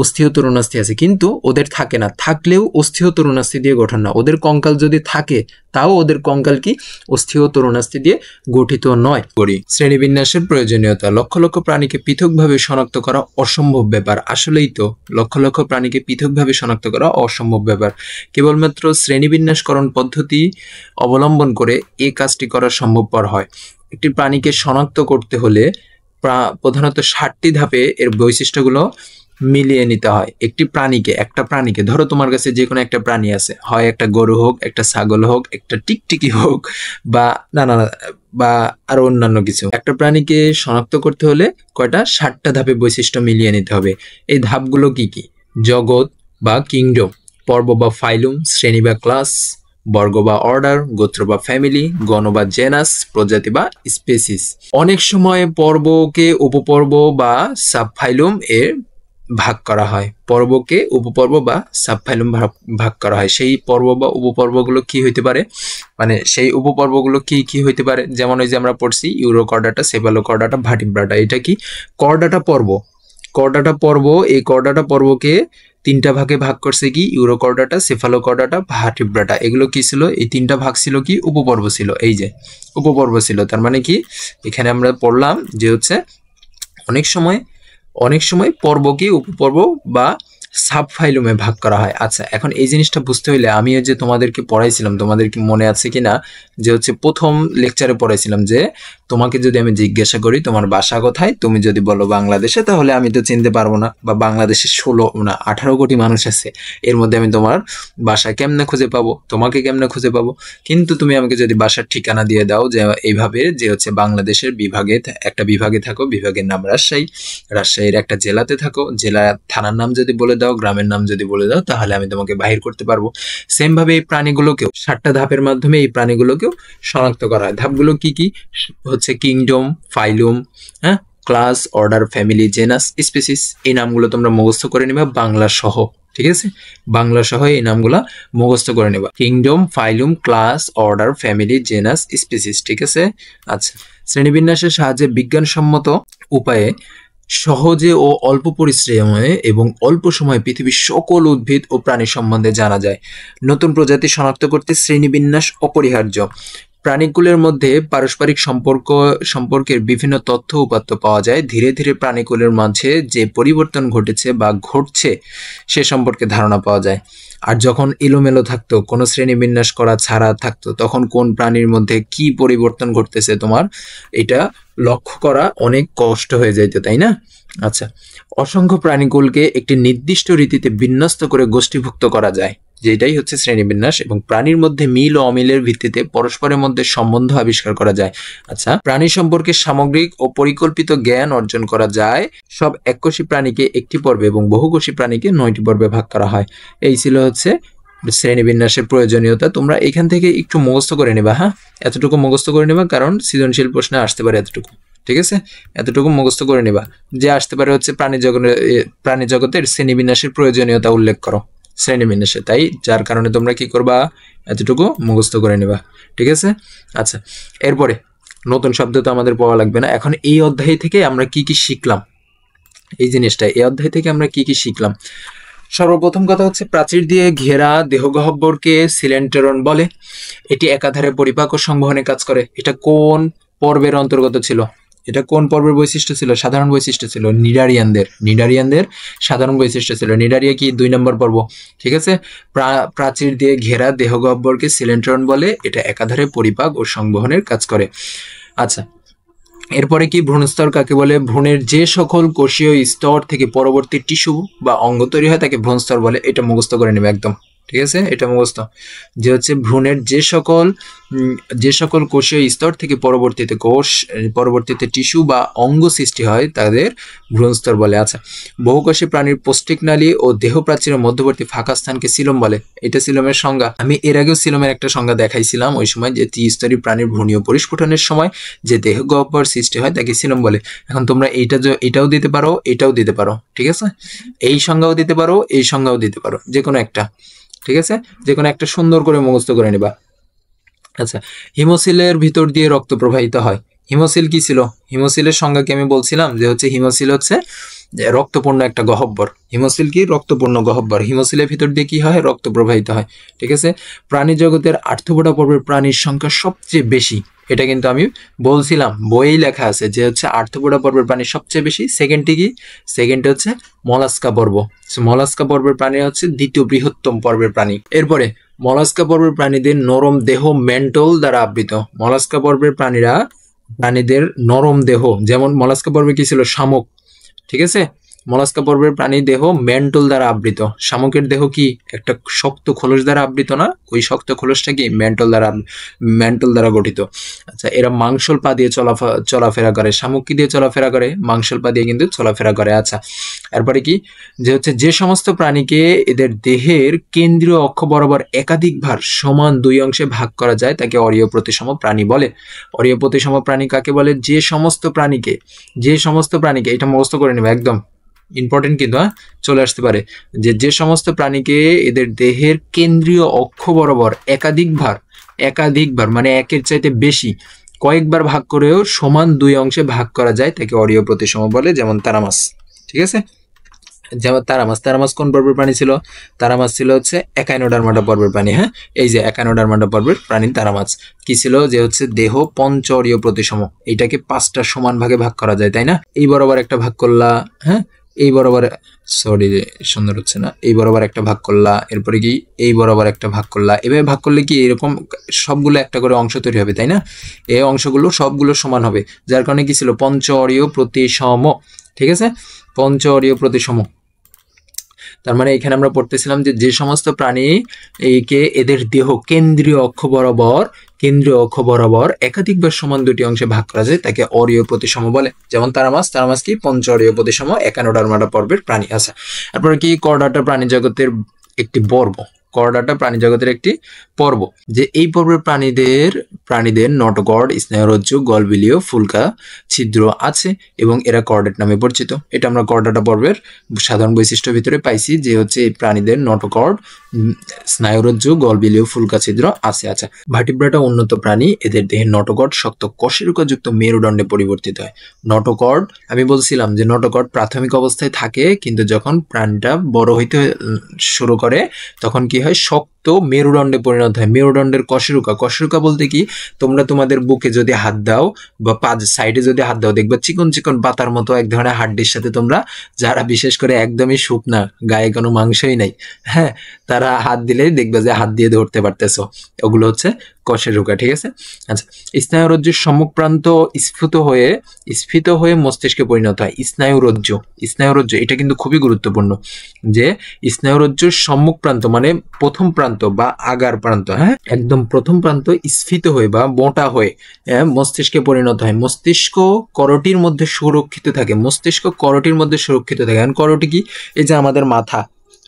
অস্থিও তরুণাস্থি আছে, কিন্তু ওদের থাকে না। থাকলেও অস্থিও তরুণাস্থি দিয়ে গঠন না। ওদের কঙ্কাল যদি থাকে, তাও ওদের কঙ্কাল কি অস্থিও তরুণাস্থি দিয়ে গঠিত নয়। শ্রেণীবিন্যাসের প্রয়োজনীয়তা। লক্ষ লক্ষ প্রাণীকে পৃথকভাবে শনাক্ত করা অসম্ভব ব্যাপার। আসলেই তো, লক্ষ লক্ষ প্রাণীকে পৃথকভাবে শনাক্ত করা অসম্ভব ব্যাপার। কেবলমাত্র শ্রেণীবিন্যাসকরণ পদ্ধতি অবলম্বন করে এই কাজটি করা সম্ভবপর হয়। একটি প্রাণীকে শনাক্ত করতে হলে প্রধানত 7টি ধাপে এর বৈশিষ্ট্যগুলো মিলিয়ে নিতে হয়। একটা প্রাণীকে ধরো, তোমার কাছে যে কোনো একটা প্রাণী আছে, হয় একটা গরু হোক, একটা ছাগল হোক, একটা টিকটিকি হোক, বা বা আরো অন্যান্য কিছু। একটা প্রাণীকে শনাক্ত করতে হলে 7টা ধাপে বৈশিষ্ট্য মিলিয়ে নিতে হবে। এই ধাপগুলো কি কি? জগৎ বা কিংডম, পর্ব বা ফাইলুম, শ্রেণী বা ক্লাস, বর্গ বা অর্ডার, গোত্র বা ফ্যামিলি, গণ বা জেনাস, প্রজাতি বা স্পেসিস। অনেক সময় পর্বকে উপপর্ব বা সাবফাইলুম এর ভাগ করা হয়। পর্বকে উপপর্ব বা সাবফাইলুম ভাগ করা হয়। সেই পর্ব বা উপপর্বগুলো কি হইতে পারে, মানে সেই উপপর্বগুলো কি হইতে পারে? যেমন ওই যে আমরা পড়ছি ইউরোকর্ডাটা, সেফালোকর্ডাটা, ভার্টিব্রাটা। এটা কি কর্ডাটা পর্ব। এই কর্ডাটা পর্বকে 3টা ভাগে ভাগ করছে কি ইউরোকর্ডাটা, সেফালোকর্ডাটা, ভার্টিব্রাটা। এগুলো কি ছিল? এই 3টা ভাগ ছিল কি উপপর্ব ছিল। এই যে উপপর্ব ছিল। তার মানে কি এখানে আমরা পড়লাম যে হচ্ছে অনেক সময় অনেক সময় পর্বকে উপপর্ব বা সাব ফাইলুমে ভাগ করা হয়। আচ্ছা, এখন এই জিনিসটা বুঝতে হইলে আমি যে তোমাদেরকে পড়াইছিলাম, তোমাদের কি মনে আছে কিনা, যে হচ্ছে প্রথম লেকচারে পড়াইছিলাম যে তোমাকে যদি আমি জিজ্ঞাসা করি তোমার বাসা কোথায়, তুমি যদি বলো বাংলাদেশে, তাহলে আমি তো চিনতে পারবো না, বা বাংলাদেশে 18 কোটি মানুষ আছে, এর মধ্যে আমি তোমার বাসা কেমনে খুঁজে পাবো, তোমাকে কেমনে খুঁজে পাবো। কিন্তু তুমি আমাকে যদি বাসার ঠিকানা দিয়ে দাও যে এইভাবে, যে হচ্ছে বাংলাদেশের একটা বিভাগে থাকো, বিভাগের নাম রাজশাহী, রাজশাহীর একটা জেলাতে থাকো, জেলা থানার নাম যদি বলে দাও, গ্রামের নাম যদি বলে দাও, তাহলে আমি তোমাকে বাহির করতে পারবো। সেম ভাবে এই প্রাণীগুলোকেও 7টা ধাপের মাধ্যমে এই প্রাণীগুলোকেও শনাক্ত করা হয়। ধাপগুলো কি কি হচ্ছে? কিংডম, ফাইলুম, হ্যাঁ, class, order, family, genus, species. এই নামগুলো তোমরা মুখস্থ করে নিবা বাংলা সহ, ঠিক আছে? বাংলা সহ এই নামগুলা মুখস্থ করে নেবা। Kingdom, phylum, class, order, family, genus, species, ঠিক আছে? আচ্ছা, শ্রেণীবিন্যাসের সাহায্যে বিজ্ঞানসম্মত উপায়ে সহজে ও অল্প পরিশ্রমে এবং অল্প সময়ে পৃথিবীর সকল উদ্ভিদ ও প্রাণী সম্বন্ধে জানা যায়। নতুন প্রজাতি শনাক্ত করতে শ্রেণীবিন্যাস অপরিহার্য। প্রাণীকুলের মধ্যে পারস্পরিক সম্পর্কের বিভিন্ন তথ্য উপাত্ত পাওয়া যায়। ধীরে ধীরে প্রাণীকুলের মাঝে যে পরিবর্তন ঘটেছে বা ঘটছে সে সম্পর্কে ধারণা পাওয়া যায়। আর যখন এলোমেলো থাকতো, কোনো শ্রেণীবিন্যাস করা ছাড়া থাকতো, তখন কোন প্রাণীর মধ্যে কি পরিবর্তন ঘটতেছে তোমার এটা লক্ষ্য করা অনেক কষ্ট হয়ে যাইতো, তাই না? আচ্ছা, অসংখ্য প্রাণীকুলকে একটি নির্দিষ্ট রীতিতে বিন্যস্ত করে গোষ্ঠীভুক্ত করা যায়, যেটাই হচ্ছে শ্রেণীবিন্যাস। এবং প্রাণীর মধ্যে মিল ও অমিলের ভিত্তিতে পরস্পরের মধ্যে সম্বন্ধ আবিষ্কার করা যায়। আচ্ছা, প্রাণী সম্পর্কে সামগ্রিক ও পরিকল্পিত জ্ঞান অর্জন করা যায়। সব এককোষী প্রাণীকে একটি পর্বে এবং বহুকোষী প্রাণীকে 9টি পর্বে ভাগ করা হয়। এই ছিল হচ্ছে শ্রেণীবিন্যাসের প্রয়োজনীয়তা। তোমরা এখান থেকে একটু মুখস্থ করে নেবা, হ্যাঁ, এতটুকু মুখস্থ করে নেবা, কারণ সৃজনশীল প্রশ্নে আসতে পারে এতটুকু, ঠিক আছে? এতটুকু মুখস্থ করে নেবা। যে আসতে পারে হচ্ছে প্রাণী জগতের শ্রেণীবিন্যাসের প্রয়োজনীয়তা উল্লেখ করো শ্রেণীবিন্যাসে, তাই যার কারণে তোমরা কি করবা, এতটুকু মুখস্থ করে নেবা, ঠিক আছে? আচ্ছা, এরপরে নতুন শব্দ তো আমাদের পড়া লাগবে না। এখন এই অধ্যায় থেকে আমরা কি কি শিখলাম, এই জিনিসটা এই অধ্যায় থেকে আমরা কি কি শিখলাম? সর্বপ্রথম কথা হচ্ছে, প্রাচীর দিয়ে ঘেরা দেহগহ্বরকে সিলেন্টেরন বলে। এটি একাধারে পরিপাক ও সংবহনে কাজ করে। এটা কোন পর্বের অন্তর্গত ছিল? এটা কোন পর্বের বৈশিষ্ট্য ছিল? সাধারণ বৈশিষ্ট্য ছিল। নিডারিয়ানদের সাধারণ বৈশিষ্ট্য ছিল। নিডারিয়া কি 2 নম্বর পর্ব, ঠিক আছে? প্রাচীর দিয়ে ঘেরা দেহগহ্বরকে সিলেন্টেরন বলে। এটা একাধারে পরিপাক ও সংবহনের কাজ করে। আচ্ছা, এরপরে কি ভ্রূণস্তর কাকে বলে? ভ্রূণের যে সকল কোষীয় স্তর থেকে পরবর্তী টিস্যু বা অঙ্গ তৈরি হয় তাকে ভ্রূণস্তর বলে। এটা মুখস্থ করে নেবে একদম, ঠিক আছে? এটা মুখস্থ, যে হচ্ছে ভ্রূণের যে সকল কোষীয় স্তর থেকে পরবর্তীতে টিস্যু বা অঙ্গ সৃষ্টি হয় তাদের ভ্রূণস্তর বলে। আচ্ছা, বহুকোষী প্রাণীর পৌষ্টিক নালী ও দেহ প্রাচীরের মধ্যবর্তী ফাঁকা স্থানকে সিলোম বলে। এটা সিলোমের সংজ্ঞা। আমি এর আগেও সিলোমের একটা সংজ্ঞা দেখাইছিলাম, ওই সময় যে ত্রিস্তরী প্রাণীর ভ্রূণীয় পরিস্ফুটনের সময় যে দেহগহ্বর সৃষ্টি হয় তাকে সিলোম বলে। এখন তোমরা এটাও দিতে পারো, এটাও দিতে পারো, ঠিক আছে? এই সংজ্ঞাও দিতে পারো, এই সংজ্ঞাও দিতে পারো, যে কোনো একটা, ঠিক আছে? যে কোনো একটা সুন্দর করে মুখস্থ করে নেবা। আচ্ছা, হিমোসিলের ভিতর দিয়ে রক্ত প্রবাহিত হয়। হিমোসিল কি ছিল? হিমোসিলের সংজ্ঞা কি আমি বলছিলাম যে হচ্ছে হিমোসিল হচ্ছে রক্তপূর্ণ একটা গহ্বর। হিমোসিল কি? রক্তপূর্ণ গহ্বর। হিমোসিলের ভিতর দিয়ে কি হয়? রক্ত প্রবাহিত হয়, ঠিক আছে? প্রাণী জগতের আর্থ্রোপোডা পর্বের প্রাণীর সংখ্যা সবচেয়ে বেশি। এটা কিন্তু আমি বলছিলাম, বইয়েই লেখা আছে যে হচ্ছে আর্থ্রোপোডা পর্বের প্রাণী সবচেয়ে বেশি। সেকেন্ডটি কি? সেকেন্ড হচ্ছে মলাস্কা পর্ব। মলাস্কা পর্বের প্রাণী হচ্ছে দ্বিতীয় বৃহত্তম পর্বের প্রাণী। এরপরে মলাস্কা পর্বের প্রাণীদের নরম দেহ মেন্টল দ্বারা আবৃত। মলাস্কা পর্বের প্রাণীদের নরম দেহ, যেমন মলাস্কা পর্বে কি ছিল? শামুক, ঠিক আছে? মলাস্কা পর্বের প্রাণী দেহ মেন্টল দ্বারা আবৃত। শামুকের দেহ কি? একটা শক্ত খোলস দ্বারা আবৃত না? ওই শক্ত খোলসটা কি? মেন্টল দ্বারা গঠিত। আচ্ছা, এরা মাংসল পা দিয়ে চলাফেরা করে। শামুক কি দিয়ে চলাফেরা করে? মাংসল পা দিয়ে কিন্তু চলাফেরা করে। আচ্ছা, এরপরে কি, যে হচ্ছে যে সমস্ত প্রাণীকে এদের দেহের কেন্দ্রীয় অক্ষ বরাবর একাধিক ভার সমান 2 অংশে ভাগ করা যায় তাকে অরীয় প্রতিসম প্রাণী বলে। অরীয় প্রতিসম প্রাণী কাকে বলে? যে সমস্ত প্রাণীকে, এটা মুখস্থ করে নেবে একদম, ইম্পর্টেন্ট কিন্তু, চলে আসতে পারে, যে সমস্ত প্রাণীকে এদের দেহের কেন্দ্রীয় অক্ষ বরাবর একাধিকবার মানে একের চাইতে বেশি কয়েকবার ভাগ করেও সমান 2 অংশে ভাগ করা যায় তাকে অরীয় প্রতিসম বলে, যেমন তারা মাছ, ঠিক আছে? যেমন তারা মাছ কোন পর্বের প্রাণী ছিল? তারা মাছ ছিল হচ্ছে একাইনোডার্মাটা পর্বের প্রাণী। হ্যাঁ, এই যে একাইনোডার্মাটা পর্বের প্রাণী তারা মাছ কি ছিল? যে হচ্ছে দেহ পঞ্চরীয় প্রতিসম, এইটাকে 5টা সমান ভাগে ভাগ করা যায়, তাই না? এই বরাবর একটা ভাগ করলা, হ্যাঁ, এই বরাবর, সরি সুন্দর হচ্ছে না, এই বরাবর একটা ভাগ করলা, এরপরে কি এই বরাবর একটা ভাগ করলা। এভাবে ভাগ করলে কি এরকম সবগুলো একটা করে অংশ তৈরি হবে, তাই না? এই অংশগুলো সবগুলো সমান হবে, যার কারণে কি ছিল? পঞ্চরীয় প্রতিসম। ঠিক আছে, পঞ্চরীয় প্রতিসম। তার মানে এখানে আমরা পড়তেছিলাম যে সমস্ত প্রাণী এদের দেহ কেন্দ্রীয় অক্ষ বরাবর একাধিকবার সমান দুটি অংশে ভাগ করা যায়, তাকে অরীয় প্রতিসম বলে। যেমন তারা মাছ কি পঞ্চরীয় প্রতিসম, একাইনোডার্মাটা পর্বের প্রাণী আছে। তারপরে কি করডাটা প্রাণী জগতের একটি পর্ব। করডাটা প্রাণী জগতের একটি পর্ব, যে এই পর্বের প্রাণীদের নটোকর্ড, স্নায়ুরজ্জু, গলবিলীয়, ফুলকা ছিদ্র আছে এবং এরা কর্ডেট নামে পরিচিত। এটা আমরা করডাটা পর্বের সাধারণ বৈশিষ্ট্যের ভিতরে পাইছি, যে হচ্ছে এই প্রাণীদের নটোকর্ড, স্নায়ুরজ্জু, গলবিলীয়, ফুলকা ছিদ্র আছে। আচ্ছা, ভার্টিব্রাটা উন্নত প্রাণী, এদের দেহের নটোকর্ড শক্ত কশেরুকাযুক্ত মেরুদণ্ডে পরিবর্তিত হয়। নটোকর্ড, আমি বলছিলাম যে নটোকর্ড প্রাথমিক অবস্থায় থাকে, কিন্তু যখন প্রাণীটা বড় হইতে শুরু করে তখন কি হয়? শক্ত মেরুদণ্ডে পরিণত হয়। মেরুদণ্ডের কশেরুকা বলতে কি? তোমরা তোমাদের বুকে যদি হাত দাও বা পা সাইডে যদি হাত দাও, দেখবে চিকন চিকন পাতার মতো এক ধরনের হাড্ডির সাথে তোমরা, যারা বিশেষ করে একদমই শুকনা, গায়ে কোনো মাংসই নাই, হ্যাঁ, তারা হাত দিলেই দেখবে যে হাত দিয়ে ধরতে পারতেছো, ওগুলো হচ্ছে কশেরুকা। ঠিক আছে। আচ্ছা, স্নায়ুরজ্জুর সম্মুখ প্রান্ত স্ফীত হয়ে মস্তিষ্কে পরিণত হয়। স্নায়ুরজ্জু এটা কিন্তু খুবই গুরুত্বপূর্ণ, যে স্নায়ুরজ্জুর সম্মুখ প্রান্ত মানে প্রথম প্রান্ত বা আগার প্রান্ত, হ্যাঁ, একদম প্রথম প্রান্ত স্ফীত হয়ে বা মোটা হয়ে মস্তিষ্কে পরিণত হয়। মস্তিষ্ক করটির মধ্যে সুরক্ষিত থাকে। কারণ করটি কি? এই যে আমাদের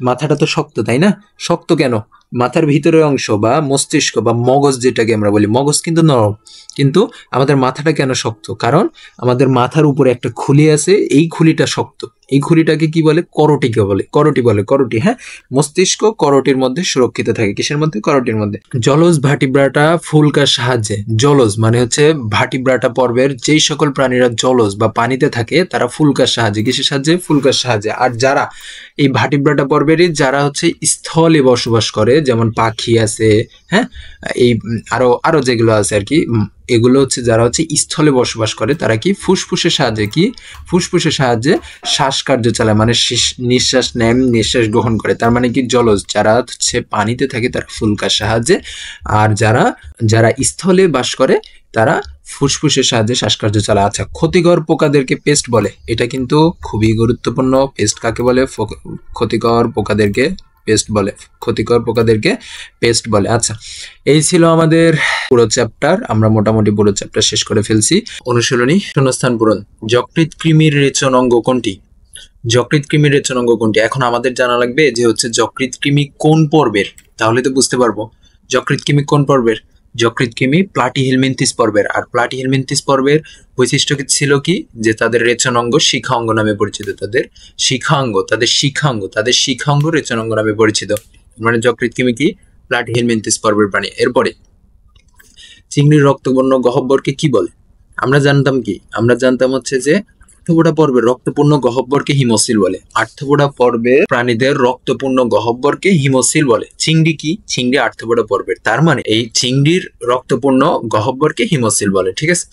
মাথাটা তো শক্ত, তাই না? শক্ত কেন? মাথার ভিতরের অংশ বা মস্তিষ্ক বা মগজ, যেটাকে আমরা বলি, মগজ কিন্তু নরম, কিন্তু আমাদের মাথাটা কেন শক্ত? কারণ আমাদের মাথার উপরে একটা খুলি আছে, এই খুলিটা শক্ত। এই খুলিটাকে কি বলে? করটি। হ্যাঁ, মস্তিষ্ক করটির মধ্যে সুরক্ষিত থাকে। কিসের মধ্যে? করটির মধ্যে। জলজ ভার্টিব্রাটা ফুলকার সাহায্যে, জলজ মানে হচ্ছে ভার্টিব্রাটা পর্বের যেই সকল প্রাণীরা জলজ বা পানিতে থাকে, তারা ফুলকার সাহায্যে, কিসের সাহায্যে? ফুলকার সাহায্যে। আর যারা এই ভার্টিব্রাটা পর্বেরই যারা হচ্ছে স্থলে বসবাস করে, যেমন পাখি আছে, হ্যাঁ, এই আরো যেগুলো আছে আর কি, এগুলো হচ্ছে যারা হচ্ছে স্থলে বসবাস করে, তারা কি ফুসফুসের সাহায্যে শ্বাসকার্য চালায়, মানে নিঃশ্বাস নেন, নিঃশ্বাস গ্রহণ করে। তার মানে কি? জলজ যারা হচ্ছে পানিতে থাকে তারা ফুলকার সাহায্যে, আর যারা স্থলে বাস করে তারা ফুসফুসের সাহায্যে শ্বাসকার্য চালায়। আচ্ছা, ক্ষতিকর পোকাদেরকে পেস্ট বলে। এটা কিন্তু খুবই গুরুত্বপূর্ণ। পেস্ট কাকে বলে? ক্ষতিকর পোকাদেরকে পেস্ট বলে। আচ্ছা, এই ছিল আমাদের পুরো চ্যাপ্টার। আমরা মোটামুটি পুরো চ্যাপ্টার শেষ করে ফেলছি। অনুশীলনী, শূন্যস্থান পূরণ। যকৃৎ কৃমির রেচনাঙ্গ কোনটি? এখন আমাদের জানা লাগবে যে হচ্ছে যকৃৎ কৃমি কোন পর্বের, তাহলে তো বুঝতে পারবো যকৃৎ কৃমি কোন পর্বের। যকৃৎ কৃমি প্লাটিহেলমিনথিস পর্বের। আর প্লাটিহেলমিনথিস পর্বের বৈশিষ্ট্য ছিল কি? যে তাদের রেচনাঙ্গ শিখাঙ্গ নামে পরিচিত। তাদের শিখাঙ্গ রেচনাঙ্গ নামে পরিচিত। মানে যকৃৎ কৃমি কি? প্লাটিহেলমিনথিস পর্বের প্রাণী। এরপরে চিংড়ির রক্তবর্ণ গহ্বরকে কি বলে? আমরা জানতাম হচ্ছে যে আর্থ্রোপোডা পর্বের রক্তপূর্ণ গহ্বরকে হিমোসিল বলে। আর্থ্রোপোডা পর্বের প্রাণীদের রক্তপূর্ণ গহ্বরকে হিমোসিল বলে। চিংড়ি আর্থ্রোপোডা পর্বের, তার মানে এই চিংড়ির রক্তপূর্ণ গহ্বরকে হিমোসিল বলে। ঠিক আছে।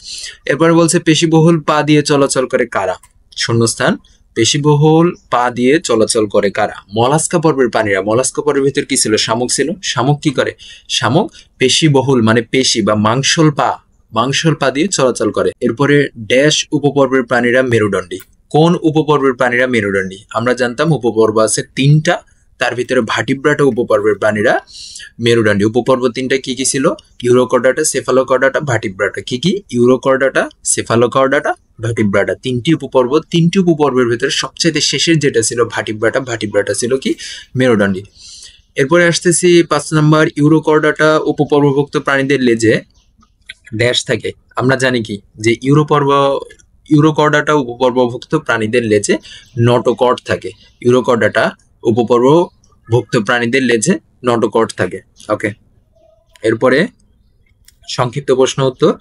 এরপরে বলছে পেশিবহুল পা দিয়ে চলাচল করে কারা? শূন্যস্থান, পেশিবহুল পা দিয়ে চলাচল করে কারা? মলাস্কা পর্বের প্রাণীরা। মলাস্কা পর্বের ভিতর কি ছিল? শামুক ছিল। শামুক কি করে? শামুক পেশিবহুল মানে পেশি বা মাংসল পা দিয়ে চলাচল করে। এরপরে ড্যাশ উপপর্বের প্রাণীরা মেরুদণ্ডী। কোন উপপর্বের প্রাণীরা মেরুদণ্ডী? আমরা জানতাম উপপর্ব আছে 3টা, তার ভিতরে ভার্টিব্রাটা উপপর্বের প্রাণীরা মেরুদণ্ডী। উপপর্ব 3টা কি কি ছিল? Urochordata, Cephalochordata, Vertebrata. কি কি? Urochordata, Cephalochordata, Vertebrata. 3টি উপপর্ব। 3টি উপপর্বের ভিতরে সবচেয়ে শেষের যেটা ছিল ভার্টিব্রাটা ছিল কি? মেরুদণ্ডী। এরপরে আসতেছি 5 নাম্বার। ইউরোকর্ডাটা উপপর্বভুক্ত প্রাণীদের লেজে ড্যাশ থাকে। আমরা জানি কি যে ইউরোকর্ডাটা উপপর্বভুক্ত প্রাণীদের লেজে নটোকর্ড থাকে। ইউরোকর্ডাটা উপপর্বভুক্ত প্রাণীদের লেজে নটোকর্ড থাকে। ওকে, এরপরে সংক্ষিপ্ত প্রশ্ন উত্তর।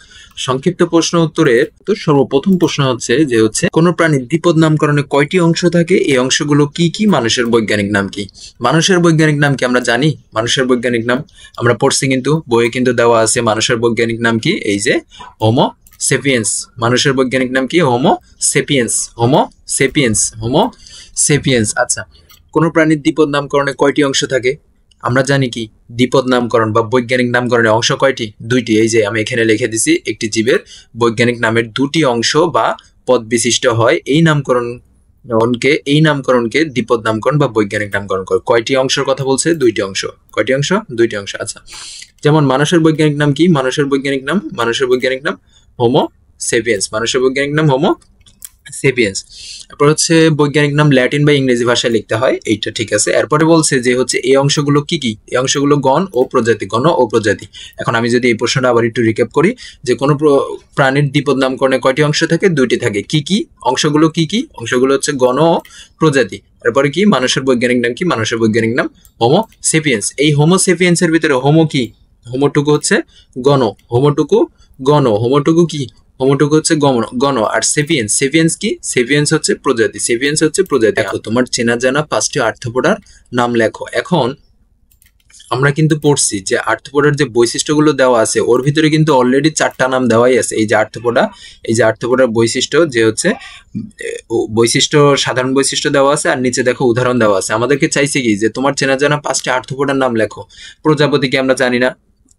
সংক্ষিপ্ত প্রশ্ন উত্তরের তো সর্বপ্রথম প্রশ্ন হচ্ছে যে হচ্ছে কোন প্রাণীর দ্বিপদ নামকরণে কয়টি অংশ থাকে, এই অংশগুলো কি কি, মানুষের বৈজ্ঞানিক নাম কি? মানুষের বৈজ্ঞানিক নাম কি আমরা জানি? মানুষের বৈজ্ঞানিক নাম আমরা পড়ছি, কিন্তু বইয়ে কিন্তু দেওয়া আছে মানুষের বৈজ্ঞানিক নাম কি, এই যে হোমো সেপিয়েন্স। মানুষের বৈজ্ঞানিক নাম কি? Homo sapiens, Homo sapiens, Homo sapiens. আচ্ছা, কোন প্রাণীর দ্বিপদ নামকরণে কয়টি অংশ থাকে? আমরা জানি কি দ্বিপদ নামকরণ বা বৈজ্ঞানিক নামকরণের অংশ কয়টি? দুইটি। এই যে আমি এখানে লিখে দিছি, একটি জীবের বৈজ্ঞানিক নামের দুটি অংশ বা পদ বিশিষ্ট হয়, এই নামকরণকে দ্বিপদ নামকরণ বা বৈজ্ঞানিক নামকরণ করে। কয়টি অংশের কথা বলছে? দুইটি অংশ। কয়টি অংশ? দুইটি অংশ। আচ্ছা, যেমন মানুষের বৈজ্ঞানিক নাম কি? মানুষের বৈজ্ঞানিক নাম হোমো সেপিয়েন্স। মানুষের বৈজ্ঞানিক নাম হোমো সেপিয়েন্স। এরপর হচ্ছে বৈজ্ঞানিক নাম ল্যাটিন বা ইংরেজি ভাষায় লিখতে হয়, এইটা ঠিক আছে। এরপরে বলছে যে হচ্ছে এই অংশগুলো কি কি? এই অংশগুলো গণ ও প্রজাতি, গণ ও প্রজাতি। এখন আমি যদি এই প্রশ্নটা আবার একটু রিক্যাপ করি, যে কোনো প্রাণীর দ্বিপদ নামকরণে কয়টি অংশ থাকে? দুইটি থাকে। কি কি অংশগুলো? কি কি অংশগুলো? হচ্ছে গণ ও প্রজাতি। এরপরে কি মানুষের বৈজ্ঞানিক নাম কি? মানুষের বৈজ্ঞানিক নাম হোমো সেপিয়েন্স। এই হোমো সেপিয়েন্সের ভিতরে হোমো কি? হোমোটুকু হচ্ছে গণ, হোমোটুকু গণ, হোমোটুকু কি? হোমোটুকু হচ্ছে গণ। আর সেপিয়েন্স কি? সেপিয়েন্স হচ্ছে প্রজাতি, সেপিয়েন্স হচ্ছে প্রজাতি। দেখো, তোমার চেনা জানা 5টি আর্থ্রোপোডার নাম লেখো। এখন আমরা কিন্তু পড়ছি যে আর্থ্রোপোডার যে বৈশিষ্ট্যগুলো দেওয়া আছে ওর ভিতরে কিন্তু অলরেডি 4টা নাম দেওয়াই আছে। এই যে আর্থ্রোপোডার বৈশিষ্ট্য, যে হচ্ছে বৈশিষ্ট্য, সাধারণ বৈশিষ্ট্য দেওয়া আছে, আর নিচে দেখো উদাহরণ দেওয়া আছে। আমাদেরকে চাইছে কি যে তোমার চেনা জানা 5টি আর্থ্রোপোডার নাম লেখো। প্রজাপতিকে আমরা জানি না,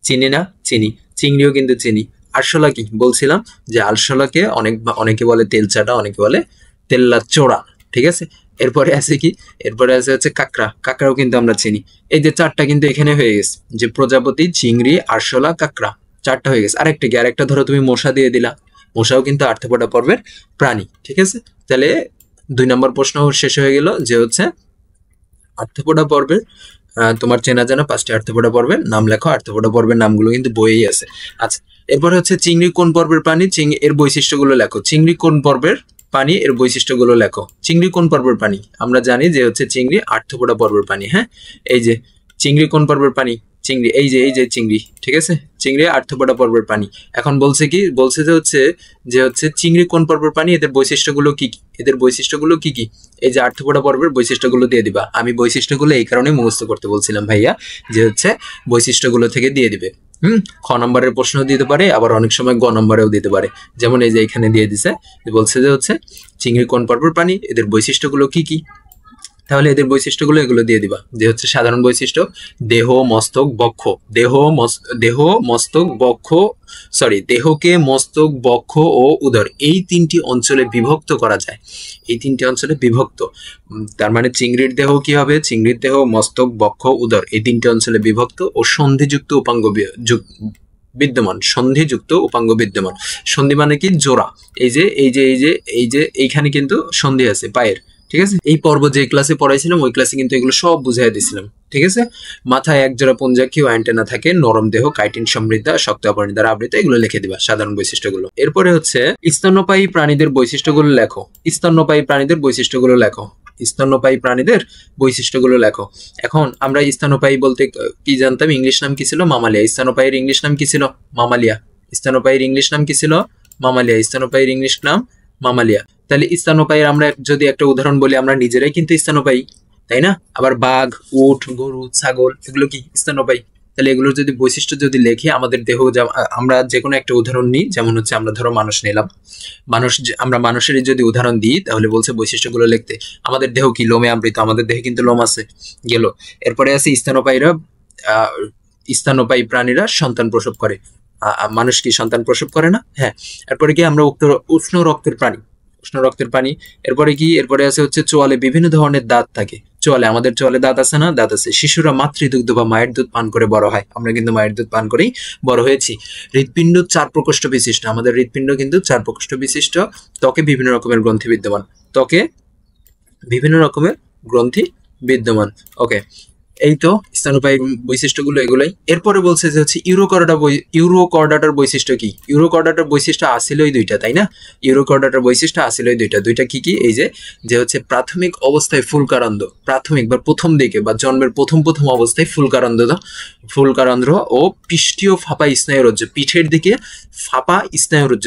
চিনি না? চিনি। চিংড়িও কিন্তু চিনি। আরশোলা কি? বলছিলাম যে আরশোলাকে অনেকে বলে তেলচাটা, অনেকে বলে তেল্লা চোরা, ঠিক আছে। এরপরে আছে কি? এরপরে আছে হচ্ছে কাঁকড়া। কাঁকড়াও কিন্তু আমরা চিনি। এই যে 4টা কিন্তু এখানে হয়ে গেছে, যে প্রজাপতি, চিংড়ি, আরশোলা, কাঁকড়া, 4টা হয়ে গেছে। আরেকটা কি? আরেকটা ধরো তুমি মশা দিয়ে দিলা। মশাও কিন্তু আর্থ্রোপোডা পর্বের প্রাণী, ঠিক আছে। তাহলে 2 নম্বর প্রশ্ন শেষ হয়ে গেল, যে হচ্ছে আর্থ্রোপোডা পর্বের তোমার চেনা জানা 5টি আর্থ্রোপোডা পর্বের নাম লেখো। আর্থ্রোপোডা পর্বের নামগুলো কিন্তু বইয়েই আছে। আচ্ছা, এরপরে হচ্ছে চিংড়ি কোন পর্বের প্রাণী? এর বৈশিষ্ট্যগুলো লেখো। চিংড়ি কোন পর্বের প্রাণী? এর বৈশিষ্ট্যগুলো লেখো। চিংড়ি কোন পর্বের প্রাণী? আমরা জানি যে হচ্ছে চিংড়ি আর্থ্রোপোডা পর্বের প্রাণী। হ্যাঁ, এই যে চিংড়ি কোন পর্বের প্রাণী? চিংড়ি, এই যে চিংড়ি, ঠিক আছে। চিংড়ি আর্থ্রোপোডা পর্বের প্রাণী। এখন বলছে কি? বলছে যে হচ্ছে চিংড়ি কোন পর্বের প্রাণী, এদের বৈশিষ্ট্যগুলো কি কি? এদের বৈশিষ্ট্যগুলো কি কি? এই যে আর্থ্রোপোডা পর্বের বৈশিষ্ট্যগুলো দিয়ে দিবা। আমি বৈশিষ্ট্যগুলো এই কারণে মুখস্থ করতে বলছিলাম ভাইয়া, যে হচ্ছে বৈশিষ্ট্যগুলো থেকে দিয়ে দিবে। খ নম্বরের প্রশ্ন দিতে পারে, আবার অনেক সময় গ নম্বরেও দিতে পারে। যেমন এই যে এখানে দিয়ে দিছে, বলছে যে হচ্ছে চিংড়ি কোন পর্বের প্রাণী, এদের বৈশিষ্ট্যগুলো কি কি? তাহলে এদের বৈশিষ্ট্যগুলো এগুলো দিয়ে দিবা, যে হচ্ছে সাধারণ বৈশিষ্ট্য দেহ, মস্তক, বক্ষ। দেহকে মস্তক, বক্ষ ও উদর, এই 3টি অঞ্চলে বিভক্ত করা যায়। এই 3টি অঞ্চলে বিভক্ত, তার মানে চিংড়ির দেহ কি হবে? চিংড়ির দেহ মস্তক, বক্ষ, উদর, এই 3টি অঞ্চলে বিভক্ত ও সন্ধিযুক্ত উপাঙ্গ বিদ্যমান। সন্ধিযুক্ত উপাঙ্গ বিদ্যমান। সন্ধি মানে কি? জোড়া। এইখানে কিন্তু সন্ধি আছে পায়ের, ঠিক আছে। এই পর্ব যে ক্লাসে পড়াইছিলাম ওই ক্লাসে কিন্তু এগুলো সব বুঝাই দিছিলাম, ঠিক আছে। মাথায় এক জোড়া পঞ্জাক্ষী ও অ্যান্টেনা থাকে, নরম দেহ, কাইটিন সমৃদ্ধ, শক্ত আবরণী দ্বারা আবৃত, এগুলো লিখে দিবা সাধারণ বৈশিষ্ট্যগুলো। এরপরে হচ্ছে স্তন্যপায়ী প্রাণীদের বৈশিষ্ট্যগুলো লেখো। স্তন্যপায়ী প্রাণীদের বৈশিষ্ট্যগুলো লেখো। স্তন্যপায়ী প্রাণীদের বৈশিষ্ট্যগুলো লেখো। এখন আমরা স্তন্যপায়ী বলতে কি জানতাম? ইংলিশ নাম কি ছিল? মামালিয়া। স্তন্যপায়ীর ইংলিশ নাম কি ছিল? মামালিয়া। স্তন্যপায়ীর ইংলিশ নাম কি ছিল? মামালিয়া। স্তন্যপায়ীর ইংলিশ নাম মামালিয়া। তাহলে স্তন্যপায়ীর আমরা যদি একটা উদাহরণ বলি, আমরা নিজেরাই কিন্তু স্তন্যপায়ী, তাই না? আবার বাঘ, উট, গরু, ছাগল, এগুলো কি স্তন্যপায়ী। তাহলে এগুলোর যদি বৈশিষ্ট্য যদি লেখি, আমাদের দেহ, আমরা যে কোনো একটা উদাহরণ নিই, যেমন হচ্ছে আমরা ধরো মানুষ নিলাম, আমরা মানুষের যদি উদাহরণ দিই, তাহলে বলছে বৈশিষ্ট্যগুলো লিখতে। আমাদের দেহ কি? লোমে আবৃত, আমাদের দেহে কিন্তু লোম আছে, গেল। এরপরে আছে স্তন্যপায়ী প্রাণীরা সন্তান প্রসব করে। মানুষ কি সন্তান প্রসব করে না? হ্যাঁ। এরপরে কি? আমরা উষ্ণ রক্তের প্রাণী। এরপরে কি? এরপরে আছে হচ্ছে চোয়ালে বিভিন্ন ধরনের দাঁত থাকে। আমাদের চোয়ালে দাঁত আছে না? দাঁত আছে। শিশুরা মাতৃদুগ্ধ বা মায়ের দুধ পান করে বড় হয়। আমরা কিন্তু মায়ের দুধ পান করেই বড় হয়েছি। হৃৎপিণ্ড 4 প্রকোষ্ঠ বিশিষ্ট। আমাদের হৃৎপিণ্ড কিন্তু 4 প্রকোষ্ঠ বিশিষ্ট। ত্বকে বিভিন্ন রকমের গ্রন্থি বিদ্যমান। ওকে। এই তো স্তন্যপায়ী বৈশিষ্ট্যগুলো এগুলাই। এরপরে বলছে যে হচ্ছে ইউরোকর্ডাটার বৈশিষ্ট্য কি? ইউরোকর্ডাটার বৈশিষ্ট্য আসিলই দুইটা, তাই না? ইউরোকর্ডাটার বৈশিষ্ট্য আসিলই দুইটা কি কি? এই যে হচ্ছে প্রাথমিক অবস্থায় ফুলকারন্ধ্র, প্রাথমিক বা প্রথম দিকে বা জন্মের প্রথম অবস্থায় ফুলকারন্ধ্র ও পৃষ্ঠীয় ফাঁপা স্নায়ুরজ্জ, পিঠের দিকে ফাঁপা স্নায়ুরজ্জ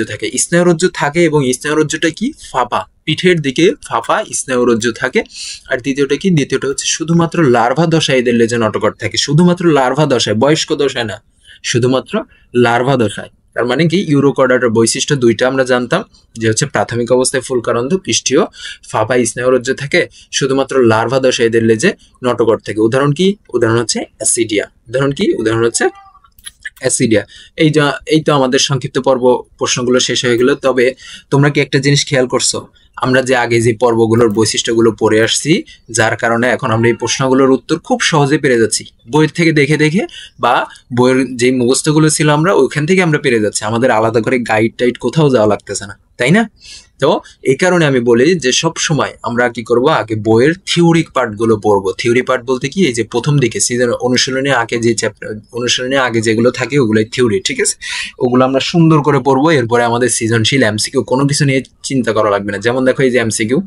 থাকে এবং স্নায়ুরজ্জটা কি? ফাঁপা, পিঠের দিকে ফাঁপা স্নায়ুরজ্জ থাকে। আর দ্বিতীয়টা হচ্ছে শুধুমাত্র লার্ভা দশায় এদের লেজে নটকট থাকে, শুধুমাত্র লার্ভা দশায়, বয়স্ক দশায় না, শুধুমাত্র লার্ভা দশায়। তার মানে কি ইউরোকর্ডাটার বৈশিষ্ট্য দুইটা আমরা জানতাম, যে হচ্ছে প্রাথমিক অবস্থায় ফুলকারন্ধ্র, পৃষ্ঠীয় ফাঁপা স্নায়ুরজ্জ থাকে, শুধুমাত্র লার্ভা দশায় এদের লেজে নটকট থাকে। উদাহরণ কি? উদাহরণ হচ্ছে অ্যাসিডিয়া। উদাহরণ হচ্ছে অ্যাসিডিয়া। এই তো আমাদের সংক্ষিপ্ত পর্ব প্রশ্নগুলো শেষ হয়ে গেল। তবে তোমরা কি একটা জিনিস খেয়াল করছো? আমরা যে আগে যে পর্বগুলোর বৈশিষ্ট্যগুলো পড়ে আসছি, যার কারণে এখন আমরা এই প্রশ্নগুলোর উত্তর খুব সহজে পেরে যাচ্ছি, বইয়ের থেকে দেখে বা বইয়ের যে মুখস্থগুলো ছিল আমরা ওইখান থেকে আমরা পেরে যাচ্ছি, আমাদের আলাদা করে গাইড টাইড কোথাও যাওয়া লাগতেছে না, তাই না? তো এই কারণে আমি বলি যে সব সময় আমরা কি করব, আগে বইয়ের থিওরিক পার্টগুলো পড়বো। থিওরি পার্ট বলতে কি, এই যে প্রথম দিকে সিজন অনুশীলনের আগে যে চ্যাপ্টার, অনুশীলনের আগে যেগুলো থাকে ওগুলোই থিওরি, ঠিক আছে? ওগুলো আমরা সুন্দর করে পড়বো। এরপরে আমাদের সৃজনশীল এমসিকিউ, কোনো কিছু নিয়ে চিন্তা করা লাগবে না। যেমন দেখো এই যে এমসিকিউ,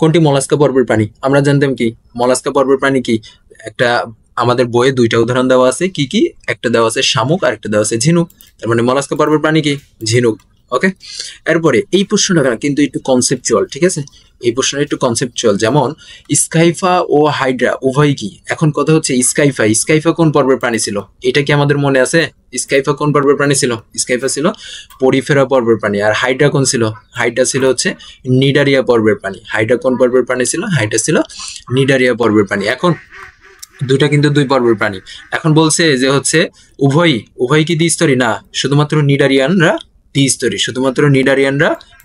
কোনটি মলাস্কা পর্বের প্রাণী? আমরা জানতাম কি মলাস্কা পর্বের প্রাণী কি? একটা আমাদের বইয়ে দুইটা উদাহরণ দেওয়া আছে, কি কি? একটা দেওয়া আছে শামুক আর একটা দেওয়া আছে ঝিনুক। তার মানে মলাস্কা পর্বের প্রাণী কি? ঝিনুক। ওকে, এরপরে এই প্রশ্নটা কিন্তু একটু কনসেপচুয়াল, ঠিক আছে? এই প্রশ্নটা একটু কনসেপচুয়াল। যেমন স্কাইফা ও হাইড্রা উভয় কি? এখন কথা হচ্ছে স্কাইফা কোন পর্বের প্রাণী ছিল? এটা কি আমাদের মনে আছে? স্কাইফা কোন পর্বের প্রাণী ছিল? স্কাইফা ছিল পরিফেরা পর্বের প্রাণী। আর হাইড্রা কোন ছিল? হাইড্রা ছিল হচ্ছে নিডারিয়া পর্বের প্রাণী। হাইড্রা কোন পর্বের প্রাণী ছিল? হাইড্রা ছিল নিডারিয়া পর্বের প্রাণী। এখন দুইটা কিন্তু দুই পর্বের প্রাণী। এখন বলছে যে হচ্ছে উভয় কি দ্বিস্তরী? না, শুধুমাত্র নিডারিয়ানরা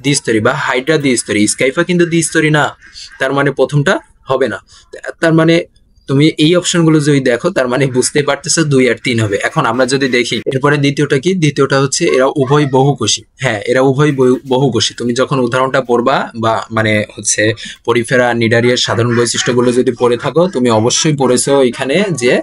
দ্বিস্তরী, বা হাইড্রা দ্বিস্তরী। স্কাইফা কিন্তু দ্বিস্তরী না, তার মানে প্রথমটা হবে না। তার মানে তুমি এই অপশনগুলো যদি দেখো, তার মানে বুঝতে পারতেছো 2 আর 3 হবে। এখন আমরা যদি দেখি এরপরে দ্বিতীয়টা কি? দ্বিতীয়টা হচ্ছে এরা উভয় বহুকোষী। হ্যাঁ, এরা উভয় বহুকোষী। তুমি যখন উদাহরণটা পড়বা বা মানে হচ্ছে পরিফেরা নিডারিয়ার সাধারণ বৈশিষ্ট্যগুলো যদি পড়ে থাকো, তুমি অবশ্যই পড়েছো এখানে যে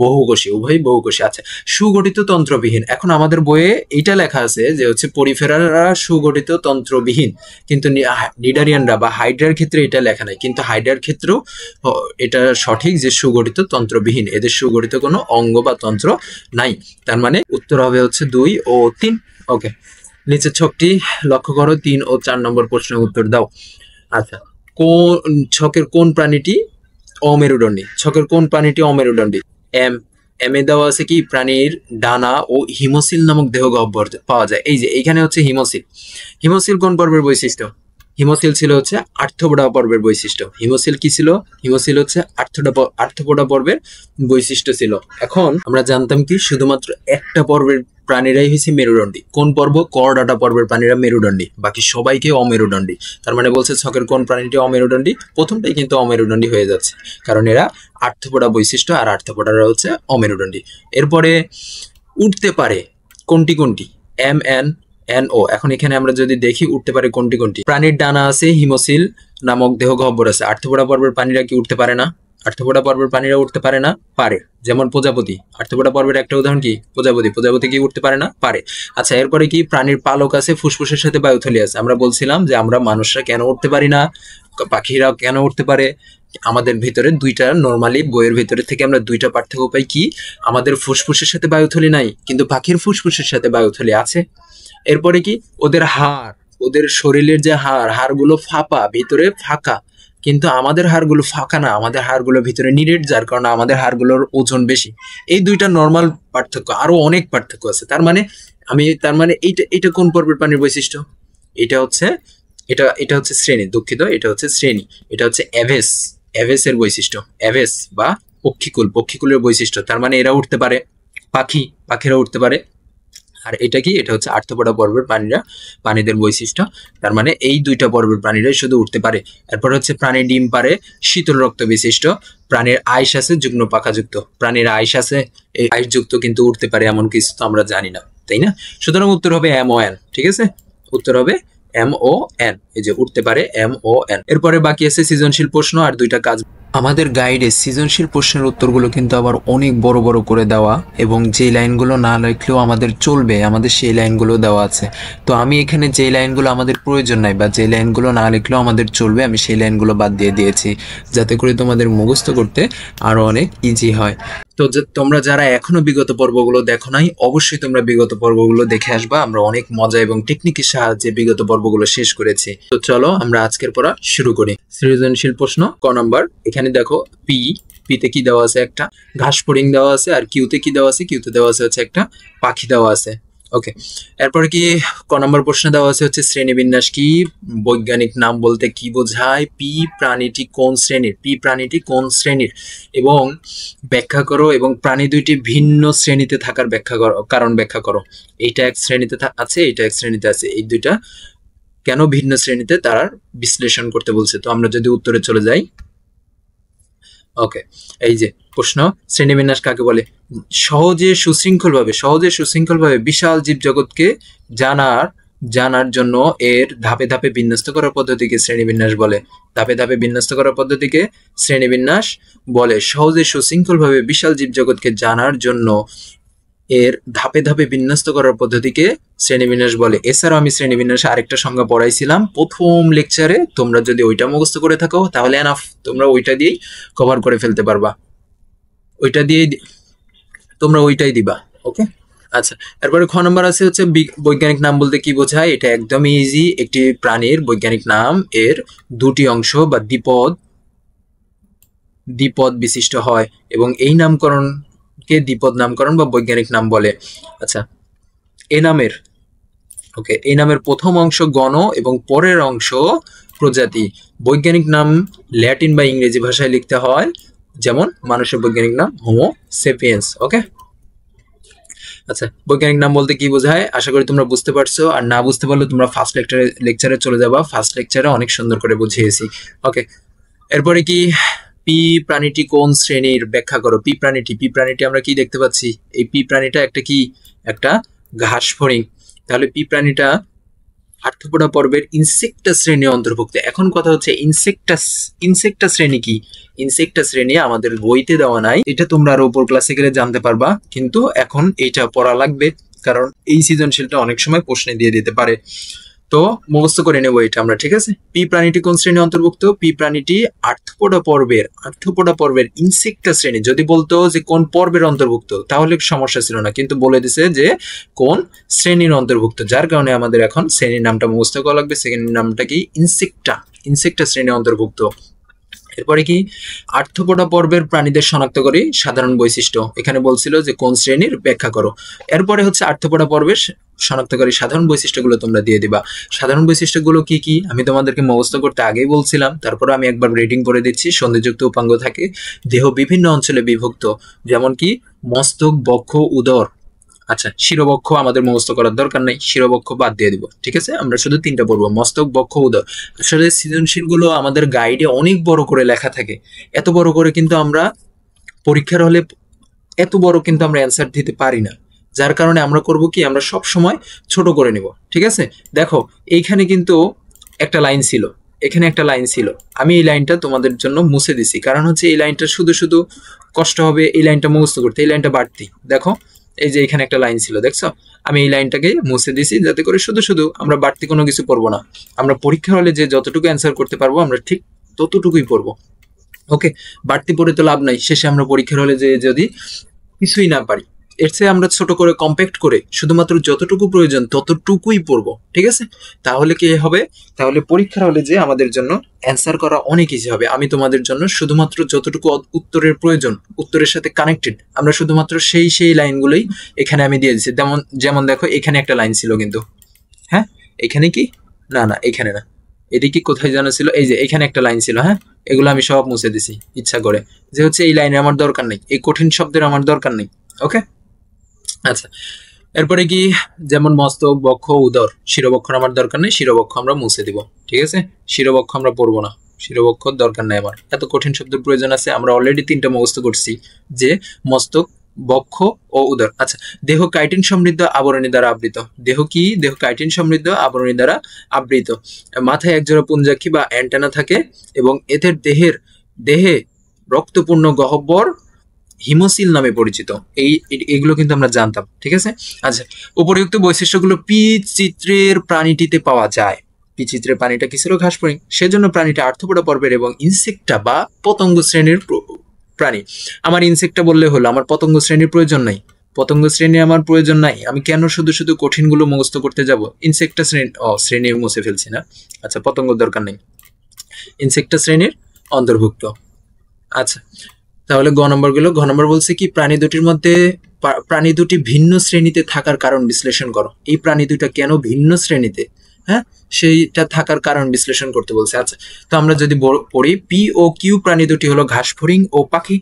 বহুকোষী, উভয় বহুকোষী। আচ্ছা, সুগঠিত তন্ত্রবিহীন। এখন আমাদের বইয়ে এইটা লেখা আছে যে হচ্ছে পরিফেরারা সুগঠিত তন্ত্রবিহীন, কিন্তু নিডারিয়ানরা বা হাইড্রার ক্ষেত্রে এটা লেখা নাই। কিন্তু হাইড্রার ক্ষেত্রেও এটা সঠিক যে সুগঠিত তন্ত্রবিহীন, এদের সুগঠিত কোনো অঙ্গ বা তন্ত্র নাই। তার মানে উত্তর হবে হচ্ছে 2 ও 3। ওকে, নিচের ছকটি লক্ষ্য করো, 3 ও 4 নম্বর প্রশ্নের উত্তর দাও। আচ্ছা, কোন ছকের কোন প্রাণীটি অমেরুদণ্ডী? ছকের কোন প্রাণীটি অমেরুদণ্ডী? এম এ দেওয়া আছে কি প্রাণীর ডানা ও হিমোসিল নামক দেহগহ্বর পাওয়া যায়। এই যে এইখানে হচ্ছে হিমোসিল কোন পর্বের বৈশিষ্ট্য? হিমোসিল ছিল হচ্ছে আর্থ্রোপোডা পর্বের বৈশিষ্ট্য। হিমোসিল কি ছিল? হিমোসিল হচ্ছে আর্থ্রোপোডা পর্বের বৈশিষ্ট্য ছিল। এখন আমরা জানতাম কি শুধুমাত্র একটা পর্বের প্রাণীরাই হয়েছে মেরুদণ্ডী। কোন পর্ব? করডাটা পর্বের প্রাণীরা মেরুদণ্ডী, বাকি সবাইকে অমেরুদণ্ডী। তার মানে বলছে ছকের কোন প্রাণীটি অমেরুদণ্ডী? প্রথমটাই কিন্তু অমেরুদণ্ডী হয়ে যাচ্ছে, কারণ এরা আর্থ্রোপোডা বৈশিষ্ট্য, আর আর্থ্রোপোডারা হচ্ছে অমেরুদণ্ডী। এরপরে উঠতে পারে কোনটি? MNO। এখন এখানে আমরা যদি দেখি উঠতে পারে কোনটি? প্রাণীর ডানা আছে, হিমোসিল নামক দেহগহ্বর আছে। আর্থ্রোপোডা পর্বের প্রাণীরা কি উঠতে পারে না? আর্থ্রোপোডা পর্বের প্রাণীরা উঠতে পারে না? পারে। যেমন প্রজাপতি। আর্থ্রোপোডা পর্বের একটা উদাহরণ কি? প্রজাপতি কি উঠতে পারে না? পারে। আচ্ছা, এরপরে কি প্রাণীর পালক আছে, ফুসফুসের সাথে বায়ুথলি আছে। আমরা বলছিলাম যে আমরা মানুষরা কেন উঠতে পারি না, পাখিরা কেন উঠতে পারে। আমাদের ভিতরে দুইটা, নর্মালি বইয়ের ভিতরে থেকে আমরা দুইটা পার্থক্য পাই কি? আমাদের ফুসফুসের সাথে বায়ুথলি নাই, কিন্তু পাখির ফুসফুসের সাথে বায়ুথলি আছে। এরপরে কি ওদের হাড়, ওদের শরীরের যে হাড়গুলো ফাঁপা, ভিতরে ফাঁকা, কিন্তু আমাদের হাড়গুলো ফাঁকা না, আমাদের হাড়গুলো ভিতরে নিরেট, যার কারণে আমাদের হাড়গুলোর ওজন বেশি। এই দুইটা নর্মাল পার্থক্য, আরো অনেক পার্থক্য আছে। তার মানে এইটা কোন পর্বের প্রাণীর বৈশিষ্ট্য? এটা হচ্ছে শ্রেণী, দুঃখিত, এটা হচ্ছে শ্রেণী, এটা হচ্ছে এভেসের বৈশিষ্ট্য, এভেস বা পক্ষীকুলের বৈশিষ্ট্য। তার মানে এরা উঠতে পারে, পাখিরা উঠতে পারে। আর এটা কি? এটা হচ্ছে আর্থ্রোপোডা পর্বের প্রাণীদের বৈশিষ্ট্য। তার মানে এই দুইটা পর্বের প্রাণীরাই শুধু উঠতে পারে। এরপর হচ্ছে প্রাণী ডিম পারে, শীতল রক্ত বিশিষ্ট। প্রাণীর আইস আছে, যুগ্ম পাখাযুক্ত। প্রাণীর আইস আছে, এই আইস যুক্ত কিন্তু উঠতে পারে এমন কিছু তো আমরা জানি না, তাই না? সুতরাং উত্তর হবে MON, ঠিক আছে? উত্তর হবে MON, এই যে উঠতে পারে MON। এরপরে বাকি আছে সৃজনশীল প্রশ্ন আর 2টা কাজ। আমাদের গাইডে সৃজনশীল প্রশ্নের উত্তরগুলো কিন্তু আবার অনেক বড় বড় করে দেওয়া, এবং যে লাইনগুলো না লিখলেও আমাদের চলবে আমাদের সেই লাইনগুলো দেওয়া আছে। তো আমি এখানে যে লাইনগুলো আমাদের প্রয়োজন নাই বা যে লাইনগুলো না লিখলেও আমাদের চলবে, আমি সেই লাইনগুলো বাদ দিয়ে দিয়েছি যাতে করে তোমাদের মুখস্থ করতে আরও অনেক ইজি হয়। তো তোমরা যারা এখনো বিগত পর্বগুলো দেখো নাই, অবশ্যই তোমরা বিগত পর্বগুলো দেখে আসবা। আমরা অনেক মজা এবং টেকনিকের সাহায্যে বিগত পর্বগুলো শেষ করেছি। তো চলো আমরা আজকের পড়া শুরু করি। সৃজনশীল প্রশ্ন ক নাম্বার। এখানে দেখো পিতে কি দেওয়া আছে, একটা ঘাস ফড়িং দেওয়া আছে, আর কিউতে কি দেওয়া আছে, কিউতে দেওয়া আছে হচ্ছে একটা পাখি দেওয়া আছে। ওকে, এরপরে কি ক নম্বর প্রশ্নে দেওয়া আছে হচ্ছে শ্রেণীবিন্যাস কি, বৈজ্ঞানিক নাম বলতে কি বোঝায়, পি প্রাণীটি কোন শ্রেণীর, পি প্রাণীটি কোন শ্রেণীর এবং ব্যাখ্যা করো, এবং প্রাণী দুইটি ভিন্ন শ্রেণীতে থাকার ব্যাখ্যা করো, কারণ ব্যাখ্যা করো। এইটা এক শ্রেণীতে আছে, এইটা এক শ্রেণীতে আছে, এই দুইটা কেন ভিন্ন শ্রেণীতে তার বিশ্লেষণ করতে বলছে। তো আমরা যদি উত্তরে চলে যাই, ওকে, এই যে প্রশ্ন, শ্রেণীবিন্যাস কাকে বলে, সহজে সুশৃঙ্খলভাবে বিশাল জীবজগৎকে জানার জন্য এর ধাপে ধাপে বিন্যস্ত করার পদ্ধতিকে শ্রেণীবিন্যাস বলে। ধাপে ধাপে বিন্যস্ত করার পদ্ধতিকে শ্রেণীবিন্যাস বলে। সহজে সুশৃঙ্খলভাবে বিশাল জীবজগৎকে জানার জন্য এর ধাপে ধাপে বিন্যস্ত করার পদ্ধতিকে শ্রেণীবিন্যাস বলে। এছাড়াও আমি শ্রেণীবিন্যাসে আরেকটা সংজ্ঞা পড়াইছিলাম প্রথম লেকচারে, তোমরা যদি ওইটা মুখস্থ করে থাকো তাহলে এনাফ, তোমরা ওইটা দিয়েই কভার করে ফেলতে পারবা, ওইটা দিয়েই তোমরা ওইটাই দিবা। ওকে, আচ্ছা, এরপরে খ নম্বর আছে হচ্ছে বৈজ্ঞানিক নাম বলতে কি বোঝায়। এটা একদমই ইজি। একটি প্রাণীর বৈজ্ঞানিক নাম এর দুটি অংশ বা দ্বিপদ বিশিষ্ট হয়, এবং এই নামকরণকে দ্বিপদ নামকরণ বা বৈজ্ঞানিক নাম বলে। আচ্ছা, এই নামের প্রথম অংশ গণ এবং পরের অংশ প্রজাতি। বৈজ্ঞানিক নাম ল্যাটিন বা ইংরেজি ভাষায় লিখতে হয়, যেমন মানুষের বৈজ্ঞানিক নাম হোমো সেপিয়েন্স। ওকে, আচ্ছা, বৈজ্ঞানিক নাম বলতে কি বোঝায় আশা করি তোমরা বুঝতে পারছো, আর না বুঝতে পারলে তোমরা ফার্স্ট লেকচারে চলে যাবা, ফার্স্ট লেকচারে অনেক সুন্দর করে বুঝিয়েছি। ওকে, এরপরে কি পি প্রাণীটি কোন শ্রেণীর ব্যাখ্যা করো। পি প্রাণীটি আমরা কি দেখতে পাচ্ছি, এই পি প্রাণীটা একটা ঘাস ফড়িং। তাহলে পি প্রাণীটা আর্থ্রোপোডা পর্বের ইনসেক্টা শ্রেণীর অন্তর্ভুক্ত। এখন কথা হচ্ছে ইনসেক্টা শ্রেণী কি, ইনসেক্টা শ্রেণী আমাদের বইতে দেওয়া নাই, এটা তোমরা আরো উপর ক্লাসে গেলে জানতে পারবা, কিন্তু এখন এইটা পড়া লাগবে কারণ এই সৃজনশীলটা অনেক সময় প্রশ্নে দিয়ে দিতে পারে। তো মুখস্থ করে নেবো এটা আমরা, ঠিক আছে। পি প্রাণীটি কোন শ্রেণী অন্তর্ভুক্ত, পি প্রাণীটি আর্থ্রোপোডা পর্বের ইনসেক্টা শ্রেণী। যদি বলতো যে কোন পর্বের অন্তর্ভুক্ত তাহলে সমস্যা ছিল না, কিন্তু বলে দিছে যে কোন শ্রেণীর অন্তর্ভুক্ত, যার কারণে আমাদের এখন শ্রেণীর নামটা মুখস্থ করা লাগবে। শ্রেণীর নামটা কি, ইনসেক্টা শ্রেণী অন্তর্ভুক্ত। এরপরে কি আর্থ্রোপোডা পর্বের প্রাণীদের শনাক্ত করি সাধারণ বৈশিষ্ট্য। এখানে বলছিল যে কোন শ্রেণীর ব্যাখ্যা করো। এরপরে হচ্ছে আর্থ্রোপোডা পর্বের শনাক্তকারী সাধারণ বৈশিষ্ট্যগুলো তোমরা দিয়ে দিবা। সাধারণ বৈশিষ্ট্যগুলো কি কি আমি তোমাদেরকে মুখস্থ করতে আগেই বলছিলাম, তারপর আমি একবার রিডিং করে দিচ্ছি। সন্ধিযুক্ত উপাঙ্গ থাকে, দেহ বিভিন্ন অঞ্চলে বিভক্ত, যেমন কি মস্তক, বক্ষ, উদর। আচ্ছা, শিরবক্ষ আমাদের মুখস্থ করার দরকার নাই, শিরবক্ষ বাদ দিয়ে দিব, ঠিক আছে। আমরা শুধু 3টা পড়বো, মস্তক, বক্ষ, উদর। আসলে সৃজনশীল গুলো আমাদের গাইডে অনেক বড় করে লেখা থাকে, এত বড় করে কিন্তু আমরা পরীক্ষার হলে এত বড় কিন্তু আমরা অ্যান্সার দিতে পারি না, যার কারণে আমরা করব কি, আমরা সব সময় ছোট করে নিব, ঠিক আছে। দেখো এইখানে কিন্তু একটা লাইন ছিল, এখানে একটা লাইন ছিল, আমি এই লাইনটা তোমাদের জন্য মুছে দিছি, কারণ হচ্ছে এই লাইনটা শুধু কষ্ট হবে এই লাইনটা মুখস্থ করতে, এই লাইনটা বাড়তি। দেখো এই যে এখানে একটা লাইন ছিল, দেখছো, আমি এই লাইনটাকে মুছে দিছি যাতে করে শুধু আমরা বাড়তি কোনো কিছু পড়বো না। আমরা পরীক্ষা হলে যে যতটুকু অ্যান্সার করতে পারবো আমরা ঠিক ততটুকুই পড়বো। ওকে, বাড়তি পড়ে তো লাভ নাই, শেষে আমরা পরীক্ষার হলে যে যদি কিছুই না পারি, এর চেয়ে আমরা ছোট করে কম্প্যাক্ট করে শুধুমাত্র যতটুকু প্রয়োজন ততটুকুই পড়বো, ঠিক আছে। তাহলে কি হবে, তাহলে পরীক্ষার হলে যে আমাদের জন্য অ্যান্সার করা অনেক ইজি হবে। আমি তোমাদের জন্য শুধুমাত্র যতটুকু উত্তরের প্রয়োজন, উত্তরের সাথে কানেক্টেড, আমরা শুধুমাত্র সেই লাইনগুলোই এখানে আমি দিয়ে দিচ্ছি। যেমন দেখো এখানে একটা লাইন ছিল, কিন্তু হ্যাঁ এখানে কি না, এখানে না, এদিকে কোথায় জানা ছিল, এই যে এখানে একটা লাইন ছিল, হ্যাঁ এগুলো আমি সব মুছে দিছি ইচ্ছা করে, যে হচ্ছে এই লাইনে আমার দরকার নেই, এই কঠিন শব্দের আমার দরকার নেই। ওকে, আচ্ছা, এরপরে কি যেমন মস্তক, বক্ষ, উদর, শিরবক্ষর আমার দরকার নেই, শিরবক্ষ আমরা মুছে দিব, ঠিক আছে। শিরবক্ষ আমরা পড়বো না, শিরবক্ষর দরকার নেই আমার, এত কঠিন শব্দের প্রয়োজন আছে। আমরা অলরেডি 3টা মুখস্থ করছি, যে মস্তক, বক্ষ ও উদর। আচ্ছা, দেহ কাইটিন সমৃদ্ধ আবরণী দ্বারা আবৃত। দেহ কি? দেহ কাইটিন সমৃদ্ধ আবরণী দ্বারা আবৃত। মাথায় একজোড়া পুঞ্জাক্ষী বা অ্যান্টেনা থাকে এবং এদের দেহে রক্তপূর্ণ গহ্বর হিমোসিল নামে পরিচিত। এইগুলো কিন্তু আমরা জানতাম, ঠিক আছে। আচ্ছা, উপরিউক্ত বৈশিষ্ট্যগুলো পি চিত্রের প্রাণীটিতে পাওয়া যায়। পি চিত্রের প্রাণীটা কি ছিল? ঘাসফড়িং। সেজন্য প্রাণীটা আর্থ্রোপোডা পর্বের এবং ইনসেক্টা বা পতঙ্গ শ্রেণীর প্রাণী। আমার ইনসেক্টা বললে হলো, আমার পতঙ্গ শ্রেণীর প্রয়োজন নাই। পতঙ্গ শ্রেণী আমার প্রয়োজন নাই। আমি কেন শুধু শুধু কঠিনগুলো মুখস্থ করতে যাব? ইনসেক্টা শ্রেণী মুছে ফেলছি না। আচ্ছা, পতঙ্গ দরকার নেই, ইনসেক্টা শ্রেণীর অন্তর্ভুক্ত। আচ্ছা, তাহলে গ নম্বর বলছে কি? প্রাণী দুটি ভিন্ন শ্রেণীতে থাকার কারণ বিশ্লেষণ করো। এই প্রাণী দুটা কেন ভিন্ন শ্রেণীতে, হ্যাঁ, সেইটা থাকার কারণ বিশ্লেষণ করতে বলছে। আচ্ছা, তো আমরা যদি পড়ি, পি ও কিউ প্রাণী দুটি হলো ঘাসফড়িং ও পাখি।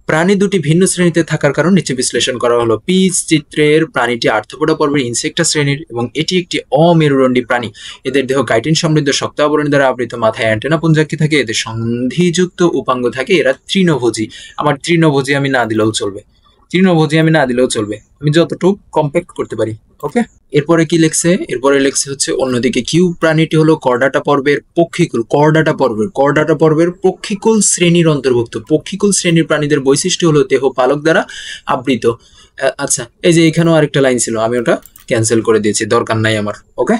প্রাণী দুটি ভিন্ন শ্রেণীতে থাকার কারণ নিচে বিশ্লেষণ করা হলো। পি চিত্রের প্রাণীটি আর্থ্রোপোডা পর্বের ইনসেক্টা শ্রেণীর এবং এটি একটি অমেরুদণ্ডী প্রাণী। এদের দেহ কাইটিন সমৃদ্ধ শক্ত আবরণী দ্বারা আবৃত। মাথায় অ্যান্টেনা পুঞ্জাক্ষী থাকে, এদের সন্ধিযুক্ত উপাঙ্গ থাকে। এরা তৃণভোজী। আমার তৃণভোজী আমি না দিলেও চলবে, আমি যতটুকু কম্প্যাক্ট করতে পারি। ওকে, এরপরে কি লিখছে? এরপরে লিখছে হচ্ছে অন্যদিকে কিউ প্রাণীটি হলো করডাটা পর্বের পক্ষিকুল শ্রেণীর অন্তর্ভুক্ত। পক্ষিকুল শ্রেণীর প্রাণীদের বৈশিষ্ট্য হলো দেহ পালক দ্বারা আবৃত। আচ্ছা, এই যে এখানেও আরেকটা লাইন ছিল, আমি ওটা ক্যান্সেল করে দিয়েছি, দরকার নাই আমার। ওকে,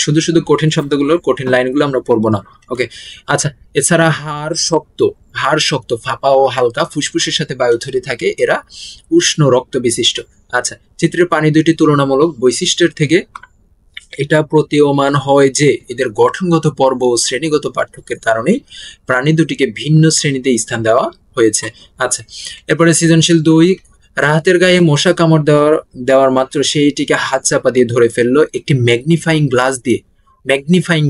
শুধু শুধু কঠিন শব্দগুলো, কঠিন লাইনগুলো আমরা পড়বো না। ওকে, আচ্ছা, এছাড়া হাড় শক্ত, ফাঁপা ও হালকা, ফুসফুসের সাথে বায়ু ধরে থাকে। এরা উষ্ণ রক্ত বিশিষ্ট। আচ্ছা, চিত্রের প্রাণী দুটি তুলনামূলক বৈশিষ্ট্যের থেকে এটা প্রতীয়মান হয় যে এদের গঠনগত পর্ব ও শ্রেণীগত পার্থক্যের কারণেই প্রাণী দুটিকে ভিন্ন শ্রেণীতে স্থান দেওয়া হয়েছে। আচ্ছা, এরপরে সৃজনশীল 2, রাহাতের গায়ে মশা কামড় দেওয়ার মাত্র সেইটিকে হাত চাপা দিয়ে ধরে ফেললো একটি ম্যাগনিফাইং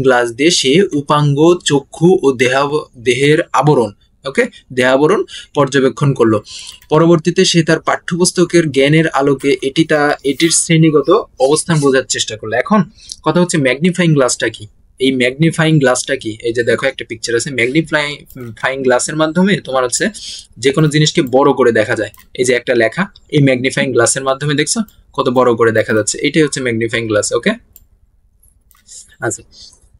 গ্লাস দিয়ে সে উপাঙ্গ, চক্ষু ও দেহের আবরণ দেহাবরণ পর্যবেক্ষণ করলো। পরবর্তীতে সে তার পাঠ্যপুস্তকের জ্ঞানের আলোকে এটির শ্রেণীগত অবস্থান বোঝার চেষ্টা করলো। এখন কথা হচ্ছে ম্যাগনিফাইং গ্লাসটা কি? এই ম্যাগনিফাইং গ্লাসটা কি? এই যে দেখো একটা পিকচার আছে, ম্যাগনিফাইং গ্লাসের মাধ্যমে তোমার হচ্ছে যে কোনো জিনিসকে বড় করে দেখা যায়। এই যে একটা লেখা, এই ম্যাগনিফাইং গ্লাসের মাধ্যমে দেখছো কত বড় করে দেখা যাচ্ছে, এটাই হচ্ছে ম্যাগনিফাইং গ্লাস। ওকে, আচ্ছা,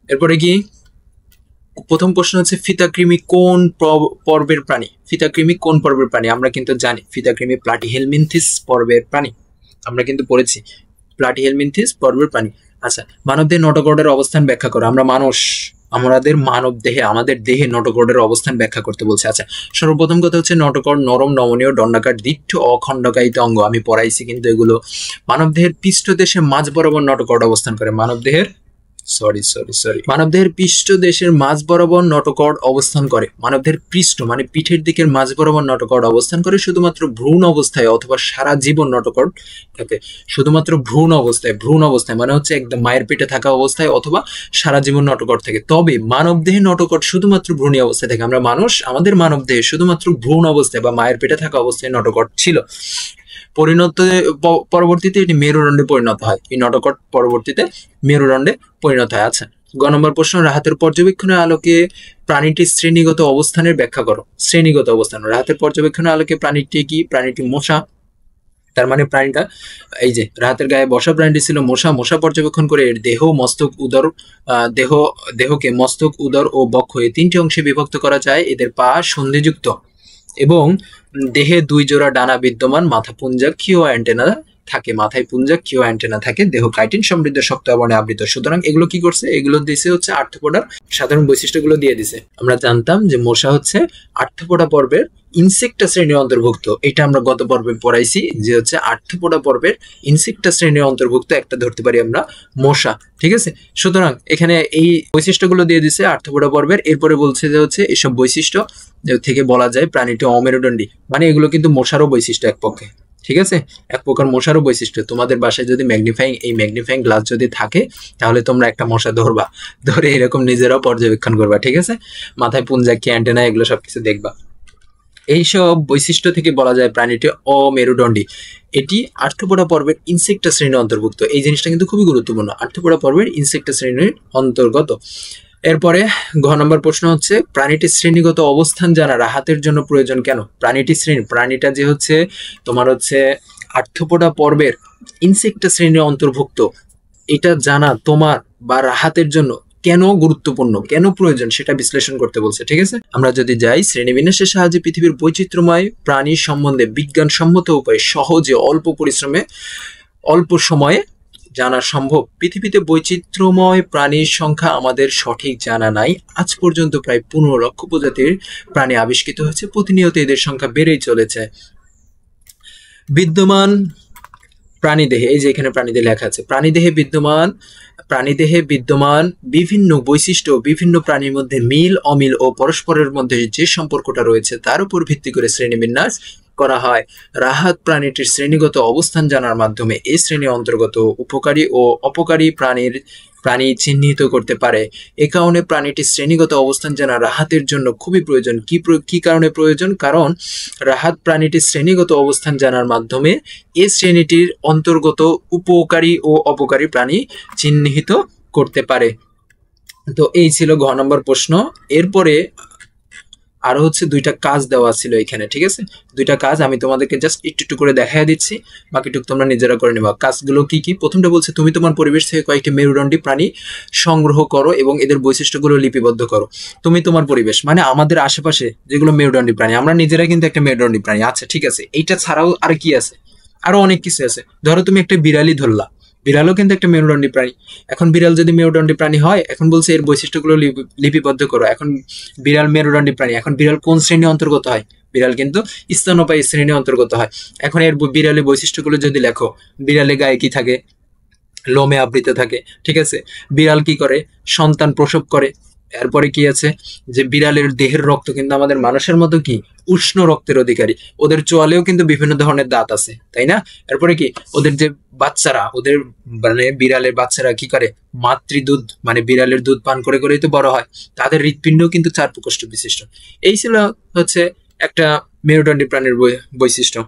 এরপরে কি প্রথম প্রশ্ন হচ্ছে ফিতাকৃমি কোন পর্বের প্রাণী? আমরা কিন্তু জানি ফিতাকৃমি প্লাটিহেলমিনথিস পর্বের প্রাণী, আমরা কিন্তু পড়েছি প্লাটিহেলমিনথিস পর্বের প্রাণী। আচ্ছা, মানবদেহে নটোকর্ডের অবস্থান ব্যাখ্যা করো। আমাদের দেহে নটোকর্ডের অবস্থান ব্যাখ্যা করতে বলছে। আচ্ছা, সর্বপ্রথম কথা হচ্ছে নটোকর্ড নরম, নমনীয়, দণ্ডাকার, দীর্ঘ, অখণ্ডকায়িত অঙ্গ। আমি পড়াইছি কিন্তু এগুলো। মানবদেহের পৃষ্ঠদেশে মাঝ বরাবর নটোকর্ড অবস্থান করে। মানবদেহের পৃষ্ঠদেশের মাঝ বরাবর নটোকর্ড অবস্থান করে। মানবদেহের পৃষ্ঠ মানে পিঠের দিকের মাঝ বরাবর নটোকর্ড অবস্থান করে। শুধুমাত্র ভ্রূণ অবস্থায় অথবা সারা জীবন নটোকর্ড থাকে। শুধুমাত্র ভ্রূণ অবস্থায় মানে হচ্ছে একদম মায়ের পেটে থাকা অবস্থায় অথবা সারা জীবন নটোকর্ড থাকে। তবে মানবদেহে নটোকর্ড শুধুমাত্র ভ্রূণী অবস্থায় থাকে। আমাদের মানবদেহে শুধুমাত্র ভ্রূণ অবস্থায় বা মায়ের পেটে থাকা অবস্থায় নটোকর্ড ছিল। পরবর্তীতে এটি মেরুদণ্ডে পরিণত হয়। এই নটোকর্ড পরবর্তীতে মেরুদণ্ডে পরিণত হয়। আচ্ছা, গ নম্বর প্রশ্ন, রাহাতের পর্যবেক্ষণের আলোকে প্রাণীটির শ্রেণীগত অবস্থানের ব্যাখ্যা করো। শ্রেণীগত অবস্থান, রাহাতের পর্যবেক্ষণের আলোকে প্রাণীটি কি? প্রাণীটি মশা। তার মানে প্রাণীটা, এই যে রাহাতের গায়ে বসা প্রাণীটি ছিল মশা পর্যবেক্ষণ করে এর দেহকে মস্তক, উদর ও বক্ষ এই তিনটি অংশে বিভক্ত করা যায়। এদের পা সন্ধিযুক্ত এবং দেহে 2 জোড়া ডানা বিদ্যমান। মাথায় পুঞ্জাক্ষী ও অ্যান্টেনা থাকে। দেহ কাইটিন সমৃদ্ধ শক্ত আবরণে আবৃত। সুতরাং এগুলো কি করছে? এগুলো দিছে হচ্ছে আর্থ্রোপোডার সাধারণ বৈশিষ্ট্যগুলো দিয়ে দিছে। আমরা জানতাম যে মশা হচ্ছে আর্থ্রোপোডা পর্বের ইনসেক্টা শ্রেণীর অন্তর্ভুক্ত। এটা আমরা গত পর্বে পড়াইছি যে হচ্ছে আর্থ্রোপোডা পর্বের ইনসেক্টা শ্রেণীর অন্তর্ভুক্ত একটা ধরতে পারি আমরা মশা, ঠিক আছে। সুতরাং এখানে এই বৈশিষ্ট্যগুলো দিয়ে দিছে আর্থ্রোপোডা পর্বের। এরপরে বলছে যে হচ্ছে এসব বৈশিষ্ট্য থেকে বলা যায় প্রাণীটি অমেরুদণ্ডী। মানে এগুলো কিন্তু মশারও বৈশিষ্ট্য এক পক্ষে, ঠিক আছে, এক প্রকার মশারও বৈশিষ্ট্য। তোমাদের বাসায় যদি ম্যাগনিফাইং গ্লাস যদি থাকে তাহলে তোমরা একটা মশা ধরে এরকম নিজেরাও পর্যবেক্ষণ করবা, ঠিক আছে। মাথায় পুঞ্জাক্ষী, অ্যান্টেনা এগুলো সবকিছু দেখবা। এইসব বৈশিষ্ট্য থেকে বলা যায় প্রাণীটি অমেরুদণ্ডী। এটি আর্থ্রোপোডা পর্বের ইনসেক্টা শ্রেণীর অন্তর্ভুক্ত। এই জিনিসটা কিন্তু খুবই গুরুত্বপূর্ণ, আর্থ্রোপোডা পর্বের ইনসেক্টা শ্রেণীর অন্তর্গত। এরপরে ঘ নম্বর প্রশ্ন হচ্ছে প্রাণীটির শ্রেণীগত অবস্থান জানা রাহাতের জন্য প্রয়োজন কেন? প্রাণীটা যে হচ্ছে তোমার হচ্ছে আর্থ্রোপোডা পর্বের ইনসেক্টা শ্রেণীর অন্তর্ভুক্ত, এটা জানা তোমার বা রাহাতের জন্য কেন গুরুত্বপূর্ণ, কেন প্রয়োজন সেটা বিশ্লেষণ করতে বলছে। ঠিক আছে, আমরা যদি যাই শ্রেণীবিন্যাসের সাহায্যে পৃথিবীর বৈচিত্র্যময় প্রাণীর সম্বন্ধে বিজ্ঞানসম্মত উপায়ে সহজে অল্প পরিশ্রমে অল্প সময়ে জানা সম্ভব। পৃথিবীতে বৈচিত্র্যময় প্রাণীর সংখ্যা আমাদের সঠিক জানা নাই। আজ পর্যন্ত প্রায় 15 লক্ষ প্রজাতির প্রাণী আবিষ্কৃত হয়েছে, প্রতিনিয়ত এদের সংখ্যা বেড়েই চলেছে। বিদ্যমান প্রাণীদেহে, এই যে এখানে প্রাণীদেহে লেখা আছে, প্রাণীদেহে বিদ্যমান বিভিন্ন বৈশিষ্ট্য বিভিন্ন প্রাণীর মধ্যে মিল অমিল ও পরস্পরের মধ্যে যে সম্পর্কটা রয়েছে তার উপর ভিত্তি করে শ্রেণীবিন্যাস করা হয়। রাহাত প্রাণীটির শ্রেণীগত অবস্থান জানার মাধ্যমে এই শ্রেণীর অন্তর্গত উপকারী ও অপকারী প্রাণী চিহ্নিত করতে পারে। এ কারণে প্রাণীটির শ্রেণীগত অবস্থান জানা রাহাতের জন্য খুবই প্রয়োজন। কি কারণে প্রয়োজন? কারণ রাহাত প্রাণীটির শ্রেণীগত অবস্থান জানার মাধ্যমে এই শ্রেণীটির অন্তর্গত উপকারী ও অপকারী প্রাণী চিহ্নিত করতে পারে। তো এই ছিল ঘ নম্বর প্রশ্ন। এরপরে আরো হচ্ছে দুইটা কাজ দেওয়া ছিল এখানে। ঠিক আছে, দুইটা কাজ আমি তোমাদেরকে জাস্ট একটু করে দেখাই দিচ্ছি, বাকিটুকু তোমরা নিজেরা করে নেবা। কাজগুলো কি কি? প্রথমটা বলছে তুমি তোমার পরিবেশ থেকে কয়েকটি মেরুদণ্ডী প্রাণী সংগ্রহ করো এবং এদের বৈশিষ্ট্যগুলো লিপিবদ্ধ করো। তুমি তোমার পরিবেশ মানে আমাদের আশেপাশে যেগুলো মেরুদণ্ডী প্রাণী, আমরা নিজেরা কিন্তু একটা মেরুদণ্ডী প্রাণী। আচ্ছা ঠিক আছে, এইটা ছাড়াও আর কি আছে? আরো অনেক কিছু আছে। ধরো তুমি একটা বিড়ালই ধরলা, বিড়ালও কিন্তু একটা মেরুদণ্ডী প্রাণী। এখন বিড়াল যদি মেরুদণ্ডী প্রাণী হয়, এখন বলছে এর বৈশিষ্ট্যগুলো লিপিবদ্ধ করো। এখন বিড়াল মেরুদণ্ডী প্রাণী, এখন বিড়াল কোন শ্রেণীর অন্তর্গত হয়? বিড়াল কিন্তু স্তন্যপায়ী শ্রেণীর অন্তর্গত হয়। এখন এর বিড়ালের বৈশিষ্ট্যগুলো যদি লেখো, বিড়ালের গায়ে কি থাকে? লোমে আবৃত থাকে। ঠিক আছে, বিড়াল কি করে? সন্তান প্রসব করে। এরপরে কি আছে যে বিড়ালের দেহের রক্ত কিন্তু আমাদের মানুষের মতো কি উষ্ণ রক্তের অধিকারী। ওদের চোয়ালেও কিন্তু বিভিন্ন ধরনের দাঁত আছে, তাই না? এরপরে কি ওদের যে বাচ্চারা, ওদের মানে বিড়ালের বাচ্চারা কি করে? মাতৃদুধ মানে বিড়ালের দুধ পান করে করেই তো বড় হয়। তাদের হৃৎপিণ্ড কিন্তু 4 প্রকোষ্ঠ বিশিষ্ট। এই ছিল হচ্ছে একটা মেরুদণ্ডী প্রাণীর বৈশিষ্ট্য।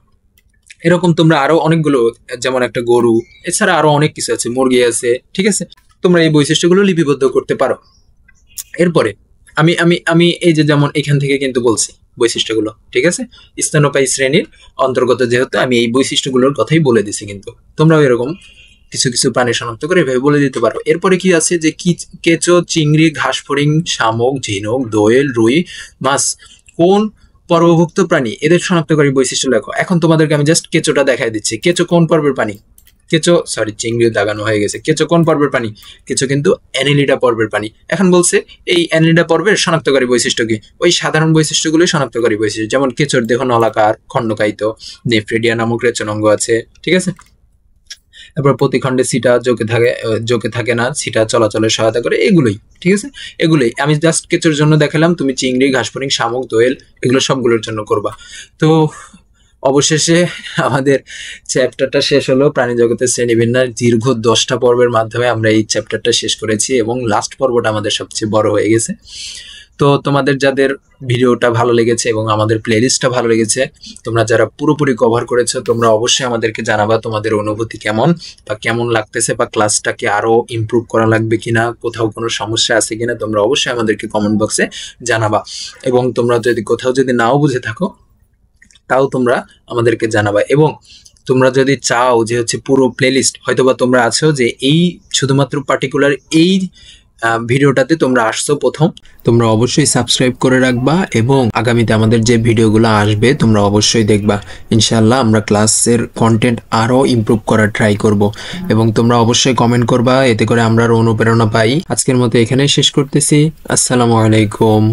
এরকম তোমরা আরো অনেকগুলো, যেমন একটা গরু, এছাড়া আরো অনেক কিছু আছে, মুরগি আছে। ঠিক আছে, তোমরা এই বৈশিষ্ট্যগুলো লিপিবদ্ধ করতে পারো। এরপরে আমি আমি আমি এই যে যেমন এখান থেকে কিন্তু বলছি বৈশিষ্ট্যগুলো। ঠিক আছে, স্তন্যপায়ী শ্রেণীর অন্তর্গত যেহেতু আমি এই বৈশিষ্ট্যগুলোর কথাই বলে দিছি, কিন্তু তোমরাও এরকম কিছু কিছু প্রাণী শনাক্ত করে এভাবে বলে দিতে পারো। এরপরে কি আছে যে কেঁচো, চিংড়ি, ঘাসফড়িং, শামুক, ঝিনুক, দোয়েল, রুই মাছ কোন পর্বভুক্ত প্রাণী, এদের শনাক্তকারী বৈশিষ্ট্য লেখো। এখন তোমাদেরকে আমি জাস্ট কেঁচোটা দেখাই দিচ্ছি। কেঁচো কোন পর্বের প্রাণী? চিংড়িও দাগানো হয়ে গেছে। কেঁচো কোন পর্বের প্রাণী? কেঁচো কিন্তু অ্যানিলিডা পর্বের প্রাণী। এখন বলছে এই অ্যানিলিডা পর্বের শনাক্তকারী বৈশিষ্ট্য কি? ওই সাধারণ বৈশিষ্ট্যগুলো শনাক্তকারী বৈশিষ্ট্য, যেমন কেঁচোর দেহ নলাকার, খণ্ডকায়িত, নেফ্রিডিয়া নামক রেচনাঙ্গ আছে। ঠিক আছে, এরপর প্রতিখণ্ডে সিটা জোকে থাকে না, সিটা চলাচলের সহায়তা করে, এগুলোই। ঠিক আছে, এগুলোই আমি জাস্ট কেঁচোর জন্য দেখালাম। তুমি চিংড়ি, ঘাসফড়িং, শামুক, দোয়েল এগুলো সবগুলোর জন্য করবা। তো অবশেষে আমাদের চ্যাপ্টারটা শেষ হলো। প্রাণী জগতের শ্রেণীবিন্যাস দীর্ঘ 10টা পর্বের মাধ্যমে আমরা এই চ্যাপ্টারটা শেষ করেছি এবং লাস্ট পর্বটা আমাদের সবচেয়ে বড় হয়ে গেছে। তো তোমাদের যাদের ভিডিওটা ভালো লেগেছে এবং আমাদের প্লেলিস্টটা ভালো লেগেছে, তোমরা যারা পুরোপুরি কভার করেছো, তোমরা অবশ্যই আমাদেরকে জানাবা তোমাদের অনুভূতি কেমন বা কেমন লাগতেছে, বা ক্লাসটাকে আরো ইমপ্রুভ করা লাগবে কিনা, কোথাও কোনো সমস্যা আছে কিনা, তোমরা অবশ্যই আমাদেরকে কমেন্ট বক্সে জানাবা। এবং তোমরা যদি কোথাও যদি নাও বুঝে থাকো তাও তোমরা আমাদেরকে জানাবা। এবং তোমরা যদি চাও যে হচ্ছে পুরো প্লেলিস্ট, হয়তোবা তোমরা আছো যে এই শুধুমাত্র পার্টিকুলার এই ভিডিওটাতে তোমরা আসছো প্রথম, তোমরা অবশ্যই সাবস্ক্রাইব করে রাখবা এবং আগামীতে আমাদের যে ভিডিওগুলো আসবে তোমরা অবশ্যই দেখবা। ইনশাআল্লাহ আমরা ক্লাসের কন্টেন্ট আরো ইমপ্রুভ করার ট্রাই করব এবং তোমরা অবশ্যই কমেন্ট করবা, এতে করে আমরা অনুপ্রেরণা পাই। আজকের মতো এখানেই শেষ করতেছি। আসসালামু আলাইকুম।